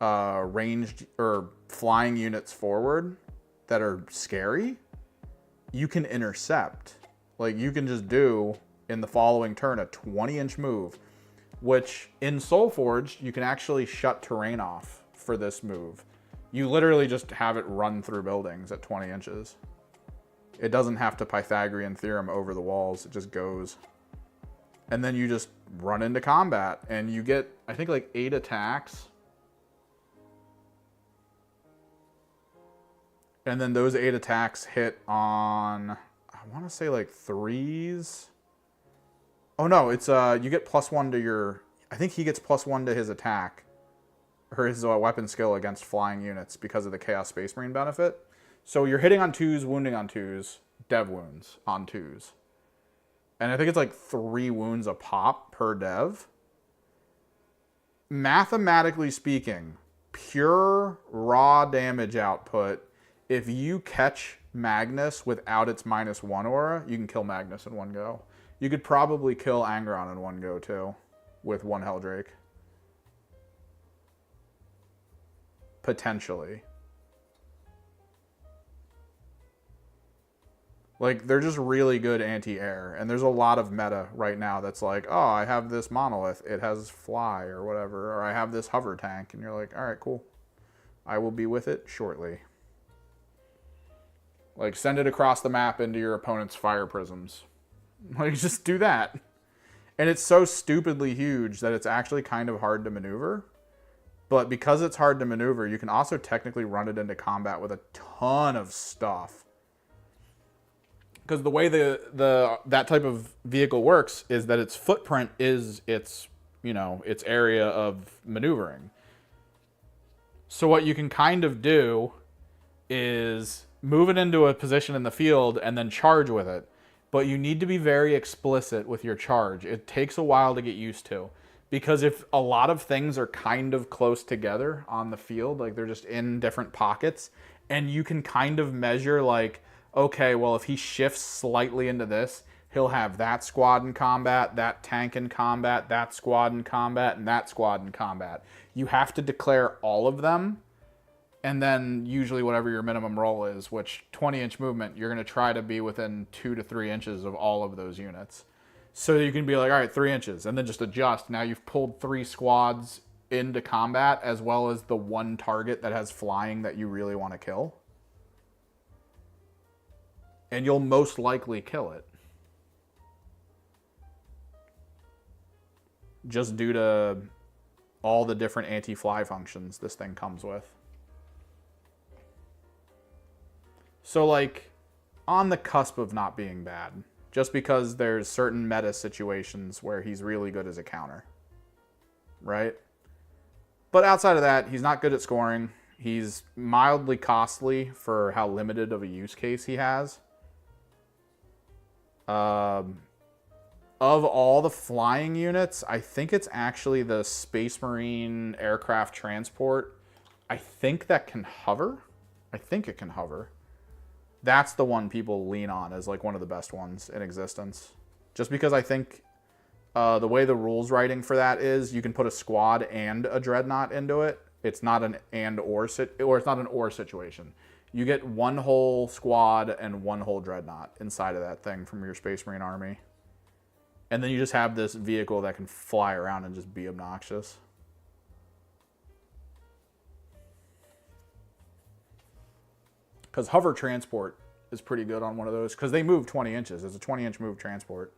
ranged or flying units forward that are scary, you can intercept. Like you can just do in the following turn a 20-inch move, which in Soulforged you can actually shut terrain off for this move. You literally just have it run through buildings at 20 inches. It doesn't have to Pythagorean theorem over the walls. It just goes. And then you just run into combat and you get, I think, like 8 attacks. And then those 8 attacks hit on, I want to say like 3s. Oh no, it's you get +1 to your, I think he gets +1 to his attack. Or his weapon skill against flying units because of the Chaos Space Marine benefit. So you're hitting on 2s, wounding on 2s, dev wounds on 2s. And I think it's like 3 wounds a pop per dev. Mathematically speaking, pure raw damage output, if you catch Magnus without its -1 aura, you can kill Magnus in one go. You could probably kill Angron in one go too, with one Helldrake. Potentially. Like, they're just really good anti-air. And there's a lot of meta right now that's like, oh, I have this monolith. It has fly or whatever. Or I have this hover tank. And you're like, all right, cool. I will be with it shortly. Like, send it across the map into your opponent's fire prisms. Like, just do that. And it's so stupidly huge that it's actually kind of hard to maneuver. But because it's hard to maneuver, you can also technically run it into combat with a ton of stuff. Because the way that type of vehicle works is that its footprint is its area of maneuvering. So what you can kind of do is move it into a position in the field and then charge with it. But you need to be very explicit with your charge. It takes a while to get used to. Because if a lot of things are kind of close together on the field, like they're just in different pockets, and you can kind of measure like, okay, well, if he shifts slightly into this, he'll have that squad in combat, that tank in combat, that squad in combat, and that squad in combat. You have to declare all of them And then usually whatever your minimum roll is, which 20-inch movement, you're going to try to be within 2 to 3 inches of all of those units. So you can be like, all right, 3 inches, and then just adjust. Now you've pulled 3 squads into combat, as well as the one target that has flying that you really want to kill. And you'll most likely kill it. Just due to all the different anti-fly functions this thing comes with. So, like, on the cusp of not being bad. Just because there's certain meta situations where he's really good as a counter. Right? But outside of that, he's not good at scoring. He's mildly costly for how limited of a use case he has. Of all the flying units, I think it's actually the Space Marine aircraft transport. I think that can hover. I think it can hover. That's the one people lean on as like one of the best ones in existence. Just because I think the way the rules writing for that is, you can put a squad and a dreadnought into it. It's not an or it's not an or situation. You get one whole squad and one whole dreadnought inside of that thing from your Space Marine army. And then you just have this vehicle that can fly around and just be obnoxious. Because hover transport is pretty good on one of those. Because they move 20 inches. It's a 20-inch move transport.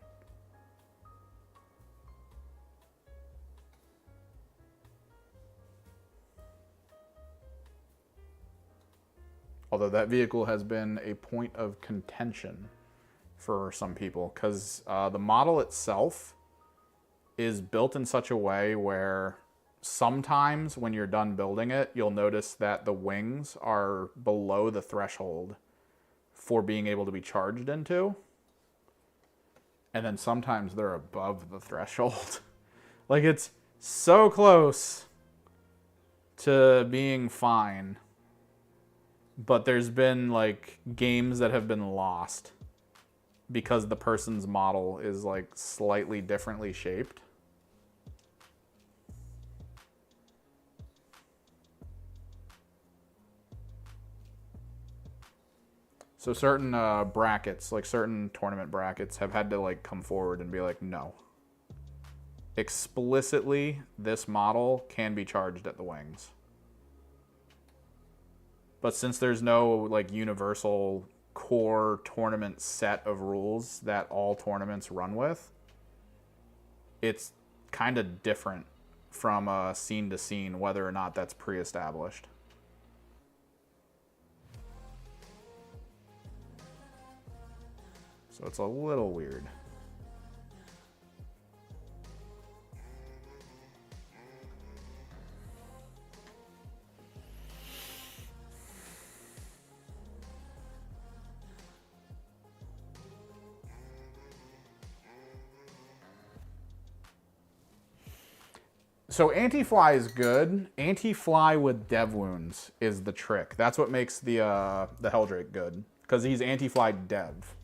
Although that vehicle has been a point of contention for some people. Because the model itself is built in such a way where sometimes when you're done building it, you'll notice that the wings are below the threshold for being able to be charged into. And then sometimes they're above the threshold. Like, it's so close to being fine. But there's been, like, games that have been lost because the person's model is, like, slightly differently shaped. So certain brackets, like certain tournament brackets, have had to like come forward and be like, no. Explicitly, this model can be charged at the wings. But since there's no like universal core tournament set of rules that all tournaments run with, it's kind of different from scene to scene whether or not that's pre-established. So it's a little weird. So anti-fly is good. Anti-fly with dev wounds is the trick. That's what makes the Helldrake good, because he's anti-fly dev.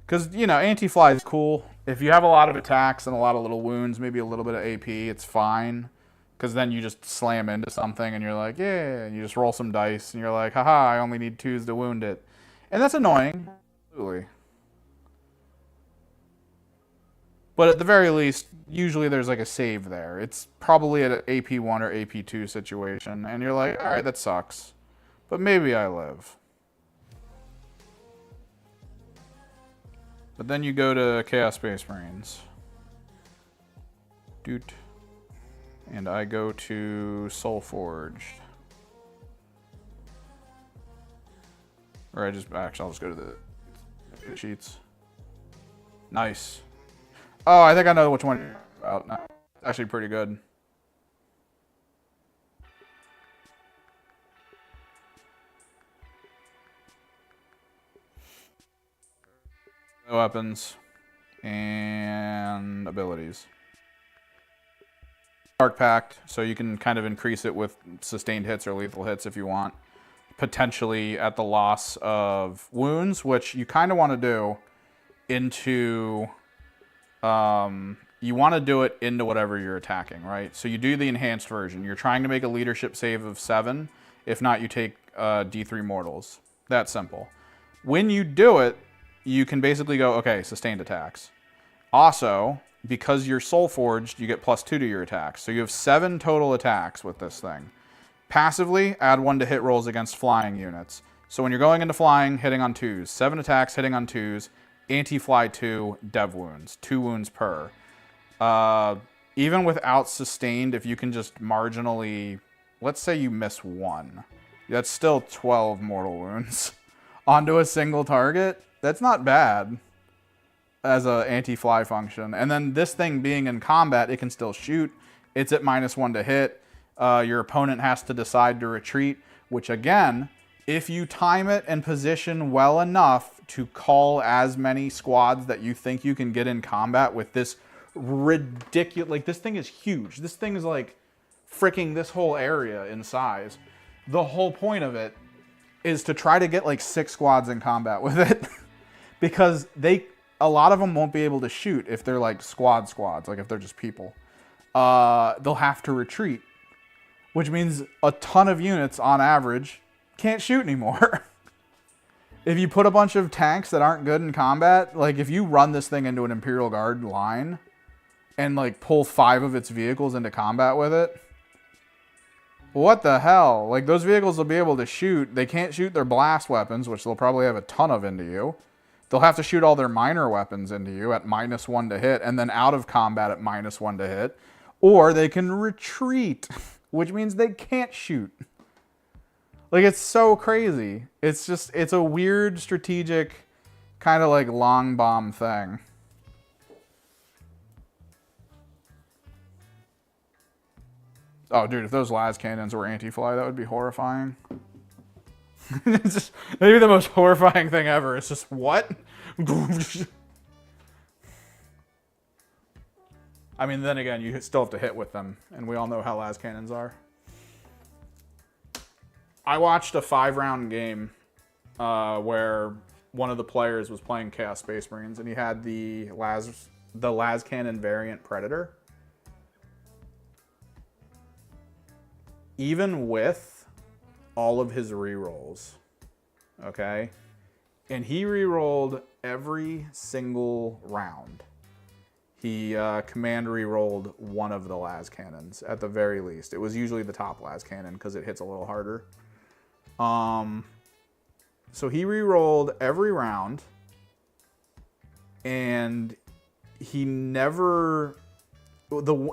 Because, you know, anti-fly is cool. If you have a lot of attacks and a lot of little wounds, maybe a little bit of AP, it's fine. Because then you just slam into something and you're like, yeah, and you just roll some dice and you're like, haha, I only need 2s to wound it. And that's annoying. Absolutely. But at the very least, usually there's like a save there. It's probably an AP1 or AP2 situation. And you're like, all right, that sucks. But maybe I live. But then you go to Chaos Space Marines. Doot. And I go to Soul Forged. Or actually, I'll just go to the sheets. Nice. Oh, I think I know which one you're about. No, it's actually pretty good. Weapons and abilities. Dark Pact, so you can kind of increase it with sustained hits or lethal hits if you want. Potentially at the loss of wounds, which you kind of want to do into you want to do it into whatever you're attacking, right? So you do the enhanced version. You're trying to make a leadership save of 7. If not, you take D3 mortals. That simple. When you do it, you can basically go, okay, sustained attacks. Also, because you're soul forged, you get +2 to your attacks. So you have 7 total attacks with this thing. Passively, add 1 to hit rolls against flying units. So when you're going into flying, hitting on 2s. 7 attacks, hitting on 2s. Anti-fly 2, dev wounds. 2 wounds per. Even without sustained, if you can just marginally... Let's say you miss 1. That's still 12 mortal wounds onto a single target. That's not bad as an anti-fly function. And then this thing being in combat, it can still shoot. It's at -1 to hit. Your opponent has to decide to retreat, which again, if you time it and position well enough to call as many squads that you think you can get in combat with this ridiculous... Like, this thing is huge. This thing is like freaking this whole area in size. The whole point of it is to try to get like 6 squads in combat with it. Because a lot of them won't be able to shoot if they're like squads, like if they're just people. They'll have to retreat, which means a ton of units on average can't shoot anymore. If you put a bunch of tanks that aren't good in combat, like if you run this thing into an Imperial Guard line and like pull 5 of its vehicles into combat with it, what the hell? Like, those vehicles will be able to shoot. They can't shoot their blast weapons, which they'll probably have a ton of into you. They'll have to shoot all their minor weapons into you at -1 to hit, and then out of combat at -1 to hit. Or they can retreat, which means they can't shoot. Like, it's so crazy. It's just, it's a weird strategic kind of like long bomb thing. Oh, dude, if those las cannons were anti-fly, that would be horrifying. It's just maybe the most horrifying thing ever. It's just, what? I mean, then again, you still have to hit with them, and we all know how las cannons are. I watched a 5-round game where one of the players was playing Chaos Space Marines, and he had the las cannon variant Predator. Even with all of his rerolls, okay? And he rerolled every single round. He command rerolled one of the las cannons, at the very least. It was usually the top las cannon, because it hits a little harder. So he rerolled every round, and he never...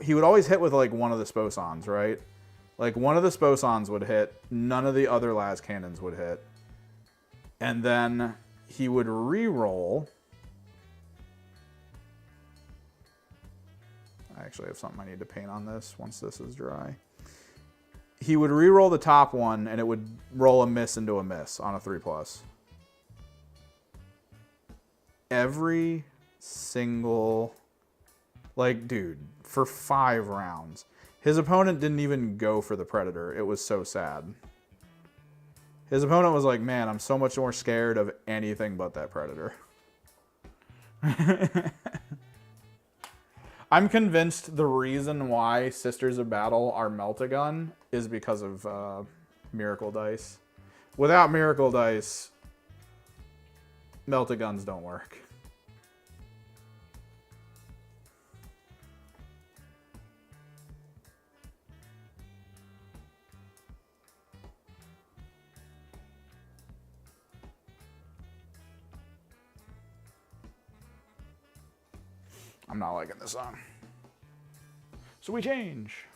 he would always hit with, like, one of the Sposons, right? Like, one of the Sposons would hit, none of the other las cannons would hit. And then he would re-roll. I actually have something I need to paint on this once this is dry. He would re-roll the top one, and it would roll a miss into a miss on a 3+. Every single... Like, dude, for 5 rounds. His opponent didn't even go for the Predator. It was so sad. His opponent was like, man, I'm so much more scared of anything but that Predator. I'm convinced the reason why Sisters of Battle are Melt-A-Gun is because of Miracle Dice. Without Miracle Dice, Melt-A-Guns don't work. I'm not liking this song. So we change.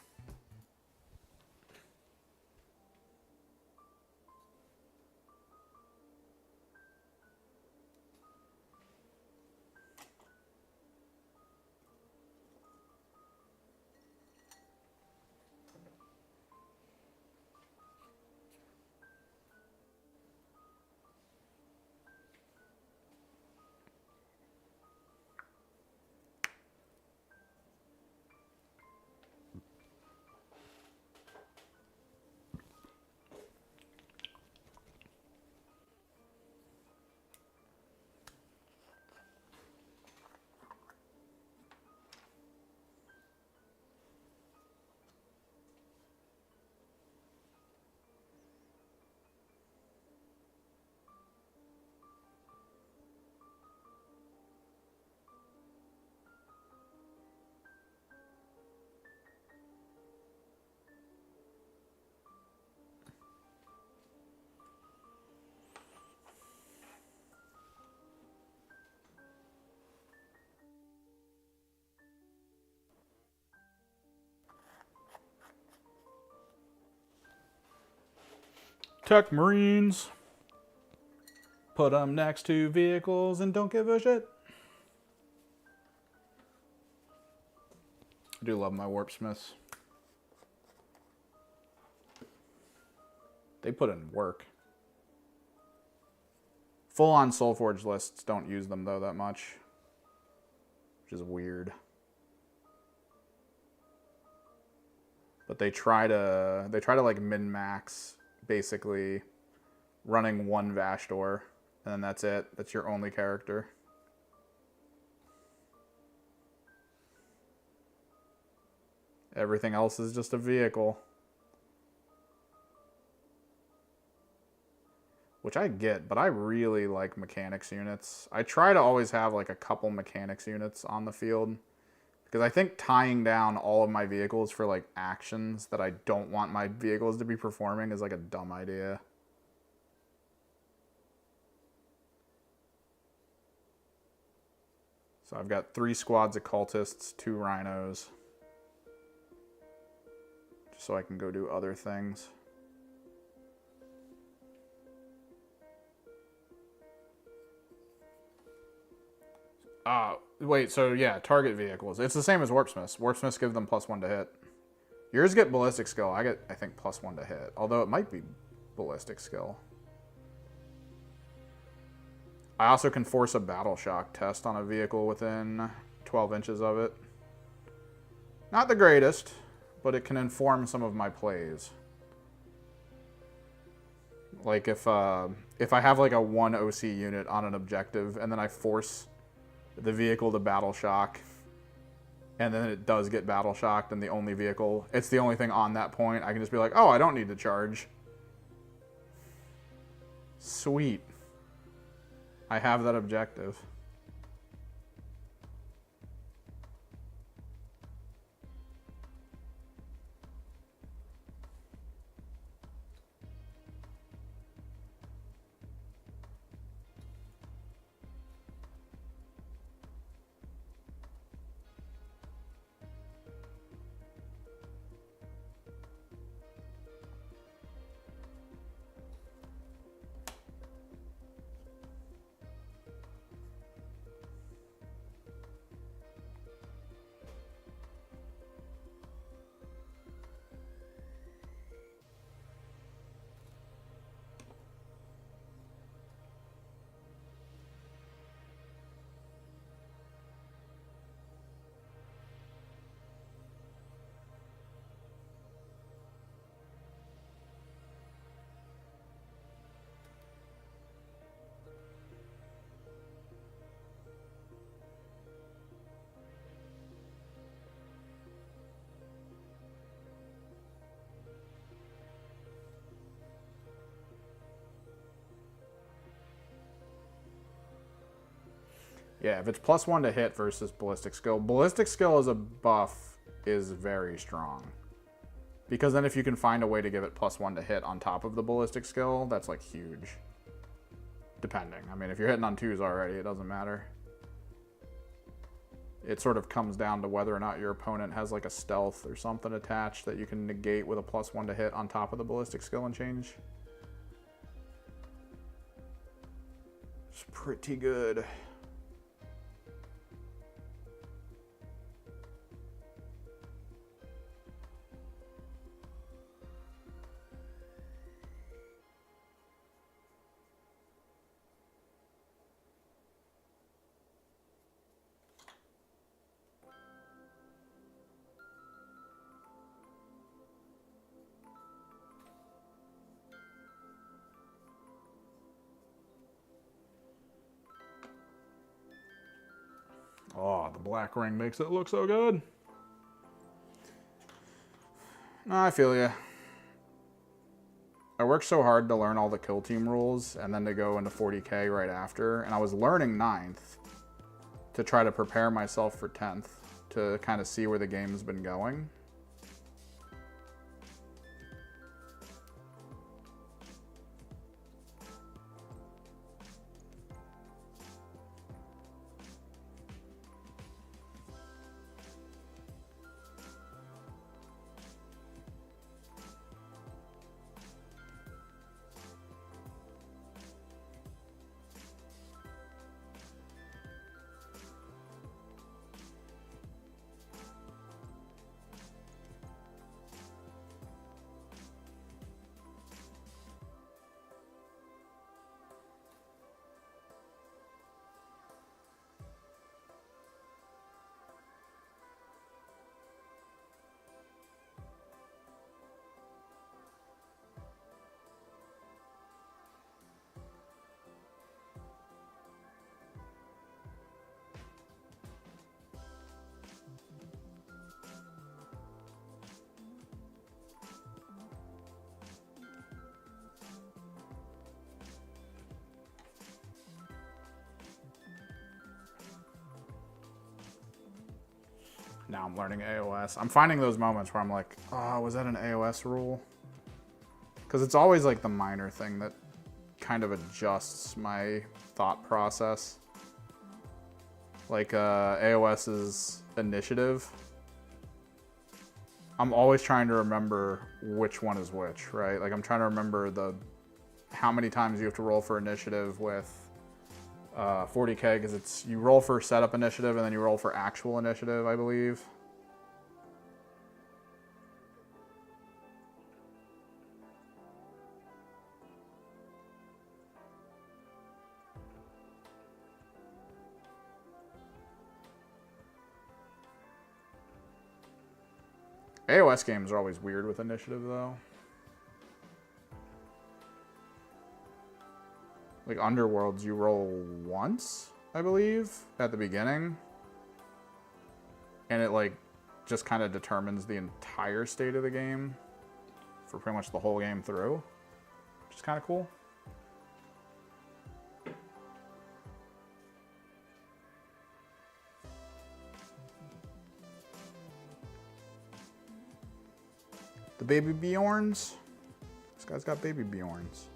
Tech Marines. Put them next to vehicles and don't give a shit. I do love my Warp Smiths. They put in work. Full-on Soulforge lists don't use them, though, that much. Which is weird. But they try to like min-max, basically, running one Vashdor. And then that's it. That's your only character. Everything else is just a vehicle. Which I get, but I really like mechanics units. I try to always have like a couple mechanics units on the field. Because I think tying down all of my vehicles for like actions that I don't want my vehicles to be performing is like a dumb idea. So I've got 3 squads of cultists, 2 rhinos. Just so I can go do other things. Wait, so yeah, target vehicles. It's the same as Warpsmiths. Warpsmiths give them +1 to hit. Yours get ballistic skill. I get, I think, +1 to hit. Although it might be ballistic skill. I also can force a battle shock test on a vehicle within 12 inches of it. Not the greatest, but it can inform some of my plays. Like if I have like a 1 OC unit on an objective and then I force the vehicle to battle shock and then it does get battle shocked and the only vehicle, it's the only thing on that point, I can just be like, oh, I don't need to charge. Sweet. I have that objective. Yeah, if it's +1 to hit versus ballistic skill as a buff is very strong. Because then if you can find a way to give it +1 to hit on top of the ballistic skill, that's like huge. Depending. I mean, if you're hitting on 2s already, it doesn't matter. It sort of comes down to whether or not your opponent has like a stealth or something attached that you can negate with a +1 to hit on top of the ballistic skill and change. It's pretty good. Oh, the black ring makes it look so good. No, I feel ya. I worked so hard to learn all the kill team rules and then to go into 40k right after, and I was learning 9th to try to prepare myself for 10th to kind of see where the game's been going. Now I'm learning AOS. I'm finding those moments where I'm like, oh, was that an AOS rule? Because it's always like the minor thing that kind of adjusts my thought process. Like AOS's initiative. I'm always trying to remember which one is which, right? Like I'm trying to remember how many times you have to roll for initiative with 40k, because it's you roll for setup initiative and then you roll for actual initiative, I believe. AOS games are always weird with initiative, though. Like Underworlds, you roll once, I believe, at the beginning. And it, like, just kind of determines the entire state of the game for pretty much the whole game through, which is kind of cool. The baby Bjorns. This guy's got baby Bjorns.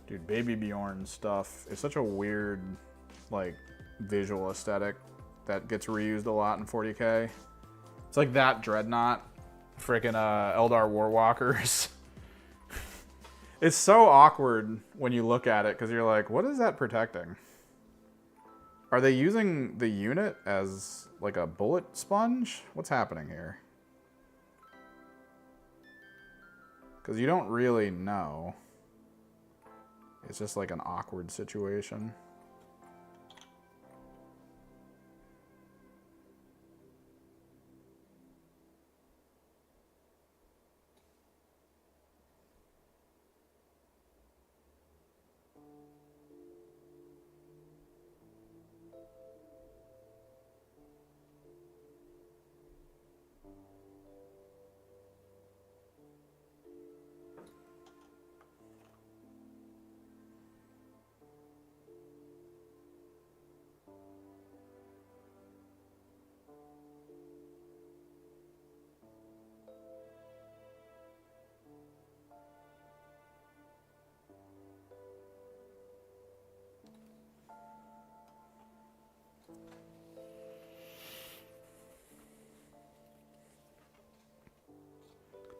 Dude, Baby Bjorn stuff is such a weird, like, visual aesthetic that gets reused a lot in 40k. It's like that Dreadnought, freaking Eldar Warwalkers. It's so awkward when you look at it because you're like, what is that protecting? Are they using the unit as like a bullet sponge? What's happening here? Because you don't really know. It's just like an awkward situation.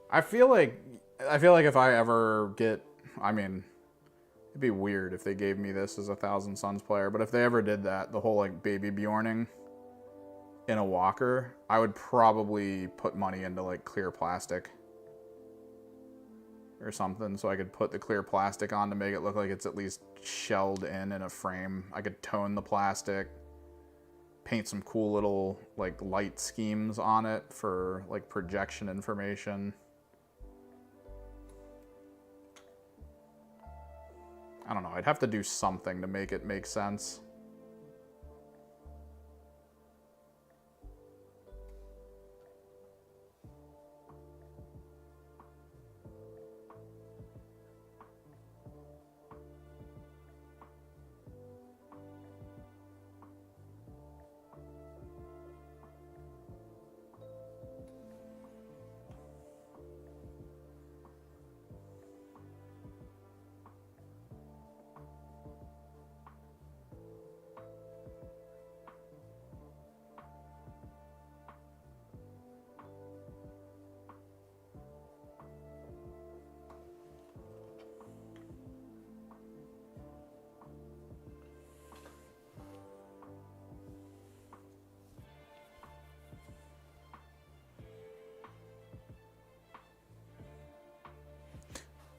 I feel like if I ever get, I mean, it'd be weird if they gave me this as a Thousand Suns player, but if they ever did that, the whole like Baby Bjorning in a walker, I would probably put money into like clear plastic or something, so I could put the clear plastic on to make it look like it's at least shelled in a frame. I could tone the plastic, paint some cool little like light schemes on it for like projection information. I don't know, I'd have to do something to make it make sense.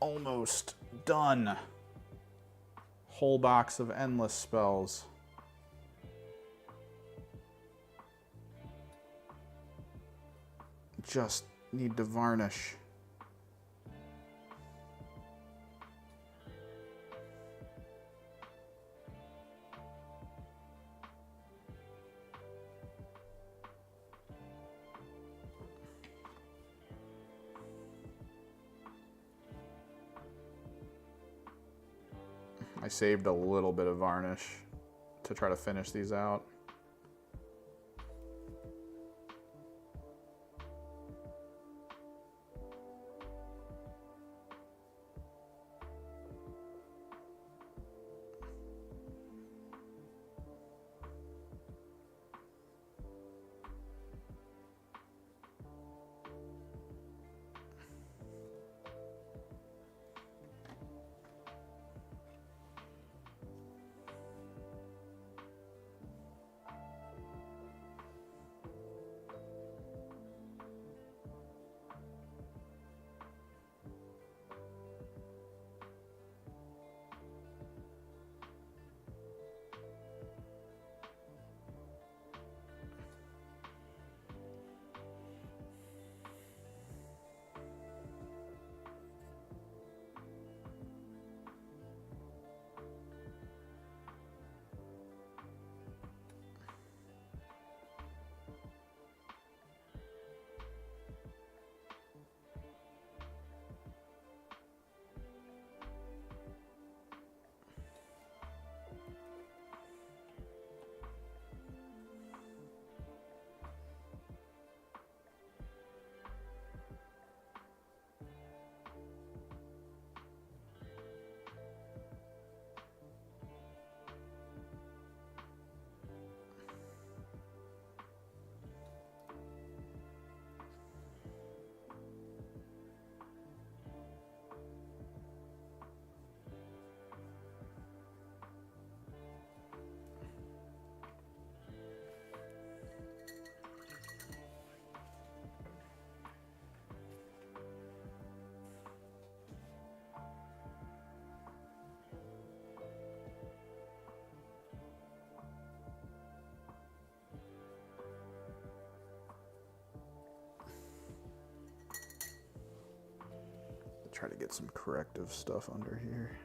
almost done. Whole box of endless spells. Just need to varnish. I saved a little bit of varnish to try to finish these out. Try to get some corrective stuff under here.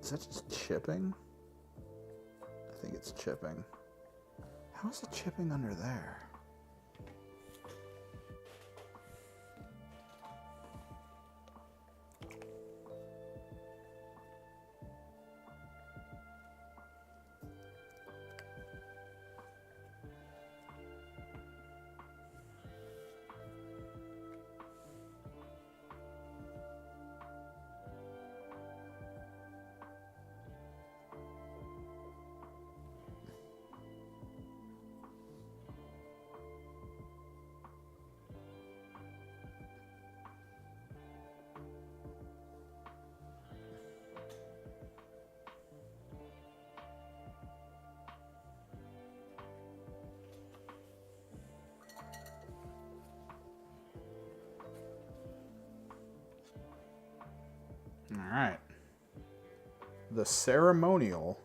Is that just chipping? I think it's chipping. How is it chipping under there? All right. The ceremonial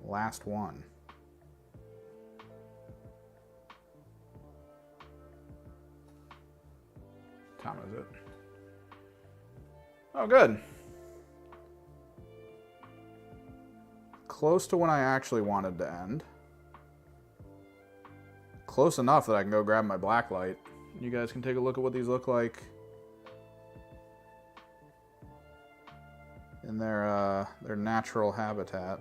last one. What time is it? Oh, good. Close to when I actually wanted to end. Close enough that I can go grab my blacklight. You guys can take a look at what these look like in their natural habitat.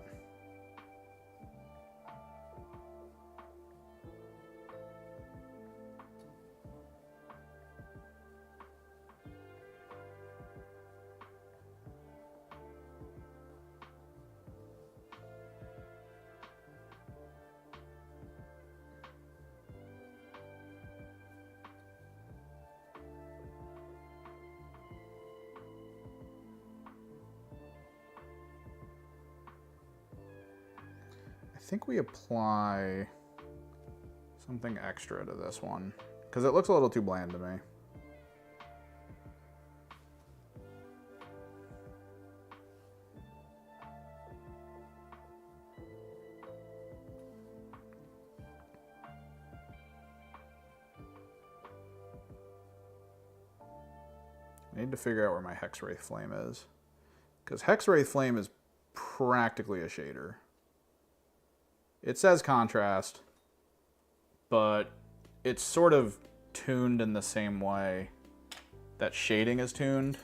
think we apply something extra to this one because it looks a little too bland to me. I need to figure out where my Hexwraith Flame is, because Hexwraith Flame is practically a shader. It says contrast, but it's sort of tuned in the same way that shading is tuned.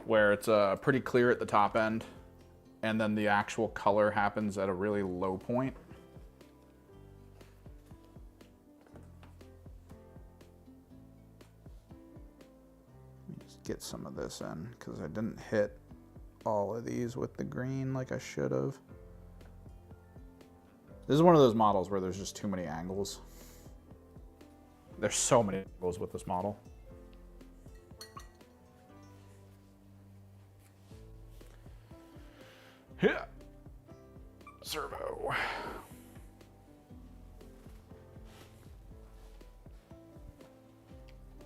Where it's pretty clear at the top end, and then the actual color happens at a really low point. Get some of this in because I didn't hit all of these with the green like I should have. This is one of those models where there's just too many angles. There's so many angles with this model. Yeah. Servo.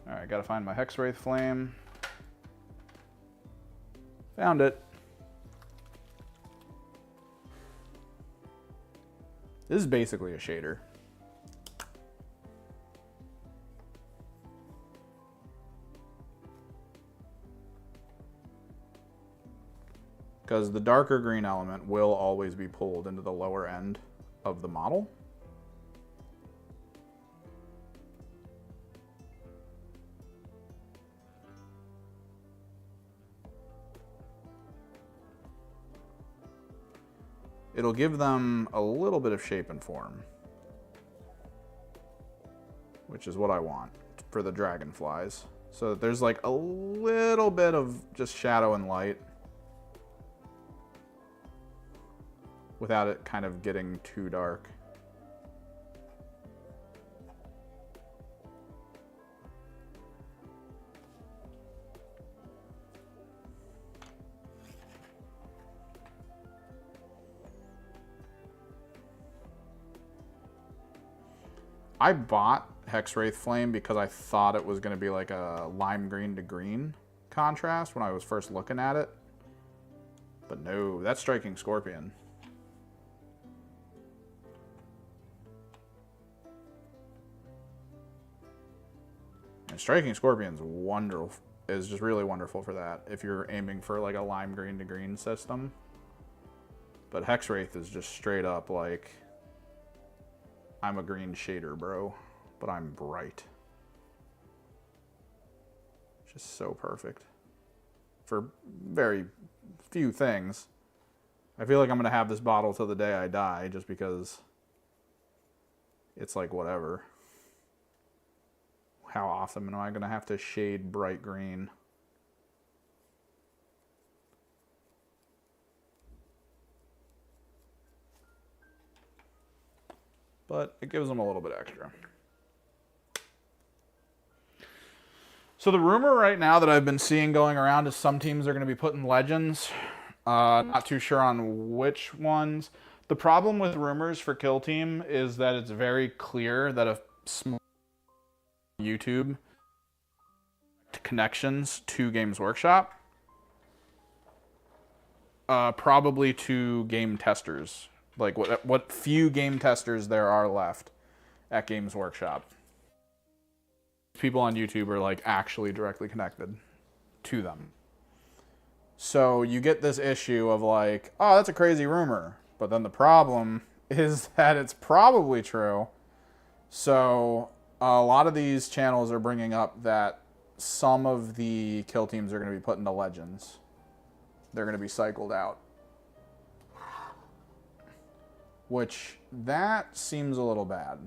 All right, gotta find my Hexwraith Flame. Found it. This is basically a shader. Because the darker green element will always be pulled into the lower end of the model. It'll give them a little bit of shape and form, which is what I want for the dragonflies. So that there's like a little bit of just shadow and light without it kind of getting too dark. I bought Hexwraith Flame because I thought it was going to be like a lime green to green contrast when I was first looking at it. But no, that's Striking Scorpion. And Striking Scorpion's wonderful, is just really wonderful for that if you're aiming for like a lime green to green system. But Hexwraith is just straight up like, I'm a green shader, bro, but I'm bright. Just so perfect. For very few things. I feel like I'm going to have this bottle till the day I die just because it's like whatever. How often am I going to have to shade bright green? But it gives them a little bit extra. So the rumor right now that I've been seeing going around is some teams are going to be putting legends. Not too sure on which ones. The problem with rumors for Kill Team is that it's very clear that a small YouTube connections to Games Workshop. Probably to game testers. Like what few game testers there are left at Games Workshop. People on YouTube are like actually directly connected to them. So you get this issue of like, oh, that's a crazy rumor. But then the problem is that it's probably true. So a lot of these channels are bringing up that some of the kill teams are going to be put into legends. They're going to be cycled out. Which, that seems a little bad,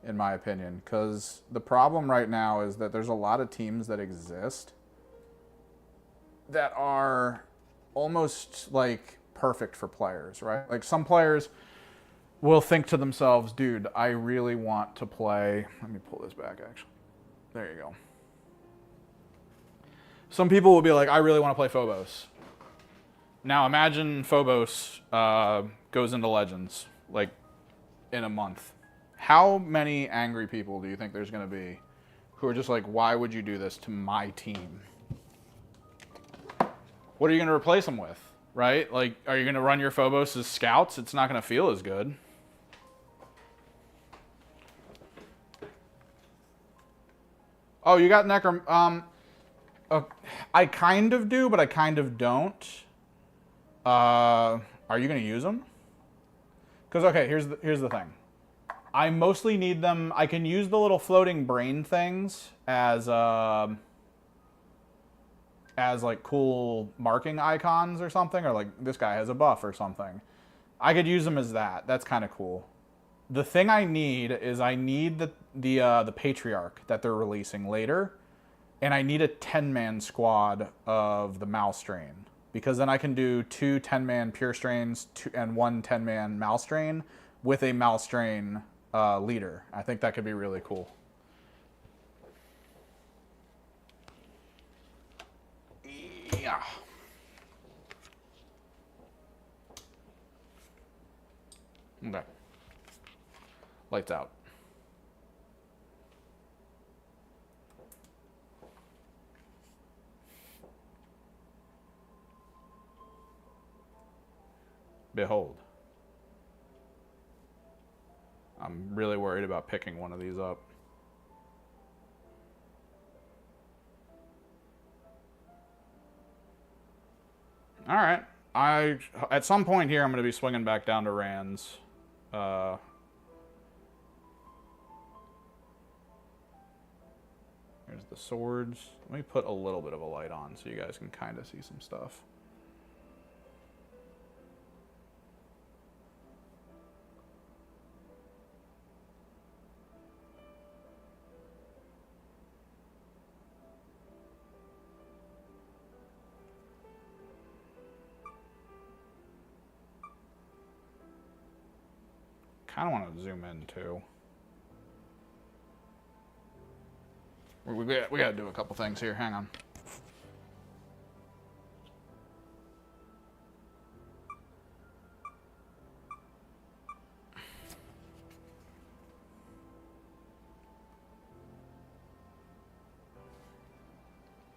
in my opinion, because the problem right now is that there's a lot of teams that exist that are almost like perfect for players, right? Like some players will think to themselves, dude, I really want to play. Let me pull this back, actually. There you go. Some people will be like, I really want to play Phobos. Now imagine Phobos goes into Legends, like, in a month. How many angry people do you think there's going to be who are just like, why would you do this to my team? What are you going to replace them with, right? Like, are you going to run your Phobos as scouts? It's not going to feel as good. Oh, you got Necrom. I kind of do, but I kind of don't. Are you going to use them? Because, okay, here's the thing. I mostly need them. I can use the little floating brain things as like cool marking icons or something, or like this guy has a buff or something. I could use them as that. That's kind of cool. The thing I need is I need the Patriarch that they're releasing later, and I need a 10-man squad of the Malstrain, because then I can do 2 10-man Pure Strains and 1 10-man Malstrain with a Malstrain leader. I think that could be really cool. Yeah. Okay. Lights out. Behold. I'm really worried about picking one of these up. All right. At some point here, I'm going to be swinging back down to Rands. There's the swords. Let me put a little bit of a light on so you guys can kind of see some stuff. Kind of want to zoom in too. We got to do a couple things here. Hang on.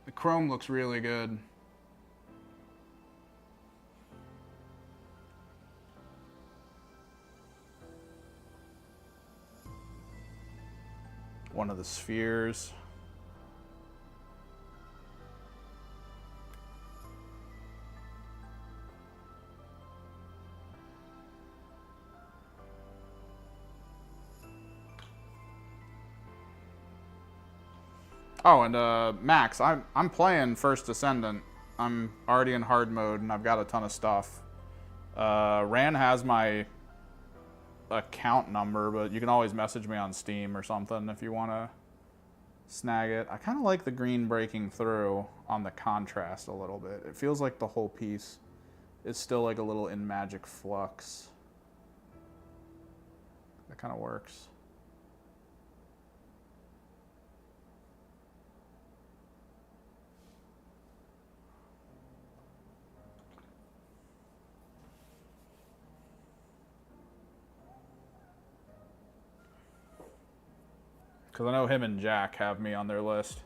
The chrome looks really good. One of the spheres. Oh, and Max, I'm playing First Descendant. I'm already in hard mode, and I've got a ton of stuff. Ran has my account number, but you can always message me on Steam or something if you want to snag it. I kind of like the green breaking through on the contrast a little bit. It feels like the whole piece is still like a little in magic flux. That kind of works. Because I know him and Jack have me on their list.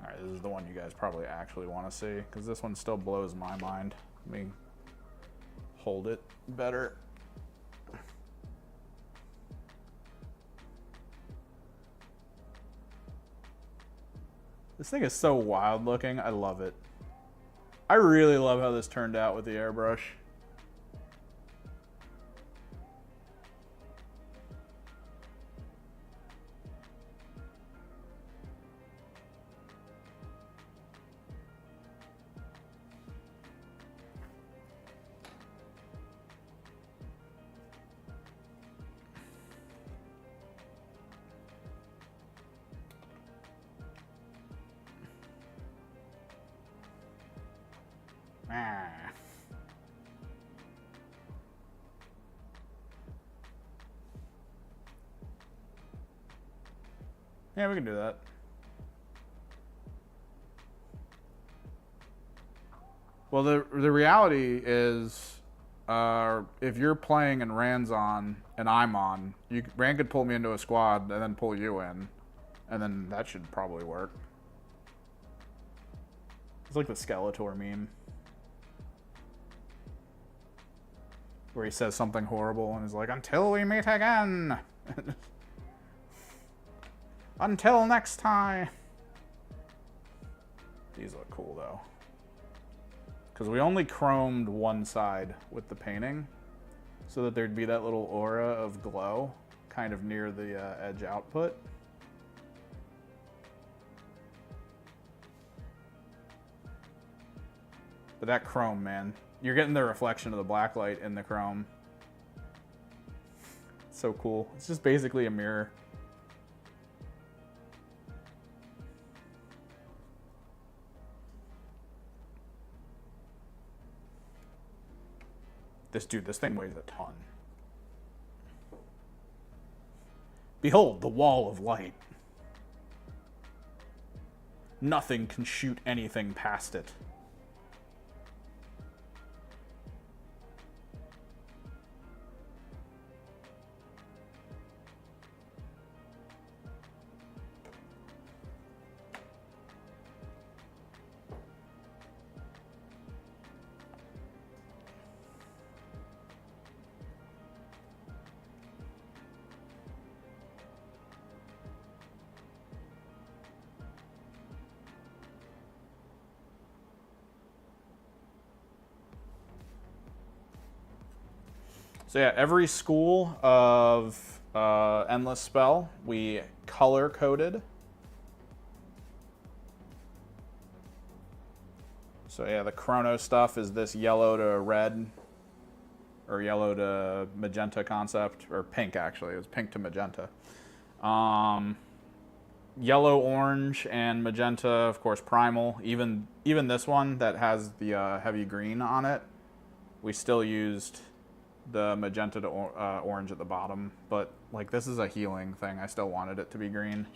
Alright, this is the one you guys probably actually want to see, because this one still blows my mind. Let me hold it better. This thing is so wild looking. I love it. I really love how this turned out with the airbrush. Yeah, we can do that. Well, the reality is, if you're playing and Rand's on and I'm on, Rand could pull me into a squad and then pull you in, and then that should probably work. It's like the Skeletor meme, where he says something horrible and is like, "Until we meet again." Until next time. These look cool though, because we only chromed one side with the painting, so that there'd be that little aura of glow kind of near the edge output. But that chrome, man, you're getting the reflection of the black light in the chrome. It's so cool. It's just basically a mirror. This thing weighs a ton. Behold, the wall of light. Nothing can shoot anything past it. So yeah, every school of Endless Spell we color coded. So yeah, the Chrono stuff is this yellow to red, or yellow to magenta concept, or pink actually. It was pink to magenta. Yellow, orange, and magenta, of course, primal. Even this one that has the heavy green on it, we still used the magenta to orange at the bottom, but like this is a healing thing. I still wanted it to be green.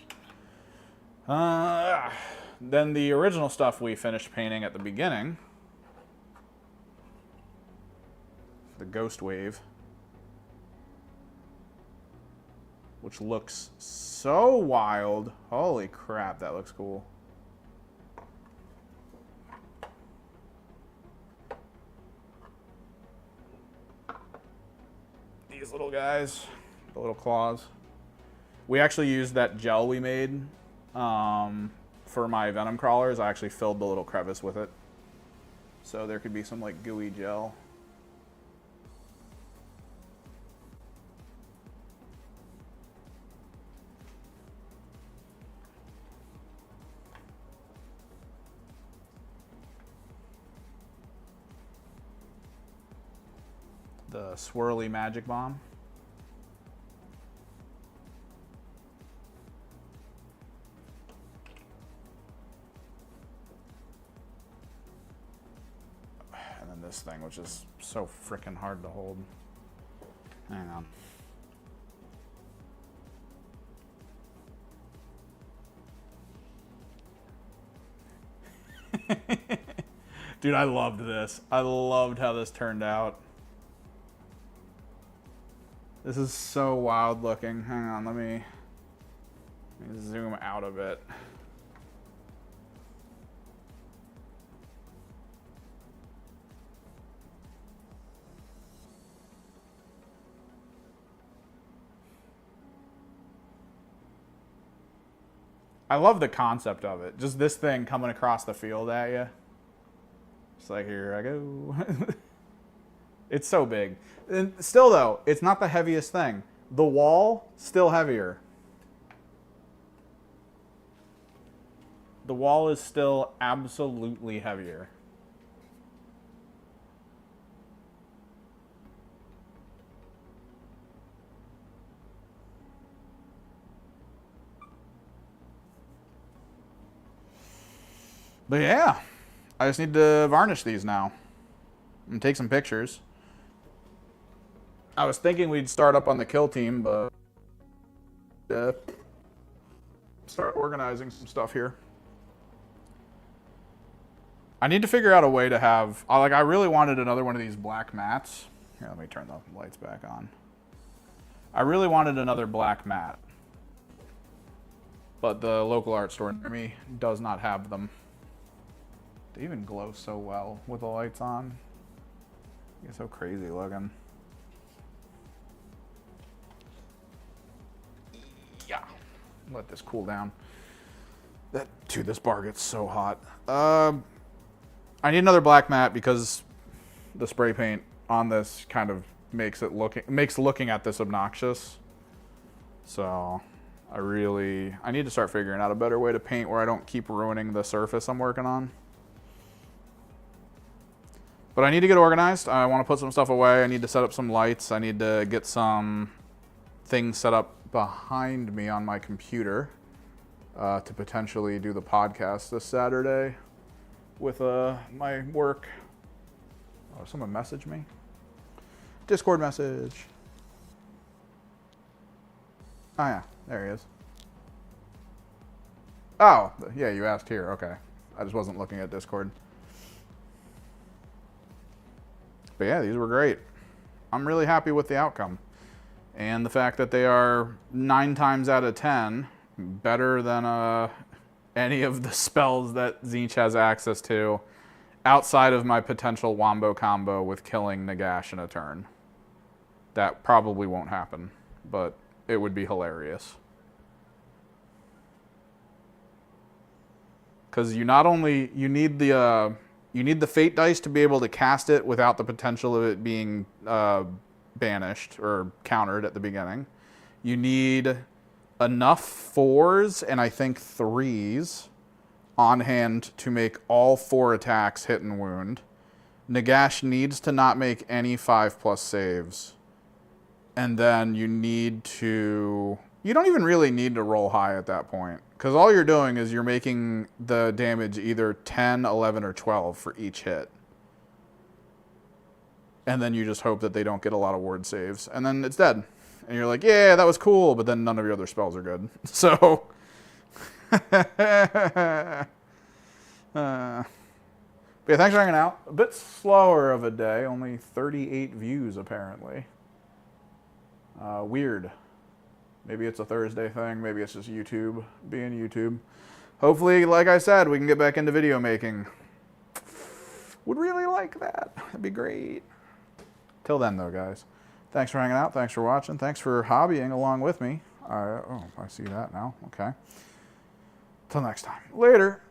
Then the original stuff we finished painting at the beginning, the Ghost Wave, which looks so wild. Holy crap, that looks cool. These little guys, the little claws. We actually used that gel we made for my Venom crawlers. I actually filled the little crevice with it, so there could be some like gooey gel. The swirly magic bomb. And then this thing, which is so freaking hard to hold. Hang on. Dude, I loved this. I loved how this turned out. This is so wild looking. Hang on, let me zoom out a bit. I love the concept of it. Just this thing coming across the field at you. It's like, here I go. It's so big. And still though, it's not the heaviest thing. The wall, still heavier. The wall is still absolutely heavier. But yeah, I just need to varnish these now. and take some pictures. I was thinking we'd start up on the kill team, but start organizing some stuff here. I need to figure out a way to have, like, I really wanted another one of these black mats. Here, let me turn the lights back on. I really wanted another black mat, but the local art store near me does not have them. They even glow so well with the lights on. It's so crazy looking. Yeah. Let this cool down. Dude, this bar gets so hot. I need another black mat because the spray paint on this kind of makes looking at this obnoxious. So I need to start figuring out a better way to paint where I don't keep ruining the surface I'm working on. But I need to get organized. I want to put some stuff away. I need to set up some lights. I need to get some things set up behind me on my computer to potentially do the podcast this Saturday with my work. Oh, someone messaged me. Discord message. Oh yeah, there he is. Oh, yeah, you asked here. Okay. I just wasn't looking at Discord. But yeah, these were great. I'm really happy with the outcome. And the fact that they are 9 times out of 10 better than any of the spells that Tzeentch has access to outside of my potential Wombo combo with killing Nagash in a turn. That probably won't happen, but it would be hilarious. Because you need the fate dice to be able to cast it without the potential of it being banished or countered at the beginning. You need enough 4s and I think 3s on hand to make all 4 attacks hit and wound. Nagash needs to not make any 5+ saves. And then you don't even really need to roll high at that point. Because all you're doing is you're making the damage either 10, 11, or 12 for each hit. And then you just hope that they don't get a lot of ward saves. And then it's dead. And you're like, yeah, that was cool, but then none of your other spells are good. So, but yeah, thanks for hanging out. A bit slower of a day, only 38 views apparently. Weird. Maybe it's a Thursday thing, maybe it's just YouTube being YouTube. Hopefully, like I said, we can get back into video making. Would really like that. That'd be great. Till then, though, guys. Thanks for hanging out. Thanks for watching. Thanks for hobbying along with me. Oh, I see that now. Okay. Till next time. Later.